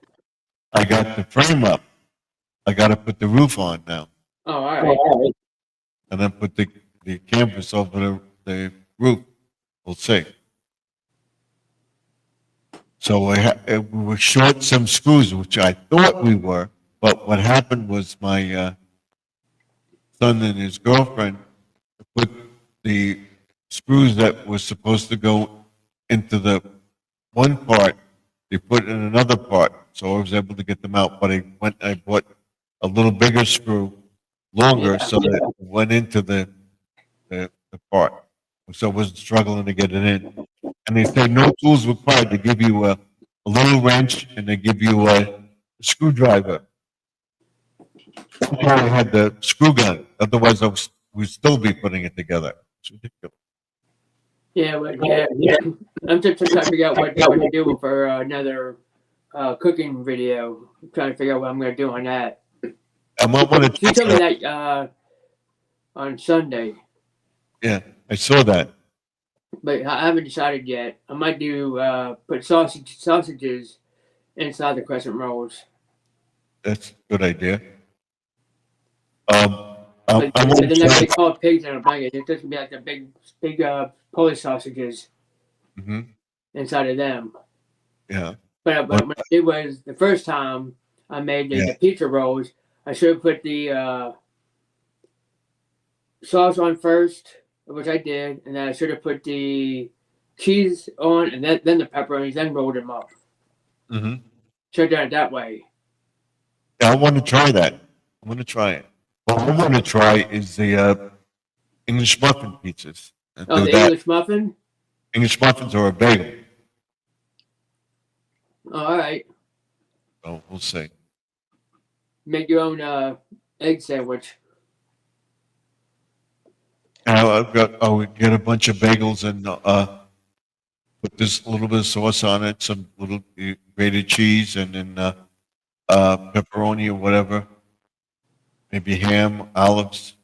I got the frame up. I got to put the roof on now, Oh, all right. and then put the canvas over the roof. We'll see. So we were short some screws, which I thought we were, but what happened was my son and his girlfriend put the screws that were supposed to go into the one part, they put in another part, so I was able to get them out. But I bought a little bigger screw, longer, Yeah. so that it went into the part. So I wasn't struggling to get it in. And they say no tools required. They give you a little wrench and they give you a screwdriver. I had the screw gun. Otherwise, we'd still be putting it together. It's ridiculous. Yeah, but yeah. I'm just trying to figure out what to do for another cooking video. I'm trying to figure out what I'm going to do on that. I might want You to. told me that on Sunday, Yeah, I saw that. but I haven't decided yet. I might do put sausages inside the crescent rolls. That's a good idea. But I want then to they try. call pigs in a blanket. It's just gonna be like the big Polish sausages Hmm. inside of them. Yeah. But what I did was the first time I made the pizza rolls, I should have put the sauce on first, which I did, and then I should have put the cheese on, and then the pepperonis, then rolled them up. Hmm. Should have done it that way. Yeah, I want to try that. I want to try it. What I want to try is the English muffin pizzas. And Oh, do the that. English muffin. English muffins or a bagel. Oh, all right. So we'll see. Make your own egg sandwich. I would get a bunch of bagels and put this little bit of sauce on it, some little grated cheese, and then pepperoni or whatever. Maybe ham, olives,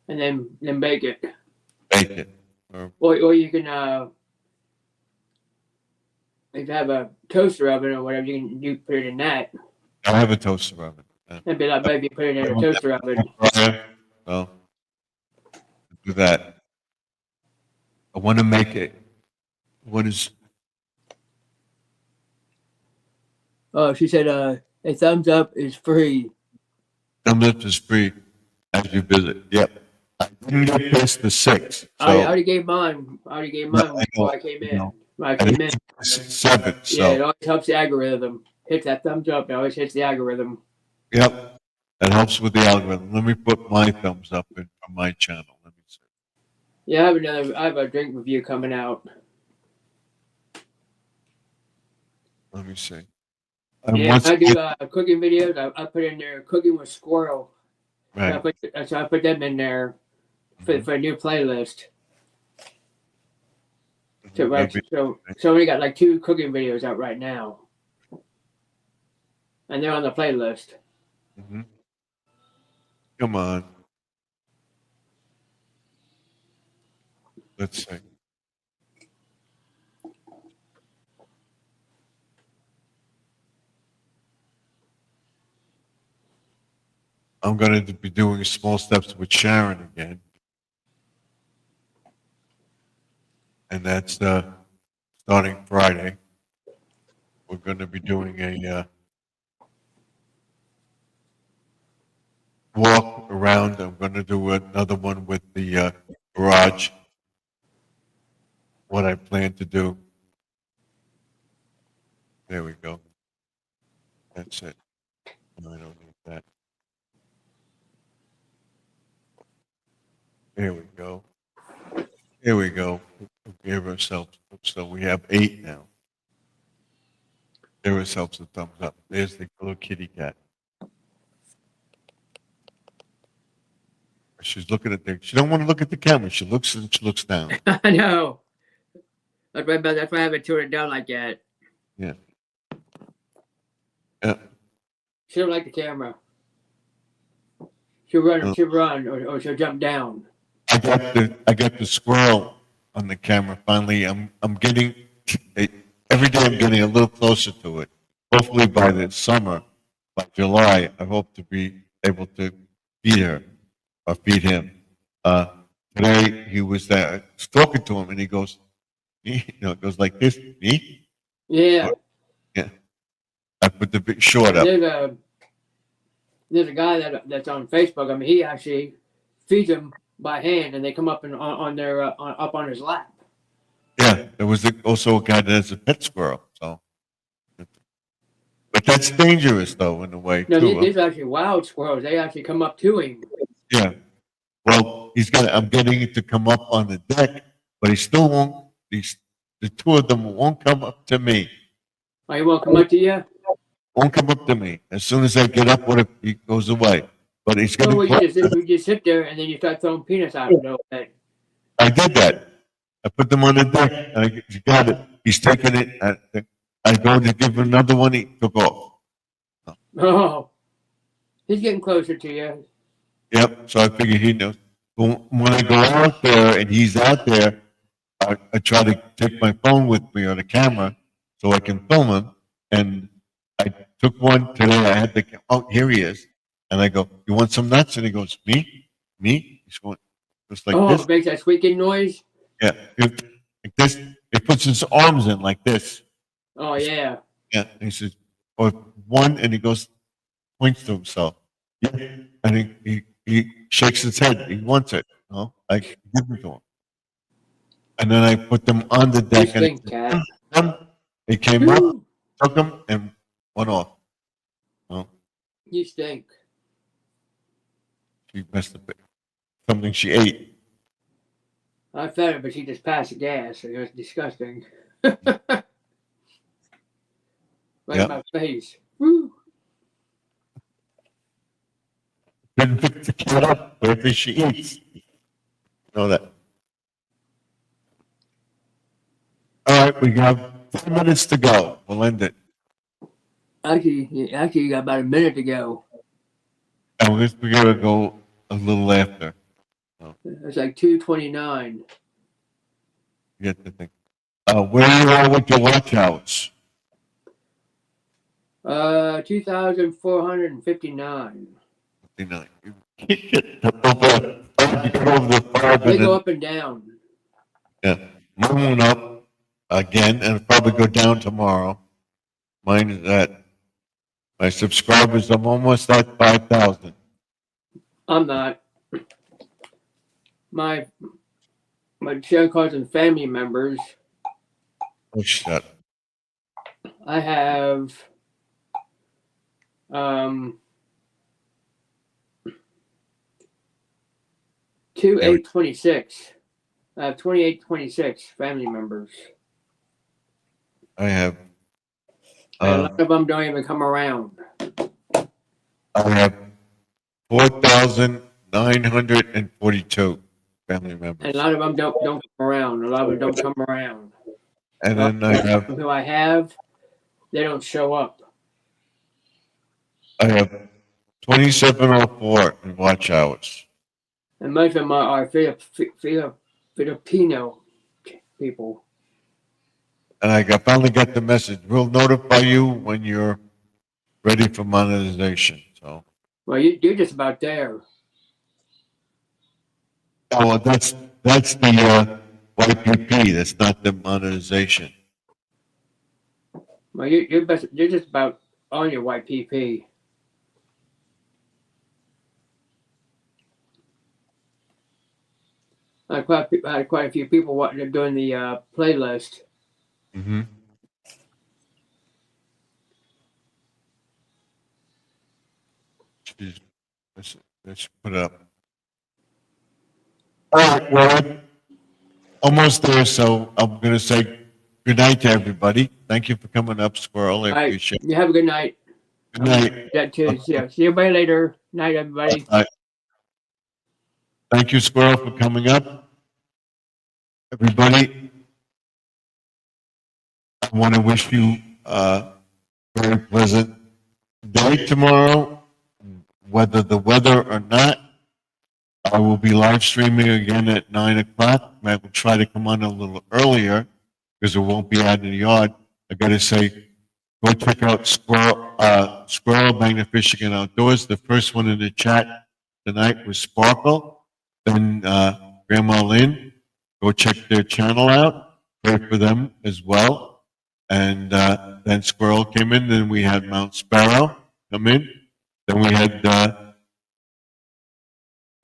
And then bake it. bake it. Or you can if you have a toaster oven or whatever, you put it in that. I have a toaster oven. It'd be a lot better if you put it in a toaster oven. So do that. I want to make it. What is? Oh, she said a thumbs up is free. Thumbs up is free as you visit. Yep. I didn't get past the 6. So I already gave mine. Before I came in. know. When I I came in. didn't get past 7. So Yeah, it always helps the algorithm. Hit that thumbs up. It always hits the algorithm. yep. That helps with the algorithm. Let me put my thumbs up in on my channel. Let me see. Yeah, I have a drink review coming out. Let me see. And Yeah, once I do I- cooking videos. I put in there cooking with squirrel. Right. So I put them in there for a new playlist. So right, so we got like 2 cooking videos out right now, and they're on the playlist. Mhm. Come on. Let's see. I'm going to be doing small steps with Sharon again. And that's starting Friday. We're going to be doing a walk around. I'm going to do another one with the garage. What I plan to do. There we go. That's it. No, I don't need that. There we go. Here we go. We gave ourselves, so we have 8 now. Give ourselves a thumbs up. There's the little kitty cat. She's looking at the. She don't want to look at the camera. She looks and she looks down. I know. That's why I haven't tuned it down like that. Yeah. She don't like the camera. She'll run, or she'll jump down. I got the squirrel on the camera. Finally, I'm getting every day. I'm getting a little closer to it. Hopefully, by the summer, by July, I hope to be able to feed her or feed him. Today, he was there. I was talking to him, and he goes, it goes like this. Me? Yeah. Yeah. I put the big short up. There's a guy that's on Facebook. I mean, he actually feeds them by hand, and they come up on their up on his lap. Yeah, there was also a guy that has a pet squirrel. So, but that's dangerous though, in a way No, too. these are actually wild squirrels. They actually come up to him. Yeah. Well, I'm getting it to come up on the deck, but he still won't. The 2 of them won't come up to me. Oh, he won't come up to you? Won't come up to me. As soon as I get up, he goes away. But he's Oh, going to. you just sit there and then you start throwing peanuts out of it. I did that. I put them on the deck, and he got it. He's taking it. I go to give him another one. He took off. Oh, he's getting closer to you. Yep. So I figured he knows. When I go out there and he's out there, I try to take my phone with me or the camera so I can film him. And I took one today. I had here he is. And I go, you want some nuts? And he goes, me? He's going, just like this. It makes that squeaking noise? Yeah. Like this. He puts his arms in like this. Oh, yeah. Yeah. And he says, or one, and he goes, points to himself. Yeah. And he shakes his head. He wants it. I give it to him. And then I put them on the deck. You stink, cat. He came up, took them, and went off. You stink. She messed up something she ate. I fed her, but she just passed the gas. It was disgusting. Right in my face. Woo. Didn't pick the cat up wherever she eats. Know that. All right, we have 5 minutes to go. We'll end it. Actually, you got about a minute to go. And we gotta go a little after. It's like 2:29. Get the thing. Where are you at with your watch hours? 2,459. 59. Get over the 5 They and go then, up and down. yeah, mine went up again, and it'll probably go down tomorrow. Mine is at my subscribers. I'm almost at 5,000. I'm not. My show calls them family members. Oh shit! I have 2826. I have 2826 family members. I have. A lot of them don't even come around. I have 4,942 family And members. a lot of them don't come around. A lot of them don't come around. And then I Who I have, they don't show up. have 2704 in watch hours. And most of them are Filipino people. And I finally got the message. We'll notify you when you're ready for monetization. So, Well, you're just about there. oh, that's the YPP. That's not the monetization. Well, you're just about on your YPP. I had quite a few people doing the playlist. Mm-hmm. Let's put it up. All right, well, almost there. So I'm going to say good night to everybody. Thank you for coming up, Squirrel. I All right. appreciate it. You have a good night. Good night. That too. Yeah. See everybody later. Night, everybody. Thank you, Squirrel, for coming up. Everybody, I want to wish you a very pleasant day tomorrow, whether the weather or not. I will be live streaming again at 9 o'clock. I will try to come on a little earlier because it won't be out in the yard. I got to say, go check out Squirrel Magnificent and Outdoors. The first one in the chat tonight was Sparkle. Then Grandma Lynn. Go check their channel out. Pray for them as well. And then Squirrel came in. Then we had Mount Sparrow come in. Then we had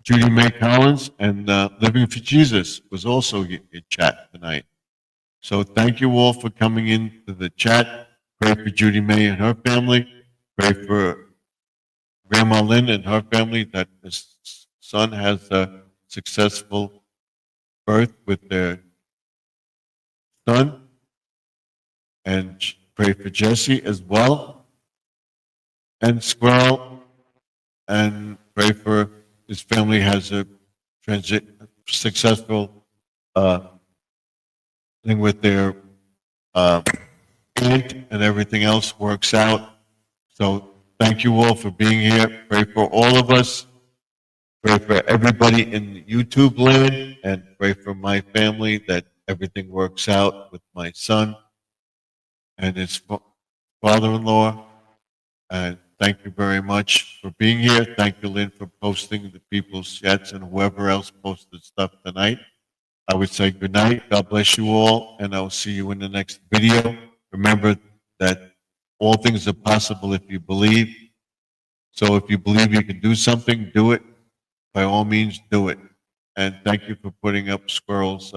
Judy May Collins, and Living for Jesus was also in chat tonight. So thank you all for coming into the chat. Pray for Judy May and her family. Pray for Grandma Lynn and her family that his son has a successful birth with their son. And pray for Jesse as well. And Squirrel. And pray for his family has a successful thing with their aunt, and everything else works out. So thank you all for being here. Pray for all of us. Pray for everybody in YouTube land, and pray for my family that everything works out with my son and his father-in-law. And thank you very much for being here. Thank you, Lynn, for posting the people's chats and whoever else posted stuff tonight. I would say good night. God bless you all, and I'll see you in the next video. Remember that all things are possible if you believe. So if you believe you can do something, do it. By all means, do it. And thank you for putting up Squirrel's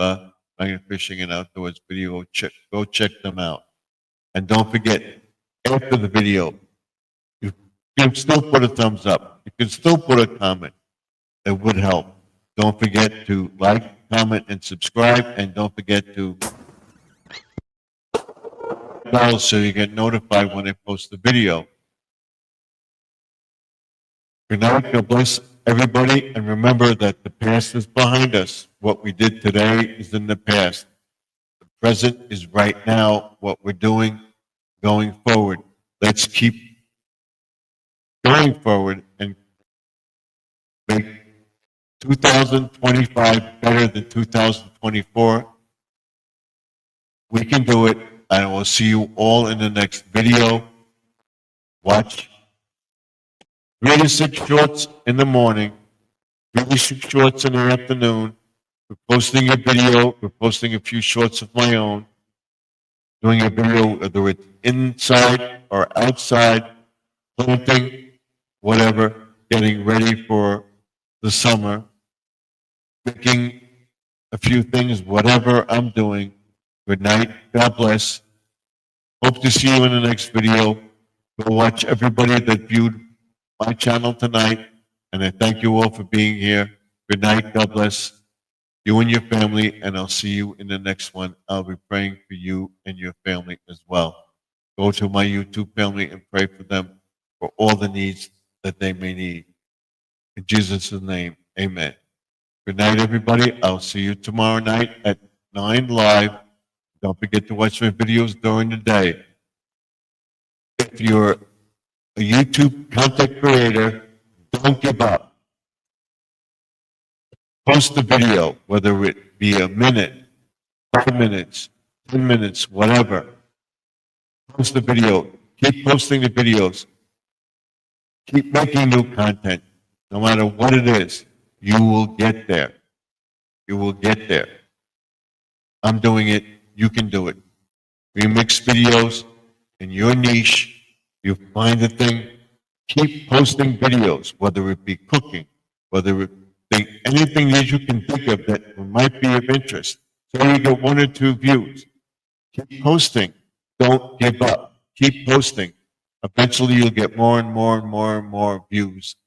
Magnificent and Outdoors video. Go check them out. And don't forget, after the video, you can still put a thumbs up. You can still put a comment. It would help. Don't forget to like, comment, and subscribe. And don't forget to bell so you get notified when I post the video. Good night. God bless everybody. And remember that the past is behind us. What we did today is in the past. The present is right now. What we're doing going forward. Let's keep going forward and make 2025 better than 2024. We can do it, and I will see you all in the next video. Watch 3 to 6 shorts in the morning, 3 to 6 shorts in the afternoon. We're posting a video. We're posting a few shorts of my own. Doing a video, whether it's inside or outside, planting, whatever, getting ready for the summer, making a few things, whatever I'm doing. Good night. God bless. Hope to see you in the next video. Go watch everybody that viewed my channel tonight. And I thank you all for being here. Good night. God bless you and your family. And I'll see you in the next one. I'll be praying for you and your family as well. Go to my YouTube family and pray for them for all the needs that they may need. In Jesus' name, amen. Good night, everybody. I'll see you tomorrow night at 9 live. Don't forget to watch my videos during the day. If you're a YouTube content creator, don't give up. Post a video, whether it be a minute, 5 minutes, 10 minutes, whatever. Post the video. Keep posting the videos. Keep making new content. No matter what it is, you will get there. You will get there. I'm doing it. You can do it. Remix videos in your niche. You find the thing. Keep posting videos, whether it be cooking, whether it be anything that you can think of that might be of interest. So you get 1 or 2 views. Keep posting. Don't give up. Keep posting. Eventually you'll get more and more and more and more views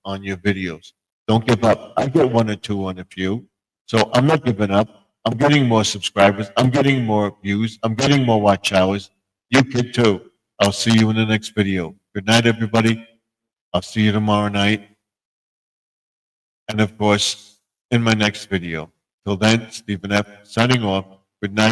on your videos. Don't give up. I get 1 or 2 on a few. So I'm not giving up. I'm getting more subscribers. I'm getting more views. I'm getting more watch hours. You can too. I'll see you in the next video. Good night, everybody. I'll see you tomorrow night. And of course, in my next video. Till then, Stephen F. signing off. Good night.